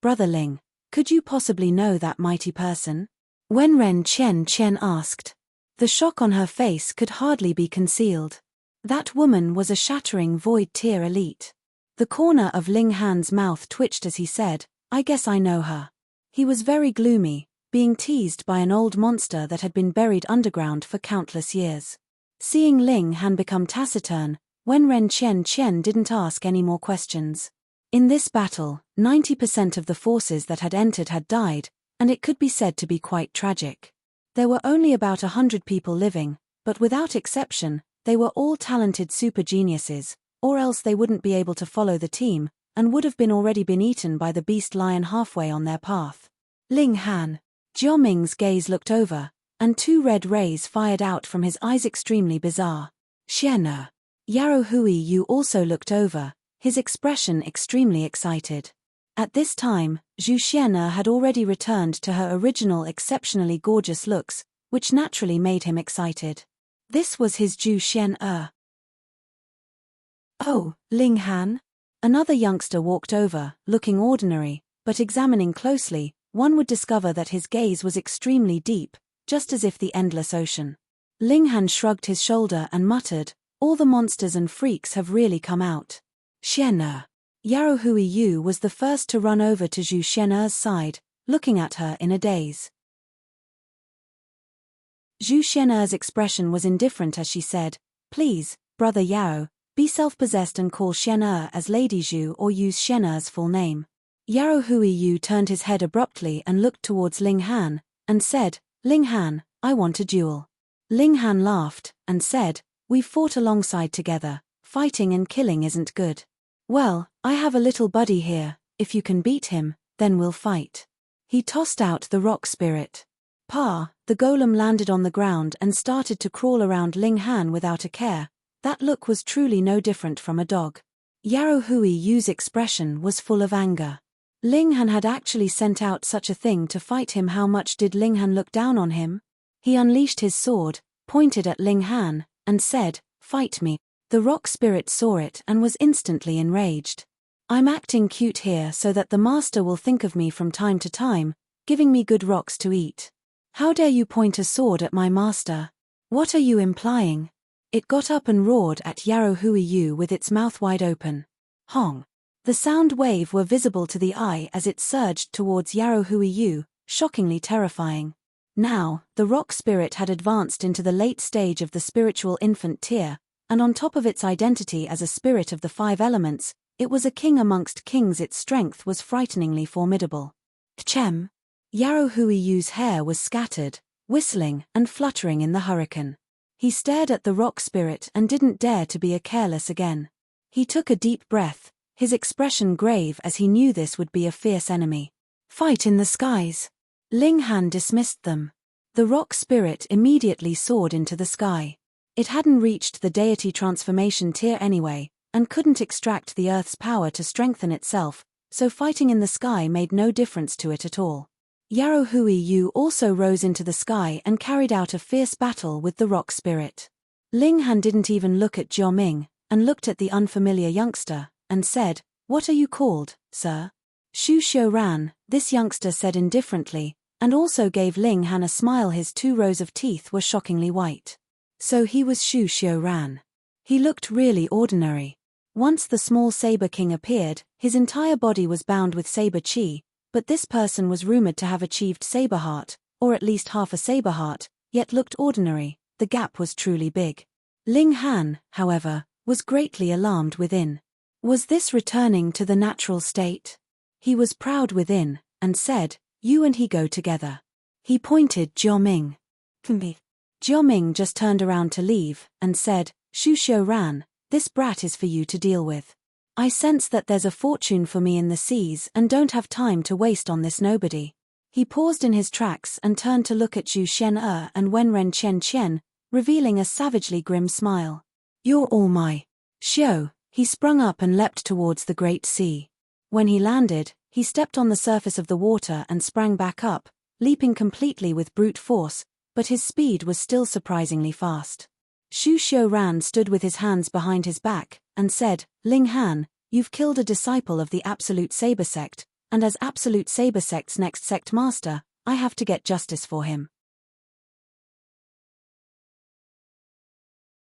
Brother Ling, could you possibly know that mighty person?" Wenren Chen asked. The shock on her face could hardly be concealed. That woman was a shattering void tier elite. The corner of Ling Han's mouth twitched as he said, "I guess I know her." He was very gloomy, being teased by an old monster that had been buried underground for countless years. Seeing Ling Han become taciturn, Wenren Chen didn't ask any more questions. In this battle, 90% of the forces that had entered had died, and it could be said to be quite tragic. There were only about 100 people living, but without exception, they were all talented super geniuses, or else they wouldn't be able to follow the team, and would have been already been eaten by the beast lion halfway on their path. Ling Han. Jioming's gaze looked over, and 2 red rays fired out from his eyes, extremely bizarre. Xian'er. Yarrow Hui Yu also looked over, his expression extremely excited. At this time, Zhu Xian'er had already returned to her original exceptionally gorgeous looks, which naturally made him excited. This was his Zhu Xian'er. "Oh, Ling Han?" Another youngster walked over, looking ordinary, but examining closely, one would discover that his gaze was extremely deep, just as if the endless ocean. Ling Han shrugged his shoulder and muttered, "All the monsters and freaks have really come out." Xian'er. Yarrow Hui Yu was the first to run over to Zhu Xian'er's side, looking at her in a daze. Zhu Xian'er's expression was indifferent as she said, "Please, Brother Yao, be self-possessed and call Xian'er as Lady Zhu or use Xian'er's full name." Yao Huiyu turned his head abruptly and looked towards Ling Han, and said, "Ling Han, I want a duel." Ling Han laughed, and said, "We've fought alongside together, fighting and killing isn't good. Well, I have a little buddy here, if you can beat him, then we'll fight." He tossed out the rock spirit. Pa, the golem landed on the ground and started to crawl around Ling Han without a care. That look was truly no different from a dog. Yao Huiyu's expression was full of anger. Ling Han had actually sent out such a thing to fight him. How much did Ling Han look down on him? He unleashed his sword, pointed at Ling Han, and said, "Fight me." The rock spirit saw it and was instantly enraged. "I'm acting cute here so that the master will think of me from time to time, giving me good rocks to eat. How dare you point a sword at my master? What are you implying?" It got up and roared at Yao Huiyu with its mouth wide open. Hong! The sound wave were visible to the eye as it surged towards Yao Huiyu, shockingly terrifying. Now, the rock spirit had advanced into the late stage of the spiritual infant tier, and on top of its identity as a spirit of the five elements, it was a king amongst kings. Its strength was frighteningly formidable. Chem! Yao Huiyu's hair was scattered, whistling and fluttering in the hurricane. He stared at the rock spirit and didn't dare to be careless again. He took a deep breath, his expression grave as he knew this would be a fierce enemy. "Fight in the skies." Ling Han dismissed them. The rock spirit immediately soared into the sky. It hadn't reached the deity transformation tier anyway, and couldn't extract the earth's power to strengthen itself, so fighting in the sky made no difference to it at all. Yao Huiyu also rose into the sky and carried out a fierce battle with the rock spirit. Ling Han didn't even look at Jioming, and looked at the unfamiliar youngster, and said, "What are you called, sir?" "Shu Xiuran," this youngster said indifferently, and also gave Ling Han a smile. His 2 rows of teeth were shockingly white. So he was Shu Xiuran. He looked really ordinary. Once the small saber king appeared, his entire body was bound with saber chi, but this person was rumored to have achieved saber heart, or at least half a saber heart, yet looked ordinary. The gap was truly big. Ling Han, however, was greatly alarmed within. Was this returning to the natural state? He was proud within, and said, "You and he go together." He pointed Jioming. Jioming just turned around to leave, and said, "Shu Xiuran, this brat is for you to deal with. I sense that there's a fortune for me in the seas and don't have time to waste on this nobody." He paused in his tracks and turned to look at Zhu Xian'er and Wenren Chen, revealing a savagely grim smile. "You're all my show." He sprung up and leapt towards the great sea. When he landed, he stepped on the surface of the water and sprang back up, leaping completely with brute force, but his speed was still surprisingly fast. Shu Xiuran stood with his hands behind his back, and said, "Ling Han, you've killed a disciple of the Absolute Saber Sect, and as Absolute Saber Sect's next sect master, I have to get justice for him."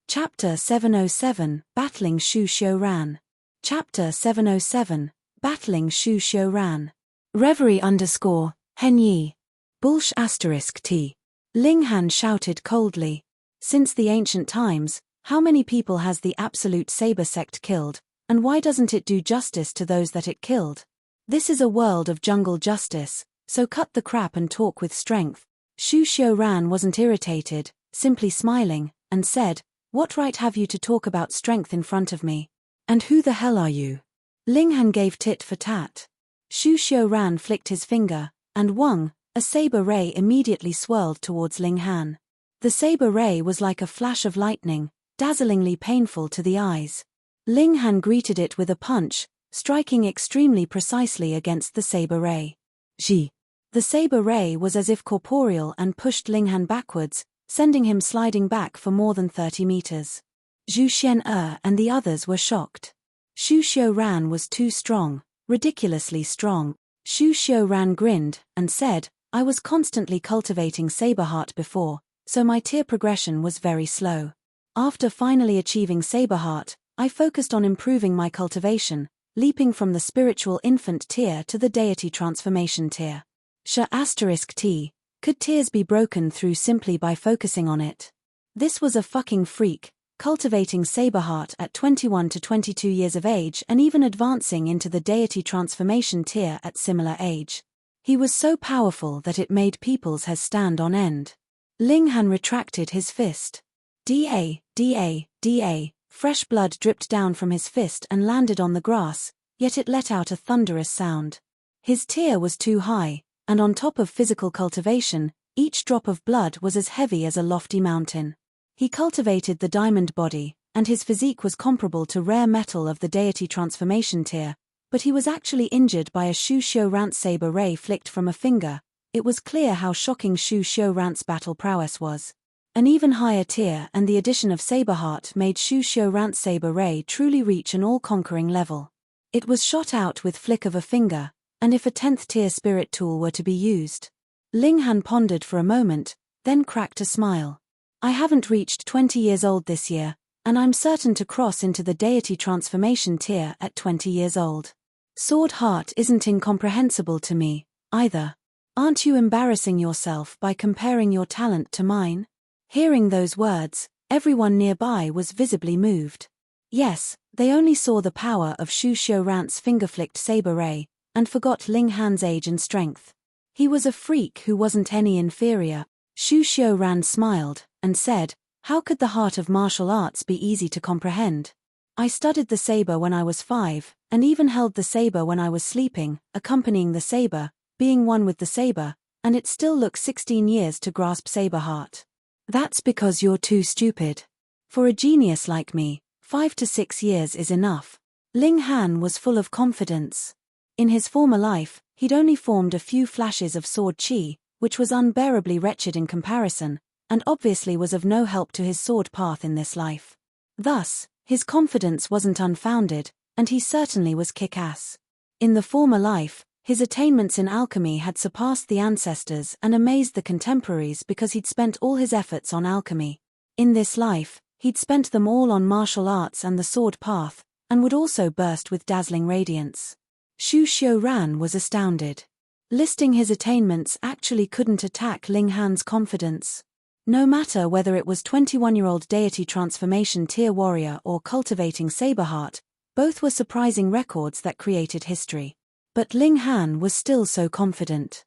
Chapter 707, Battling Shu Xiuran. Chapter 707, Battling Shu Xiuran. Reverie _ Henyi. Bulsh * T. Ling Han shouted coldly. "Since the ancient times, how many people has the Absolute Saber Sect killed, and why doesn't it do justice to those that it killed? This is a world of jungle justice, so cut the crap and talk with strength." Shu Xiuran wasn't irritated, simply smiling, and said, "What right have you to talk about strength in front of me? And who the hell are you?" Ling Han gave tit for tat. Shu Xiuran flicked his finger, and Wang, a saber ray immediately swirled towards Ling Han. The saber ray was like a flash of lightning, dazzlingly painful to the eyes. Ling Han greeted it with a punch, striking extremely precisely against the saber ray. Ji. The saber ray was as if corporeal and pushed Ling Han backwards, sending him sliding back for more than 30 meters. Zhu Xian'er and the others were shocked. Shu Xiuran was too strong, ridiculously strong. Shu Xiuran grinned, and said, "I was constantly cultivating saber heart before, so my tier progression was very slow. After finally achieving saber heart, I focused on improving my cultivation, leaping from the spiritual infant tier to the deity transformation tier." T. Could tears be broken through simply by focusing on it? This was a fucking freak, cultivating Saberheart at 21 to 22 years of age and even advancing into the deity transformation tier at similar age. He was so powerful that it made people's hairs stand on end. Ling Han retracted his fist. Da, da, da, fresh blood dripped down from his fist and landed on the grass, yet it let out a thunderous sound. His tier was too high, and on top of physical cultivation, each drop of blood was as heavy as a lofty mountain. He cultivated the diamond body, and his physique was comparable to rare metal of the deity transformation tier, but he was actually injured by a Shu Xiu Rant's saber ray flicked from a finger. It was clear how shocking Shu Xiu Rant's battle prowess was. An even higher tier and the addition of Saberheart made Shu Xiu Rant's saber ray truly reach an all-conquering level. It was shot out with flick of a finger, and if a 10th tier spirit tool were to be used. Ling Han pondered for a moment, then cracked a smile. I haven't reached 20 years old this year, and I'm certain to cross into the deity transformation tier at 20 years old. Sword Heart isn't incomprehensible to me, either. Aren't you embarrassing yourself by comparing your talent to mine? Hearing those words, everyone nearby was visibly moved. Yes, they only saw the power of Shu Xiu Rant's finger-flicked saber ray, and forgot Ling Han's age and strength. He was a freak who wasn't any inferior. Shu Xiu Ran smiled, and said, how could the heart of martial arts be easy to comprehend? I studied the saber when I was 5, and even held the saber when I was sleeping, accompanying the saber, being one with the saber, and it still looks 16 years to grasp Saberheart. That's because you're too stupid. For a genius like me, 5 to 6 years is enough. Ling Han was full of confidence. In his former life, he'd only formed a few flashes of sword chi, which was unbearably wretched in comparison, and obviously was of no help to his sword path in this life. Thus, his confidence wasn't unfounded, and he certainly was kick-ass. In the former life, his attainments in alchemy had surpassed the ancestors and amazed the contemporaries because he'd spent all his efforts on alchemy. In this life, he'd spent them all on martial arts and the sword path, and would also burst with dazzling radiance. Shu Xiu Ran was astounded. Listing his attainments actually couldn't attack Ling Han's confidence. No matter whether it was 21-year-old deity transformation tier warrior or cultivating Saberheart, both were surprising records that created history. But Ling Han was still so confident.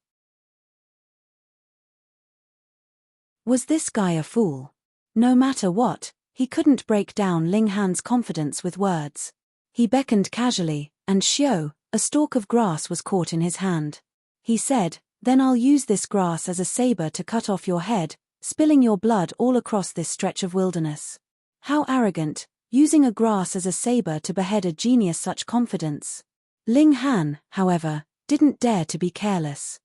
Was this guy a fool? No matter what, he couldn't break down Ling Han's confidence with words. He beckoned casually, and Xiu, a stalk of grass was caught in his hand. He said, then I'll use this grass as a saber to cut off your head, spilling your blood all across this stretch of wilderness. How arrogant, using a grass as a saber to behead a genius such confidence. Ling Han, however, didn't dare to be careless.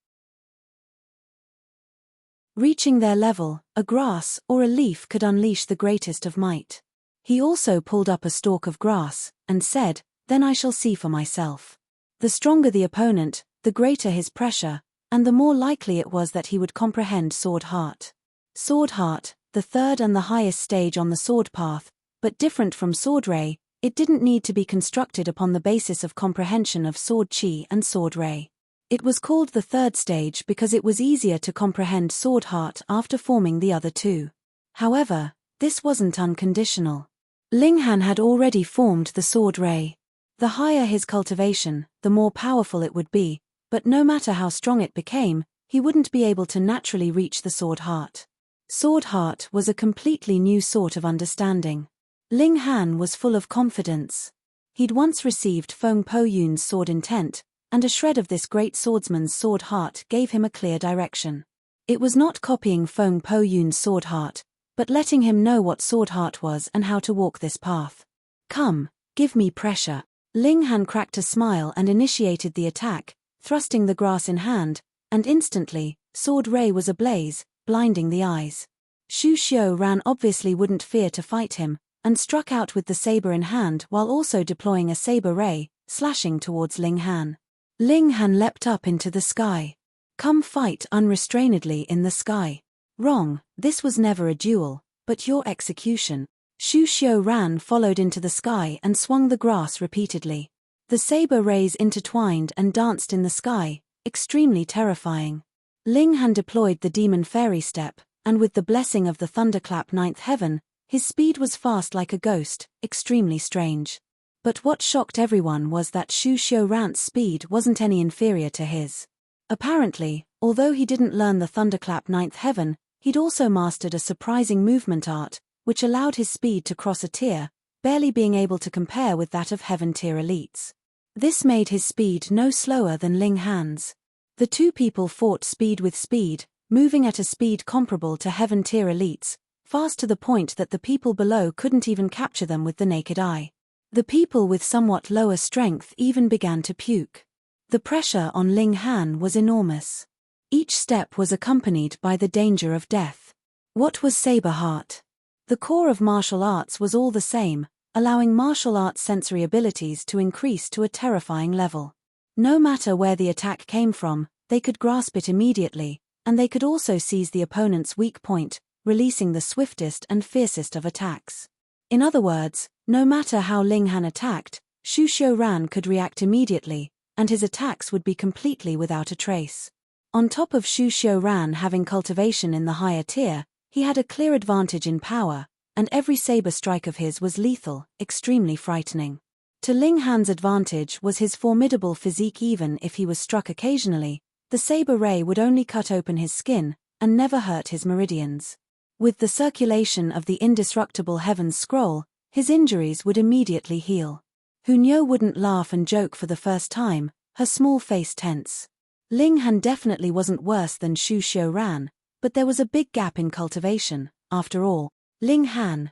Reaching their level, a grass or a leaf could unleash the greatest of might. He also pulled up a stalk of grass, and said, then I shall see for myself. The stronger the opponent, the greater his pressure, and the more likely it was that he would comprehend Sword Heart. Sword Heart, the third and the highest stage on the sword path, but different from Sword Ray, it didn't need to be constructed upon the basis of comprehension of Sword Chi and Sword Ray. It was called the third stage because it was easier to comprehend Sword Heart after forming the other two. However, this wasn't unconditional. Ling Han had already formed the Sword Ray. The higher his cultivation, the more powerful it would be, but no matter how strong it became, he wouldn't be able to naturally reach the Sword Heart. Sword Heart was a completely new sort of understanding. Ling Han was full of confidence. He'd once received Feng Po Yun's sword intent, and a shred of this great swordsman's sword heart gave him a clear direction. It was not copying Feng Po Yun's sword heart, but letting him know what sword heart was and how to walk this path. Come, give me pressure. Ling Han cracked a smile and initiated the attack, thrusting the grass in hand, and instantly, Sword Ray was ablaze, blinding the eyes. Shu Xiu Ran obviously wouldn't fear to fight him, and struck out with the saber in hand while also deploying a saber ray, slashing towards Ling Han. Ling Han leapt up into the sky. Come fight unrestrainedly in the sky. Wrong, this was never a duel, but your execution. Shu Xiu Ran followed into the sky and swung the grass repeatedly. The saber rays intertwined and danced in the sky, extremely terrifying. Ling Han deployed the demon fairy step, and with the blessing of the thunderclap ninth heaven, his speed was fast like a ghost, extremely strange. But what shocked everyone was that Shu Xiuran's speed wasn't any inferior to his. Apparently, although he didn't learn the thunderclap ninth heaven, he'd also mastered a surprising movement art, which allowed his speed to cross a tier, barely being able to compare with that of heaven tier elites. This made his speed no slower than Ling Han's. The two people fought speed with speed, moving at a speed comparable to heaven tier elites, fast to the point that the people below couldn't even capture them with the naked eye. The people with somewhat lower strength even began to puke. The pressure on Ling Han was enormous. Each step was accompanied by the danger of death. What was Saber Heart? The core of martial arts was all the same, allowing martial arts sensory abilities to increase to a terrifying level. No matter where the attack came from, they could grasp it immediately, and they could also seize the opponent's weak point, releasing the swiftest and fiercest of attacks. In other words, no matter how Ling Han attacked, Shu Xiuran could react immediately, and his attacks would be completely without a trace. On top of Shu Xiuran having cultivation in the higher tier, he had a clear advantage in power, and every saber strike of his was lethal, extremely frightening. To Ling Han's advantage was his formidable physique. Even if he was struck occasionally, the saber ray would only cut open his skin, and never hurt his meridians. With the circulation of the indestructible Heaven's Scroll, his injuries would immediately heal. Hunyo wouldn't laugh and joke for the first time, her small face tense. Ling Han definitely wasn't worse than Shu Xiuran, but there was a big gap in cultivation. After all, Ling Han,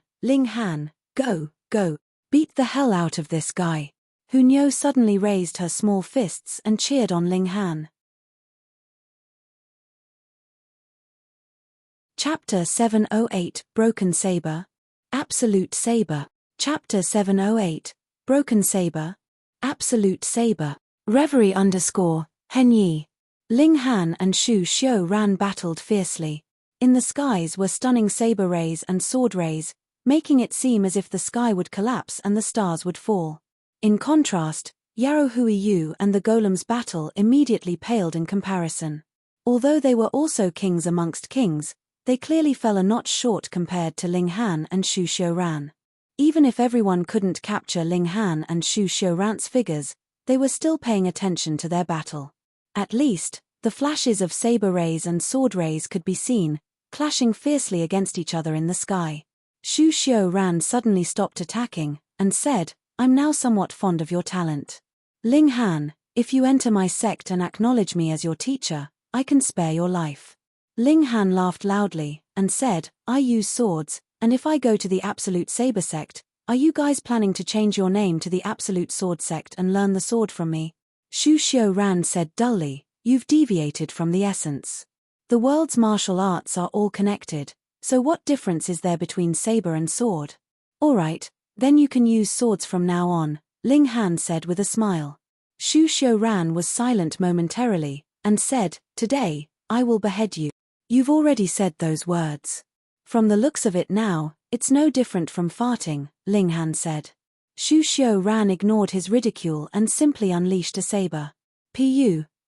go, beat the hell out of this guy. Hunyo suddenly raised her small fists and cheered on Ling Han. Chapter 708, Broken Saber. Absolute Saber. Chapter 708, Broken Saber. Absolute Saber. Reverie _ Henyi. Ling Han and Shu Xiuran battled fiercely. In the skies were stunning saber rays and sword rays, making it seem as if the sky would collapse and the stars would fall. In contrast, Yarrow Huiyu and the golem's battle immediately paled in comparison. Although they were also kings amongst kings, they clearly fell a notch short compared to Ling Han and Shu Xiuran. Even if everyone couldn't capture Ling Han and Shu Xiuran's figures, they were still paying attention to their battle. At least, the flashes of saber rays and sword rays could be seen, clashing fiercely against each other in the sky. Shu Xiuran suddenly stopped attacking, and said, "I'm now somewhat fond of your talent. Ling Han, if you enter my sect and acknowledge me as your teacher, I can spare your life." Ling Han laughed loudly, and said, "I use swords, and if I go to the Absolute Saber sect, are you guys planning to change your name to the Absolute Sword sect and learn the sword from me?" Shu Xiuran said dully, "You've deviated from the essence. The world's martial arts are all connected, so what difference is there between saber and sword?" "Alright, then you can use swords from now on," Ling Han said with a smile. Shu Xiuran was silent momentarily, and said, "Today, I will behead you." "You've already said those words. From the looks of it now, it's no different from farting," Ling Han said. Shu Xiuran ignored his ridicule and simply unleashed a saber.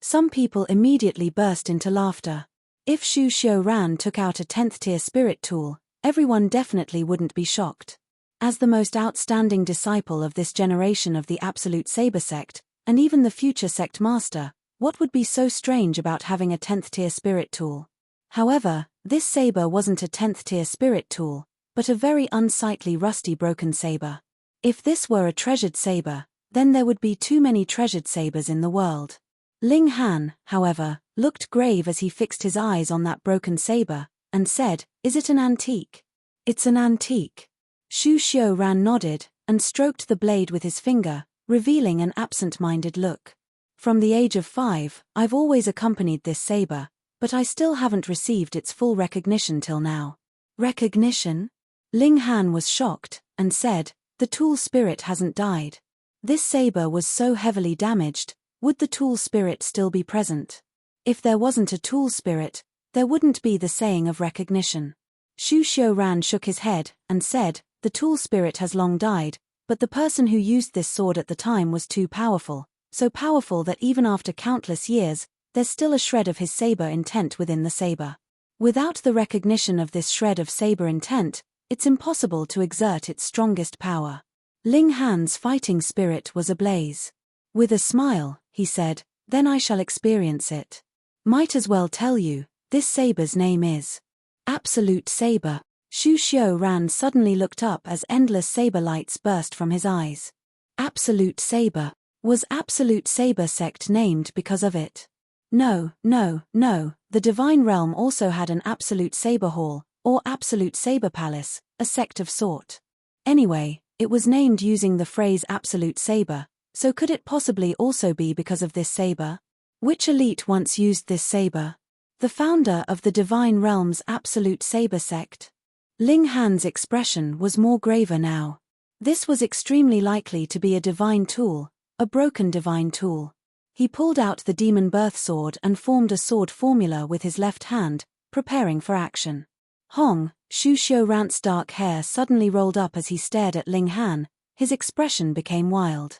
Some people immediately burst into laughter. If Shu Xiuran took out a 10th tier spirit tool, everyone definitely wouldn't be shocked. As the most outstanding disciple of this generation of the Absolute Saber sect, and even the future sect master, what would be so strange about having a 10th tier spirit tool? However, this saber wasn't a 10th tier spirit tool, but a very unsightly rusty broken saber. If this were a treasured saber, then there would be too many treasured sabers in the world. Ling Han, however, looked grave as he fixed his eyes on that broken saber, and said, "Is it an antique?" "It's an antique." Shu Xiuran nodded, and stroked the blade with his finger, revealing an absent-minded look. "From the age of 5, I've always accompanied this saber, but I still haven't received its full recognition till now." "Recognition?" Ling Han was shocked, and said, "The tool spirit hasn't died. This saber was so heavily damaged, would the tool spirit still be present? If there wasn't a tool spirit, there wouldn't be the saying of recognition." Shu Xiuran shook his head, and said, "The tool spirit has long died, but the person who used this sword at the time was too powerful, so powerful that even after countless years, there's still a shred of his saber intent within the saber. Without the recognition of this shred of saber intent, it's impossible to exert its strongest power. Ling Han's fighting spirit was ablaze. With a smile, he said, "Then I shall experience it. Might as well tell you, this saber's name is Absolute Saber." Shu Ran suddenly looked up as endless saber lights burst from his eyes. Absolute Saber. Was Absolute Saber sect named because of it? No, the Divine Realm also had an Absolute Saber Hall, or Absolute Saber Palace, a sect of sort. Anyway, it was named using the phrase Absolute Saber, so could it possibly also be because of this saber? Which elite once used this saber? The founder of the Divine Realm's Absolute Saber sect. Ling Han's expression was more graver now. This was extremely likely to be a divine tool, a broken divine tool. He pulled out the demon birth sword and formed a sword formula with his left hand, preparing for action. Hong, Shu Ran's dark hair suddenly rolled up as he stared at Ling Han. His expression became wild.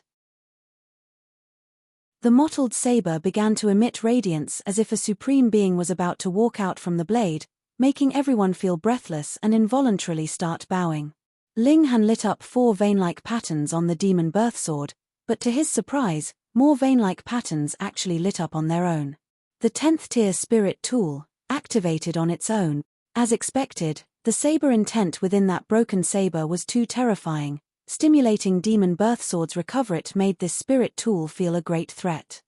The mottled saber began to emit radiance as if a supreme being was about to walk out from the blade, making everyone feel breathless and involuntarily start bowing. Ling Han lit up 4 vein-like patterns on the demon birth sword, but to his surprise, more vein-like patterns actually lit up on their own. The 10th tier spirit tool activated on its own. As expected, the saber intent within that broken saber was too terrifying. Stimulating demon birth sword's recovery made this spirit tool feel a great threat.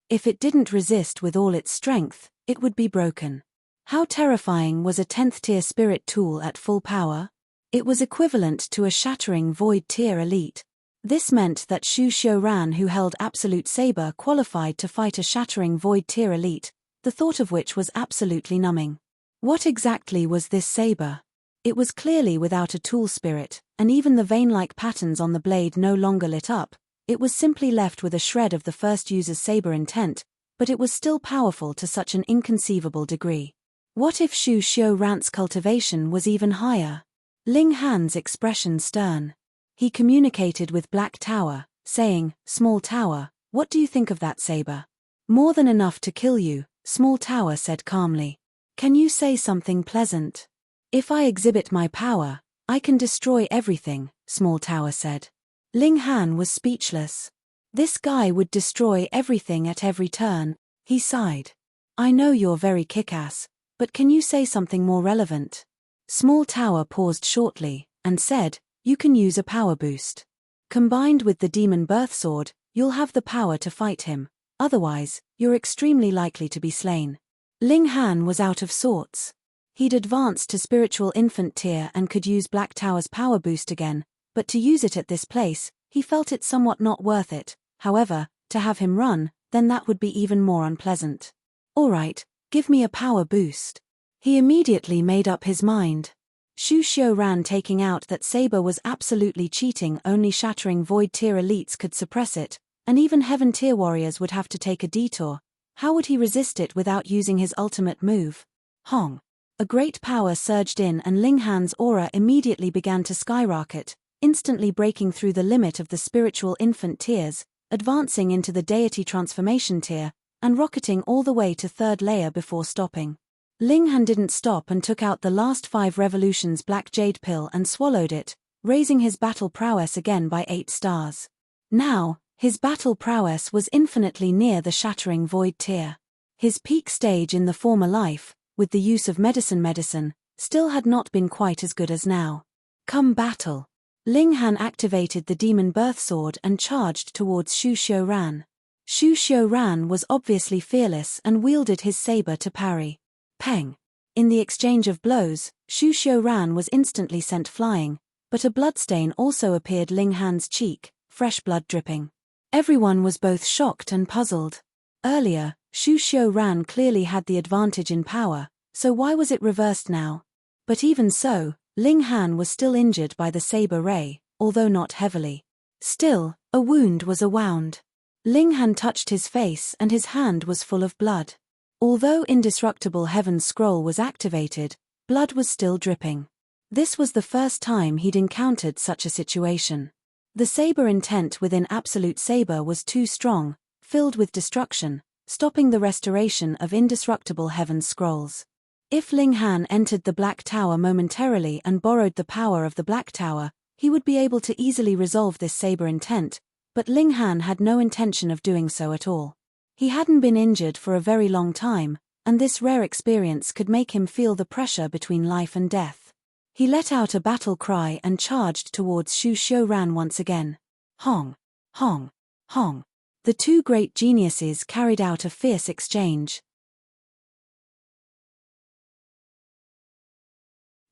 If it didn't resist with all its strength, it would be broken. How terrifying was a 10th tier spirit tool at full power? It was equivalent to a shattering void tier elite. This meant that Shu Ran, who held Absolute Saber, qualified to fight a shattering void tier elite, the thought of which was absolutely numbing. What exactly was this saber? It was clearly without a tool spirit, and even the vein-like patterns on the blade no longer lit up. It was simply left with a shred of the first user's saber intent, but it was still powerful to such an inconceivable degree. What if Shu Ran's cultivation was even higher? Ling Han's expression stern. He communicated with Black Tower, saying, "Small Tower, what do you think of that saber?" "More than enough to kill you," Small Tower said calmly. "Can you say something pleasant?" "If I exhibit my power, I can destroy everything," Small Tower said. Ling Han was speechless. This guy would destroy everything at every turn. He sighed. "I know you're very kick-ass, but can you say something more relevant?" Small Tower paused shortly, and said, "You can use a power boost. Combined with the demon birth sword, you'll have the power to fight him. Otherwise, you're extremely likely to be slain." Ling Han was out of sorts. He'd advanced to spiritual infant tier and could use Black Tower's power boost again, but to use it at this place, he felt it somewhat not worth it. However, to have him run, then that would be even more unpleasant. "Alright, give me a power boost." He immediately made up his mind. Shu Ran taking out that saber was absolutely cheating. Only shattering void tier elites could suppress it, and even heaven tier warriors would have to take a detour. How would he resist it without using his ultimate move? Hong. A great power surged in and Ling Han's aura immediately began to skyrocket, instantly breaking through the limit of the spiritual infant tiers, advancing into the deity transformation tier, and rocketing all the way to 3rd layer before stopping. Ling Han didn't stop and took out the last 5 revolutions Black Jade Pill and swallowed it, raising his battle prowess again by 8 stars. Now, his battle prowess was infinitely near the shattering void tier. His peak stage in the former life, with the use of medicine, still had not been quite as good as now. Come battle. Ling Han activated the demon birth sword and charged towards Shu Ran. Shu Ran was obviously fearless and wielded his saber to parry. Peng. In the exchange of blows, Shu Ran was instantly sent flying, but a bloodstain also appeared Ling Han's cheek, fresh blood dripping. Everyone was both shocked and puzzled. Earlier, Shu Ran clearly had the advantage in power, so why was it reversed now? But even so, Ling Han was still injured by the saber ray, although not heavily. Still, a wound was a wound. Ling Han touched his face and his hand was full of blood. Although indestructible Heaven's Scroll was activated, blood was still dripping. This was the first time he'd encountered such a situation. The saber intent within Absolute Saber was too strong, filled with destruction, stopping the restoration of indestructible heaven's scrolls. If Ling Han entered the Black Tower momentarily and borrowed the power of the Black Tower, he would be able to easily resolve this saber intent, but Ling Han had no intention of doing so at all. He hadn't been injured for a very long time, and this rare experience could make him feel the pressure between life and death. He let out a battle cry and charged towards Shu Xiuran once again. Hong! Hong! Hong! The two great geniuses carried out a fierce exchange.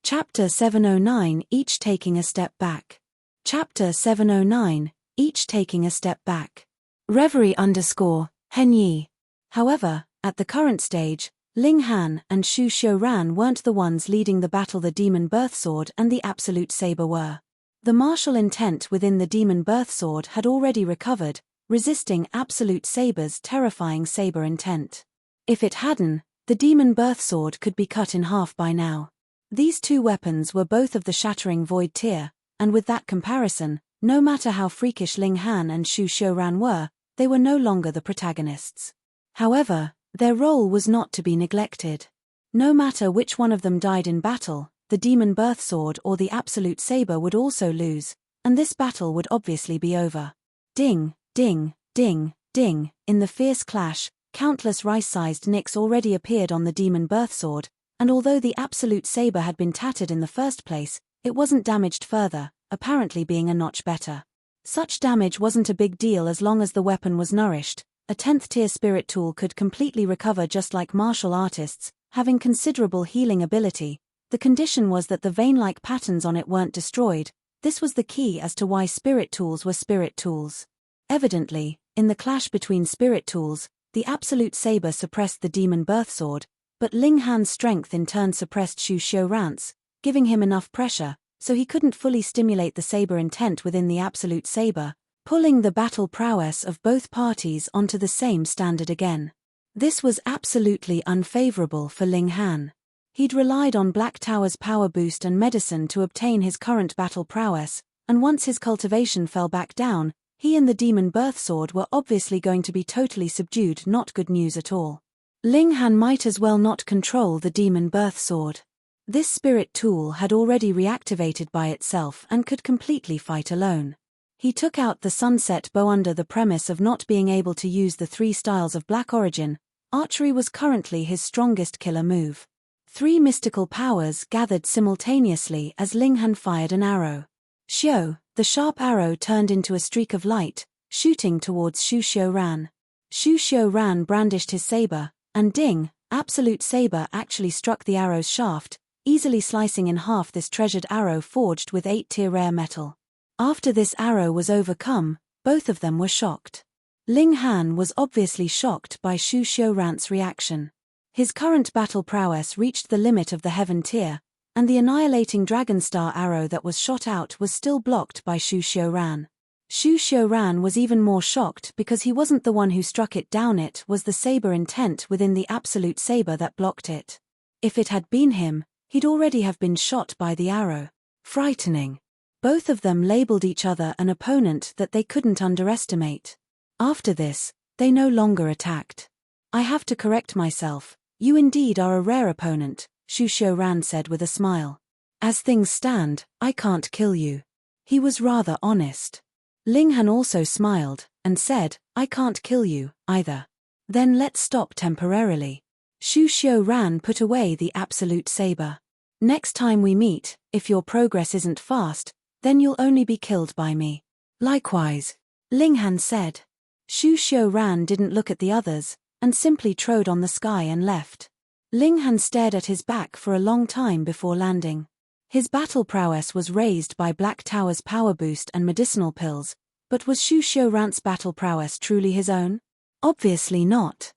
Chapter 709, each taking a step back. Chapter 709, each taking a step back. Reverie _Henyi. However, at the current stage, Ling Han and Shu Xiuran weren't the ones leading the battle. The Demon Birthsword and the Absolute Saber were. The martial intent within the Demon Birthsword had already recovered, resisting Absolute Saber's terrifying saber intent. If it hadn't, the Demon Birthsword could be cut in half by now. These two weapons were both of the shattering void tier, and with that comparison, no matter how freakish Ling Han and Shu Xiuran were, they were no longer the protagonists. However, their role was not to be neglected. No matter which one of them died in battle, the Demon Birthsword or the Absolute Saber would also lose, and this battle would obviously be over. Ding, ding, ding, ding. In the fierce clash, countless rice-sized nicks already appeared on the Demon Birthsword, and although the Absolute Saber had been tattered in the first place, it wasn't damaged further, apparently being a notch better. Such damage wasn't a big deal as long as the weapon was nourished. A 10th tier spirit tool could completely recover just like martial artists, having considerable healing ability. The condition was that the vein-like patterns on it weren't destroyed. This was the key as to why spirit tools were spirit tools. Evidently, in the clash between spirit tools, the Absolute Saber suppressed the Demon Birthsword, but Ling Han's strength in turn suppressed Shu Xiuran's, giving him enough pressure, so he couldn't fully stimulate the saber intent within the Absolute Saber, pulling the battle prowess of both parties onto the same standard again. This was absolutely unfavorable for Ling Han. He'd relied on Black Tower's power boost and medicine to obtain his current battle prowess, and once his cultivation fell back down, he and the Demon Birthsword were obviously going to be totally subdued. Not good news at all. Ling Han might as well not control the Demon Birthsword. This spirit tool had already reactivated by itself and could completely fight alone. He took out the sunset bow under the premise of not being able to use the 3 styles of black origin. Archery was currently his strongest killer move. 3 mystical powers gathered simultaneously as Ling Han fired an arrow. Xiu, the sharp arrow turned into a streak of light, shooting towards Shu Xiuran. Shu Xiuran brandished his saber, and ding, Absolute Saber actually struck the arrow's shaft, easily slicing in half this treasured arrow forged with 8-tier rare metal. After this arrow was overcome, both of them were shocked. Ling Han was obviously shocked by Shu Xiuran's reaction. His current battle prowess reached the limit of the heaven tier, and the annihilating dragon star arrow that was shot out was still blocked by Shu Xiuran. Shu Xiuran was even more shocked because he wasn't the one who struck it down. It was the saber intent within the Absolute Saber that blocked it. If it had been him, he'd already have been shot by the arrow. Frightening. Both of them labeled each other an opponent that they couldn't underestimate. After this, they no longer attacked. I have to correct myself. You indeed are a rare opponent, Shu Xiuran said with a smile. As things stand, I can't kill you. He was rather honest. Ling Han also smiled, and said, I can't kill you, either. Then let's stop temporarily. Shu Xiuran put away the Absolute Saber. Next time we meet, if your progress isn't fast, then you'll only be killed by me. Likewise, Ling Han said. Shu Xiuran didn't look at the others, and simply trod on the sky and left. Ling Han stared at his back for a long time before landing. His battle prowess was raised by Black Tower's power boost and medicinal pills, but was Shu Xiuran's battle prowess truly his own? Obviously not.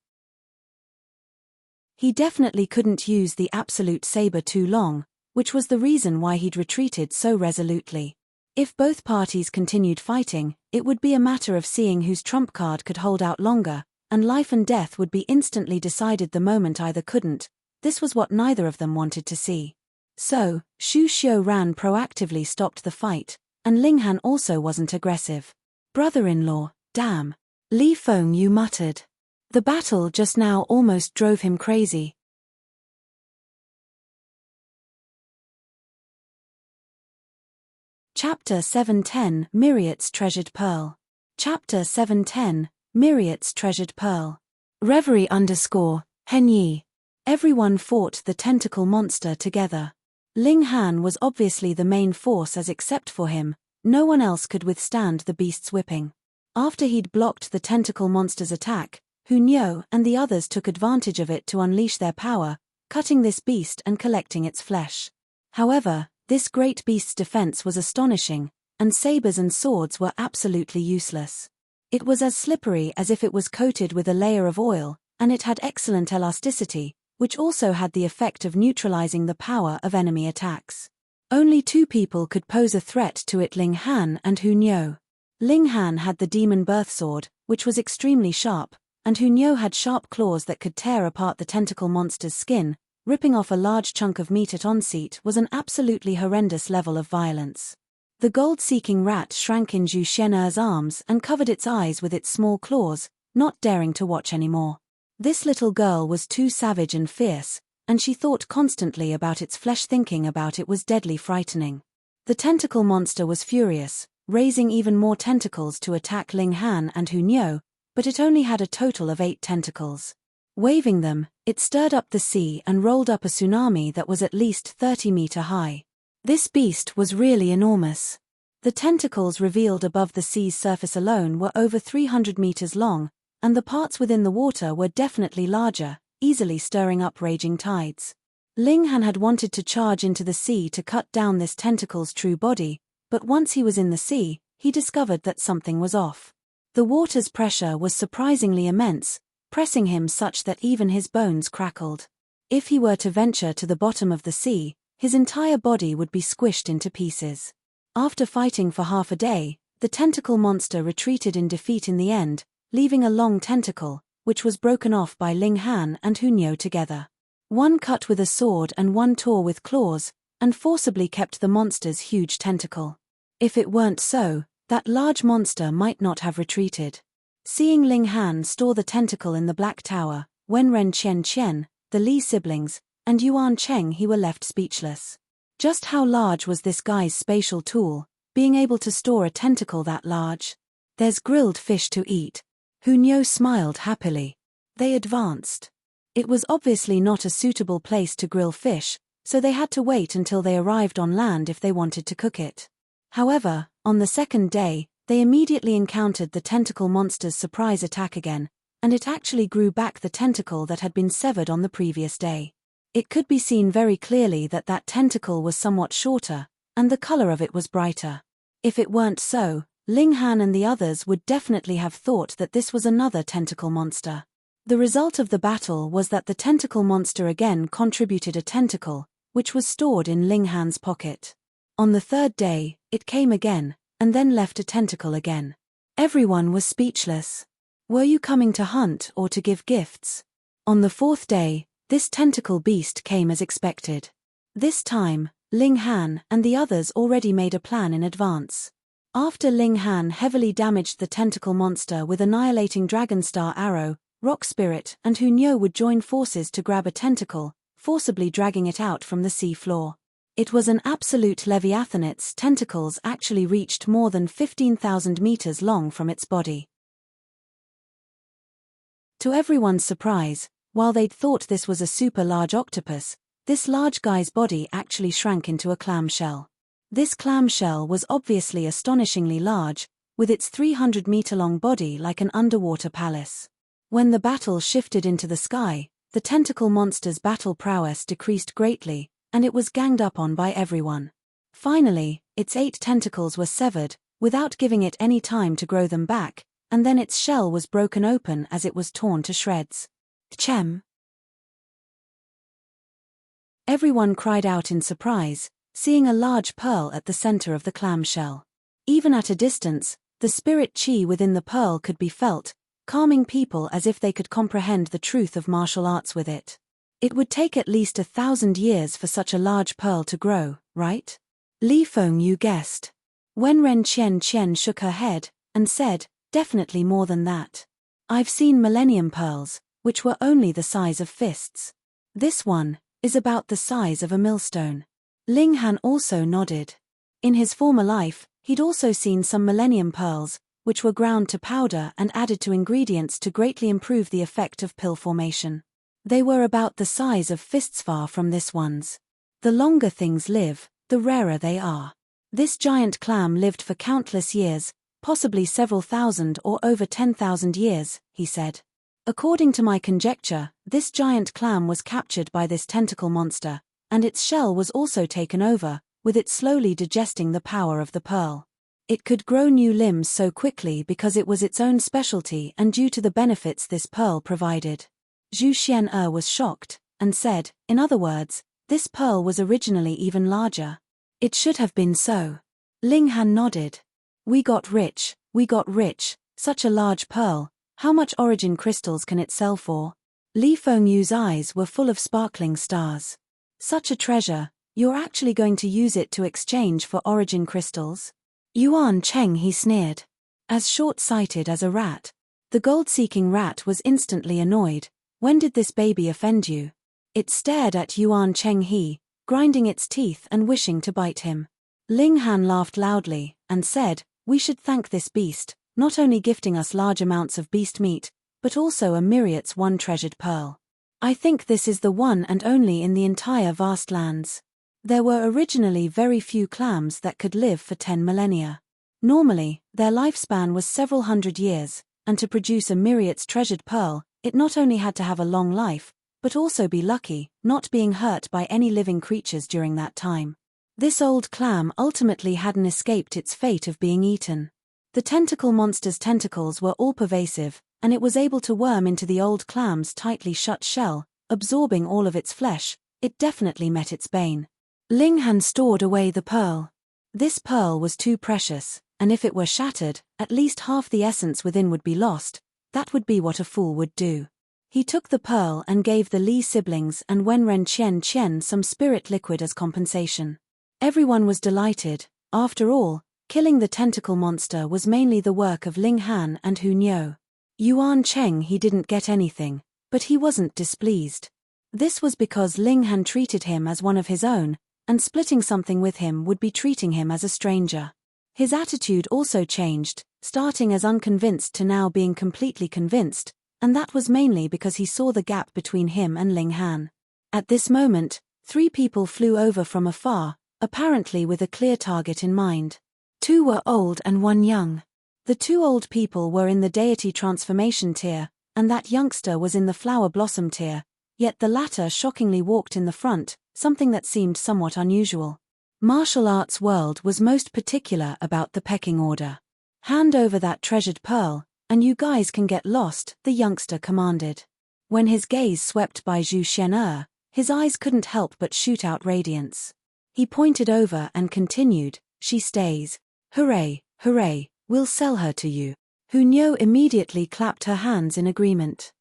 He definitely couldn't use the Absolute Saber too long, which was the reason why he'd retreated so resolutely. If both parties continued fighting, it would be a matter of seeing whose trump card could hold out longer, and life and death would be instantly decided the moment either couldn't. This was what neither of them wanted to see. So, Shu Xiuran proactively stopped the fight, and Ling Han also wasn't aggressive. Brother-in-law, damn. Li Fengyu muttered. The battle just now almost drove him crazy. Chapter 710 Myriad's Treasured Pearl. Chapter 710 Myriad's Treasured Pearl. Reverie _ Henyi. Everyone fought the tentacle monster together. Ling Han was obviously the main force, as except for him, no one else could withstand the beast's whipping. After he'd blocked the tentacle monster's attack, Hunyo and the others took advantage of it to unleash their power, cutting this beast and collecting its flesh. However, this great beast's defense was astonishing, and sabers and swords were absolutely useless. It was as slippery as if it was coated with a layer of oil, and it had excellent elasticity, which also had the effect of neutralizing the power of enemy attacks. Only two people could pose a threat to it: Ling Han and Hunyo. Ling Han had the demon birth sword, which was extremely sharp, and Hunyo had sharp claws that could tear apart the tentacle monster's skin. Ripping off a large chunk of meat at onset was an absolutely horrendous level of violence. The gold-seeking rat shrank in Zhu Xian'er's arms and covered its eyes with its small claws, not daring to watch anymore. This little girl was too savage and fierce, and she thought constantly about its flesh. Thinking about it was deadly frightening. The tentacle monster was furious, raising even more tentacles to attack Ling Han and Hunyo, but it only had a total of 8 tentacles. Waving them, it stirred up the sea and rolled up a tsunami that was at least 30 meters high. This beast was really enormous. The tentacles revealed above the sea's surface alone were over 300 meters long, and the parts within the water were definitely larger, easily stirring up raging tides. Ling Han had wanted to charge into the sea to cut down this tentacle's true body, but once he was in the sea, he discovered that something was off. The water's pressure was surprisingly immense, pressing him such that even his bones crackled. If he were to venture to the bottom of the sea, his entire body would be squished into pieces. After fighting for half a day, the tentacle monster retreated in defeat in the end, leaving a long tentacle, which was broken off by Ling Han and Hunyo together. One cut with a sword and one tore with claws, and forcibly kept the monster's huge tentacle. If it weren't so, that large monster might not have retreated. Seeing Ling Han store the tentacle in the Black Tower, Wenren Qian, the Li siblings, and Yuan Cheng were left speechless. Just how large was this guy's spatial tool, being able to store a tentacle that large? There's grilled fish to eat. Hunyo smiled happily. They advanced. It was obviously not a suitable place to grill fish, so they had to wait until they arrived on land if they wanted to cook it. However, on the second day, they immediately encountered the tentacle monster's surprise attack again, and it actually grew back the tentacle that had been severed on the previous day. It could be seen very clearly that that tentacle was somewhat shorter, and the color of it was brighter. If it weren't so, Ling Han and the others would definitely have thought that this was another tentacle monster. The result of the battle was that the tentacle monster again contributed a tentacle, which was stored in Ling Han's pocket. On the third day, it came again, and then left a tentacle again. Everyone was speechless. Were you coming to hunt or to give gifts? On the fourth day, this tentacle beast came as expected. This time, Ling Han and the others already made a plan in advance. After Ling Han heavily damaged the tentacle monster with annihilating Dragonstar arrow, Rock Spirit and Hunyo would join forces to grab a tentacle, forcibly dragging it out from the sea floor. It was an absolute leviathan. Its tentacles actually reached more than 15,000 meters long from its body. To everyone's surprise, while they'd thought this was a super large octopus, this large guy's body actually shrank into a clamshell. This clamshell was obviously astonishingly large, with its 300-meter-long body like an underwater palace. When the battle shifted into the sky, the tentacle monster's battle prowess decreased greatly, and it was ganged up on by everyone. Finally, its 8 tentacles were severed, without giving it any time to grow them back, and then its shell was broken open as it was torn to shreds. Chem! Everyone cried out in surprise, seeing a large pearl at the center of the clamshell. Even at a distance, the spirit chi within the pearl could be felt, calming people as if they could comprehend the truth of martial arts with it. It would take at least 1,000 years for such a large pearl to grow, right? Li Fengyu guessed. Wenren Qian shook her head, and said, definitely more than that. I've seen millennium pearls, which were only the size of fists. This one is about the size of a millstone. Ling Han also nodded. In his former life, he'd also seen some millennium pearls, which were ground to powder and added to ingredients to greatly improve the effect of pill formation. They were about the size of fists, far from this one's. The longer things live, the rarer they are. This giant clam lived for countless years, possibly several thousand or over 10,000 years, he said. According to my conjecture, this giant clam was captured by this tentacle monster, and its shell was also taken over, with it slowly digesting the power of the pearl. It could grow new limbs so quickly because it was its own specialty and due to the benefits this pearl provided. Zhu Xian'er was shocked, and said, in other words, this pearl was originally even larger. It should have been so. Ling Han nodded. We got rich, such a large pearl, how much origin crystals can it sell for? Li Fengyu's eyes were full of sparkling stars. Such a treasure, you're actually going to use it to exchange for origin crystals? Yuan Cheng, he sneered. As short-sighted as a rat. The gold-seeking rat was instantly annoyed. When did this baby offend you? It stared at Yuan Cheng he, grinding its teeth and wishing to bite him. Ling Han laughed loudly, and said, we should thank this beast, not only gifting us large amounts of beast meat, but also a myriad's one treasured pearl. I think this is the one and only in the entire vast lands. There were originally very few clams that could live for 10 millennia. Normally, their lifespan was several hundred years, and to produce a myriad's treasured pearl, it not only had to have a long life, but also be lucky, not being hurt by any living creatures during that time. This old clam ultimately hadn't escaped its fate of being eaten. The tentacle monster's tentacles were all pervasive, and it was able to worm into the old clam's tightly shut shell, absorbing all of its flesh. It definitely met its bane. Ling Han stored away the pearl. This pearl was too precious, and if it were shattered, at least half the essence within would be lost. That would be what a fool would do. He took the pearl and gave the Li siblings and Wenren Chen some spirit liquid as compensation. Everyone was delighted. After all, killing the tentacle monster was mainly the work of Ling Han and Hu Niu. Yuan Cheng he didn't get anything, but he wasn't displeased. This was because Ling Han treated him as one of his own, and splitting something with him would be treating him as a stranger. His attitude also changed, starting as unconvinced to now being completely convinced, and that was mainly because he saw the gap between him and Ling Han. At this moment, 3 people flew over from afar, apparently with a clear target in mind. 2 were old and 1 young. The 2 old people were in the deity transformation tier, and that youngster was in the flower blossom tier, yet the latter shockingly walked in the front, something that seemed somewhat unusual. Martial arts world was most particular about the pecking order. Hand over that treasured pearl, and you guys can get lost, the youngster commanded. When his gaze swept by Zhu Xian'er, his eyes couldn't help but shoot out radiance. He pointed over and continued, she stays. Hooray, hooray, we'll sell her to you. Hu Niu immediately clapped her hands in agreement.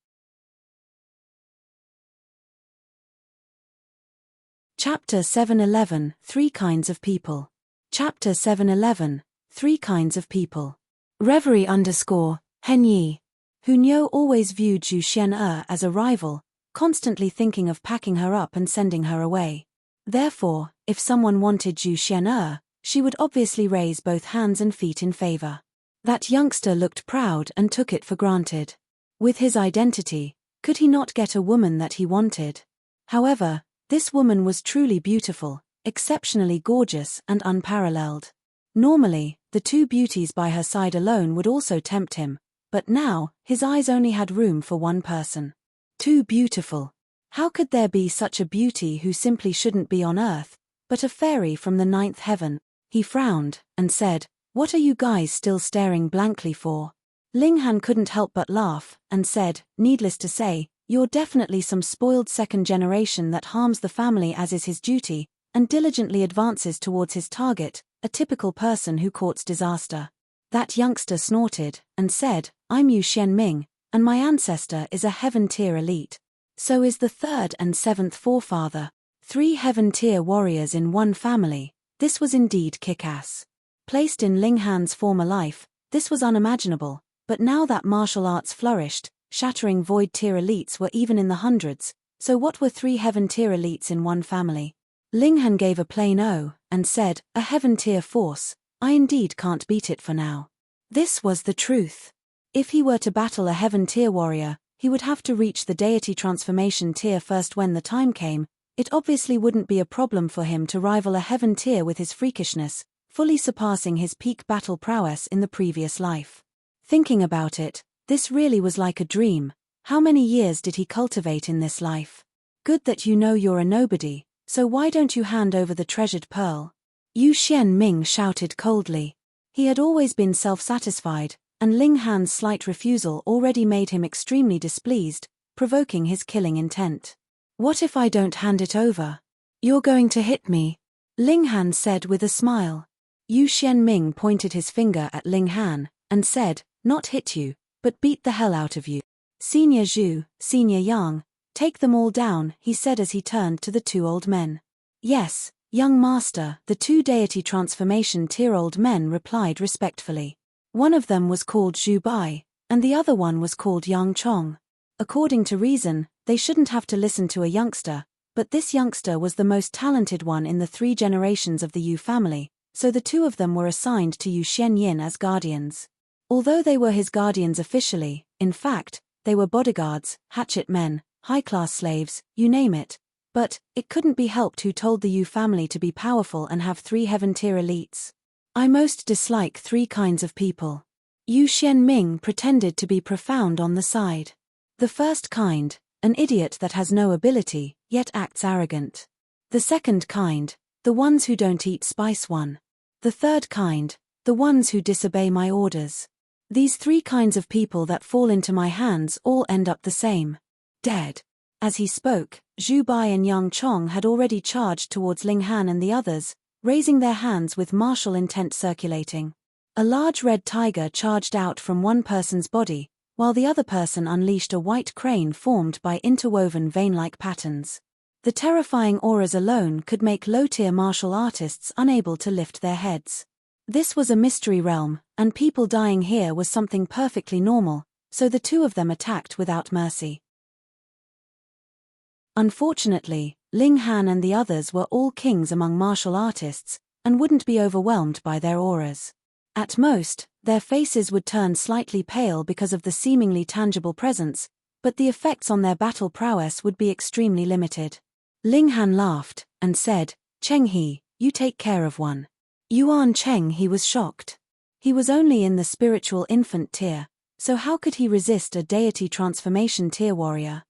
Chapter 711, 3 Kinds of People. Chapter 711, 3 Kinds of People. Reverie _Henyi. Hu Niu always viewed Zhu Xian'er as a rival, constantly thinking of packing her up and sending her away. Therefore, if someone wanted Zhu Xian'er, she would obviously raise both hands and feet in favor. That youngster looked proud and took it for granted. With his identity, could he not get a woman that he wanted? However, this woman was truly beautiful, exceptionally gorgeous and unparalleled. Normally, the 2 beauties by her side alone would also tempt him, but now, his eyes only had room for 1 person. Too beautiful. How could there be such a beauty who simply shouldn't be on earth, but a fairy from the 9th heaven? He frowned, and said, what are you guys still staring blankly for? Ling Han couldn't help but laugh, and said, needless to say, you're definitely some spoiled second generation that harms the family as is his duty, and diligently advances towards his target, a typical person who courts disaster. That youngster snorted, and said, I'm Yu Xianming, and my ancestor is a heaven-tier elite. So is the 3rd and 7th forefather. 3 heaven-tier warriors in 1 family. This was indeed kick-ass. Placed in Ling Han's former life, this was unimaginable, But now that martial arts flourished, shattering void tier elites were even in the hundreds, so what were 3 heaven tier elites in one family? Linghan gave a plain "oh" and said, "A heaven tier force, I indeed can't beat it for now." This was the truth. If he were to battle a heaven tier warrior, he would have to reach the deity transformation tier first. When the time came, it obviously wouldn't be a problem for him to rival a heaven tier with his freakishness, fully surpassing his peak battle prowess in the previous life. Thinking about it, this really was like a dream. How many years did he cultivate in this life? Good that you know you're a nobody, so why don't you hand over the treasured pearl? Yu Xianming shouted coldly. He had always been self-satisfied, and Ling Han's slight refusal already made him extremely displeased, provoking his killing intent. "What if I don't hand it over? You're going to hit me," Ling Han said with a smile. Yu Xianming pointed his finger at Ling Han, and said, "Not hit you, but beat the hell out of you. Senior Zhu, Senior Yang, take them all down," he said as he turned to the 2 old men. "Yes, young master," the 2 deity transformation tier old men replied respectfully. One of them was called Zhu Bai, and the other one was called Yang Chong. According to reason, they shouldn't have to listen to a youngster, but this youngster was the most talented one in the 3 generations of the Yu family, so the 2 of them were assigned to Yu Xianyin as guardians. Although they were his guardians officially, in fact, they were bodyguards, hatchet men, high-class slaves, you name it. But it couldn't be helped who told the Yu family to be powerful and have 3 heaven-tier elites. "I most dislike 3 kinds of people." Yu Xianming pretended to be profound on the side. "The first kind, an idiot that has no ability, yet acts arrogant. The second kind, the ones who don't eat spice. The third kind, the ones who disobey my orders. These 3 kinds of people that fall into my hands all end up the same. Dead." As he spoke, Zhu Bai and Yang Chong had already charged towards Ling Han and the others, raising their hands with martial intent circulating. A large red tiger charged out from one person's body, while the other person unleashed a white crane formed by interwoven vein-like patterns. The terrifying auras alone could make low-tier martial artists unable to lift their heads. This was a mystery realm, and people dying here was something perfectly normal, so the 2 of them attacked without mercy. Unfortunately, Ling Han and the others were all kings among martial artists, and wouldn't be overwhelmed by their auras. At most, their faces would turn slightly pale because of the seemingly tangible presence, but the effects on their battle prowess would be extremely limited. Ling Han laughed, and said, "Cheng He, you take care of one." Yuan Cheng He was shocked. He was only in the spiritual infant tier, so how could he resist a deity transformation tier warrior?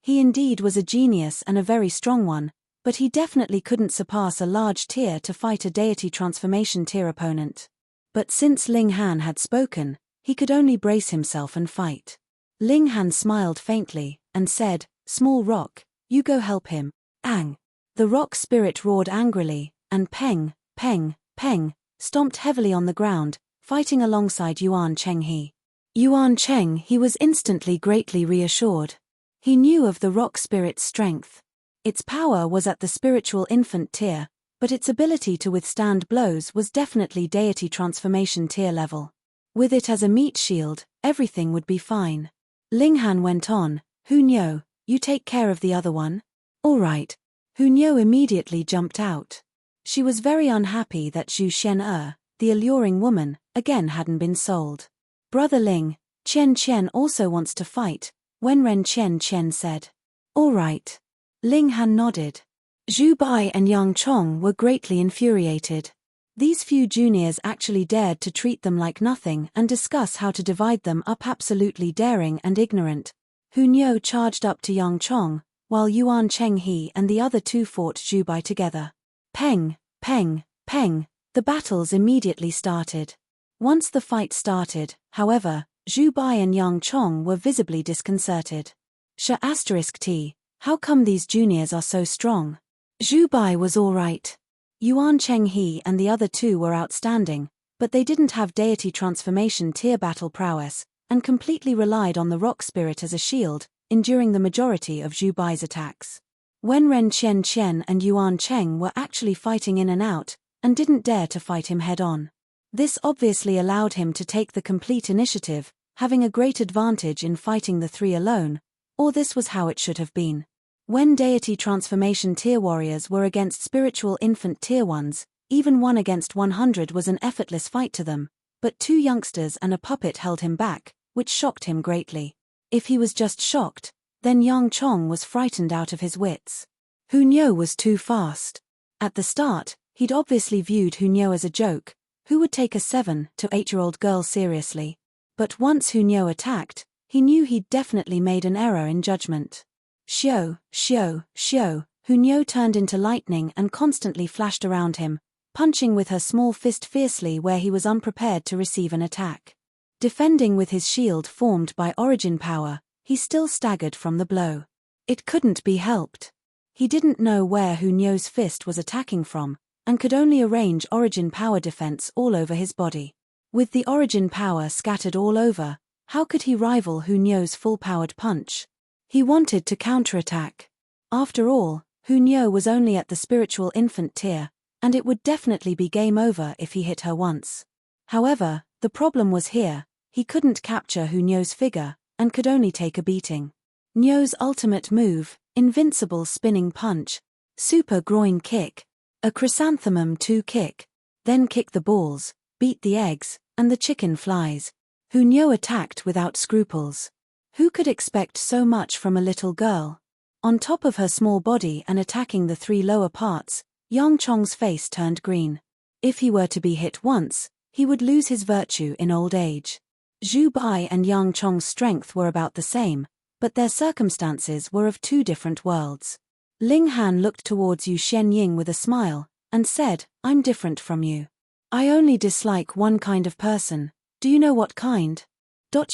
He indeed was a genius and a very strong one, but he definitely couldn't surpass a large tier to fight a deity transformation tier opponent. But since Ling Han had spoken, he could only brace himself and fight. Ling Han smiled faintly, and said, "Small rock, you go help him." Ang! The rock spirit roared angrily, and peng, peng, peng, stomped heavily on the ground, fighting alongside Yuan Cheng He. Yuan Cheng He was instantly greatly reassured. He knew of the rock spirit's strength. Its power was at the spiritual infant tier, but its ability to withstand blows was definitely deity transformation tier level. With it as a meat shield, everything would be fine. Ling Han went on, "Hunyo, you take care of the other one?" "All right." Hunyo immediately jumped out. She was very unhappy that Zhu Xian, the alluring woman, again hadn't been sold. "Brother Ling, Qian Qian also wants to fight," Wenren Qian Qian said. "All right." Ling Han nodded. Zhu Bai and Yang Chong were greatly infuriated. These few juniors actually dared to treat them like nothing and discuss how to divide them up. Absolutely daring and ignorant. Hunyo charged up to Yang Chong, while Yuan Cheng He and the other 2 fought Zhu Bai together. Peng, peng, peng, the battles immediately started. Once the fight started, however, Zhu Bai and Yang Chong were visibly disconcerted. T, how come these juniors are so strong? Zhu Bai was alright. Yuan Cheng He and the other 2 were outstanding, but they didn't have deity transformation tier battle prowess, and completely relied on the rock spirit as a shield, enduring the majority of Zhu Bai's attacks. Wenren Qian Qian and Yuan Cheng were actually fighting in and out, and didn't dare to fight him head-on. This obviously allowed him to take the complete initiative, having a great advantage in fighting the three alone, or this was how it should have been. When deity transformation tier warriors were against spiritual infant tier 1s, even 1 against 100 was an effortless fight to them, but 2 youngsters and a puppet held him back, which shocked him greatly. If he was just shocked, then Yang Chong was frightened out of his wits. Hunyo was too fast. At the start, he'd obviously viewed Hunyo as a joke. Who would take a 7 to 8-year-old girl seriously? But once Hunyo attacked, he knew he'd definitely made an error in judgment. Xiao, xiao, xiao, Hunyo turned into lightning and constantly flashed around him, punching with her small fist fiercely where he was unprepared to receive an attack. Defending with his shield formed by origin power, he still staggered from the blow. It couldn't be helped. He didn't know where Hunyo's fist was attacking from, and could only arrange origin power defense all over his body. With the origin power scattered all over, how could he rival Hunyo's full-powered punch? He wanted to counterattack. After all, Hunyo was only at the spiritual infant tier, and it would definitely be game over if he hit her once. However, the problem was here, he couldn't capture Hunyo's figure, and could only take a beating. Nyo's ultimate move, invincible spinning punch, super groin kick, a chrysanthemum 2 kick, then kick the balls, beat the eggs, and the chicken flies. Hunyo attacked without scruples. Who could expect so much from a little girl? On top of her small body and attacking the 3 lower parts, Yang Chong's face turned green. If he were to be hit once, he would lose his virtue in old age. Zhu Bai and Yang Chong's strength were about the same, but their circumstances were of 2 different worlds. Ling Han looked towards Yu Xianying with a smile, and said, "I'm different from you. I only dislike one kind of person. Do you know what kind?"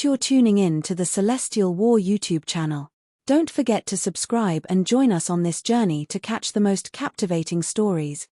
You're tuning in to the Celestial War YouTube channel. Don't forget to subscribe and join us on this journey to catch the most captivating stories.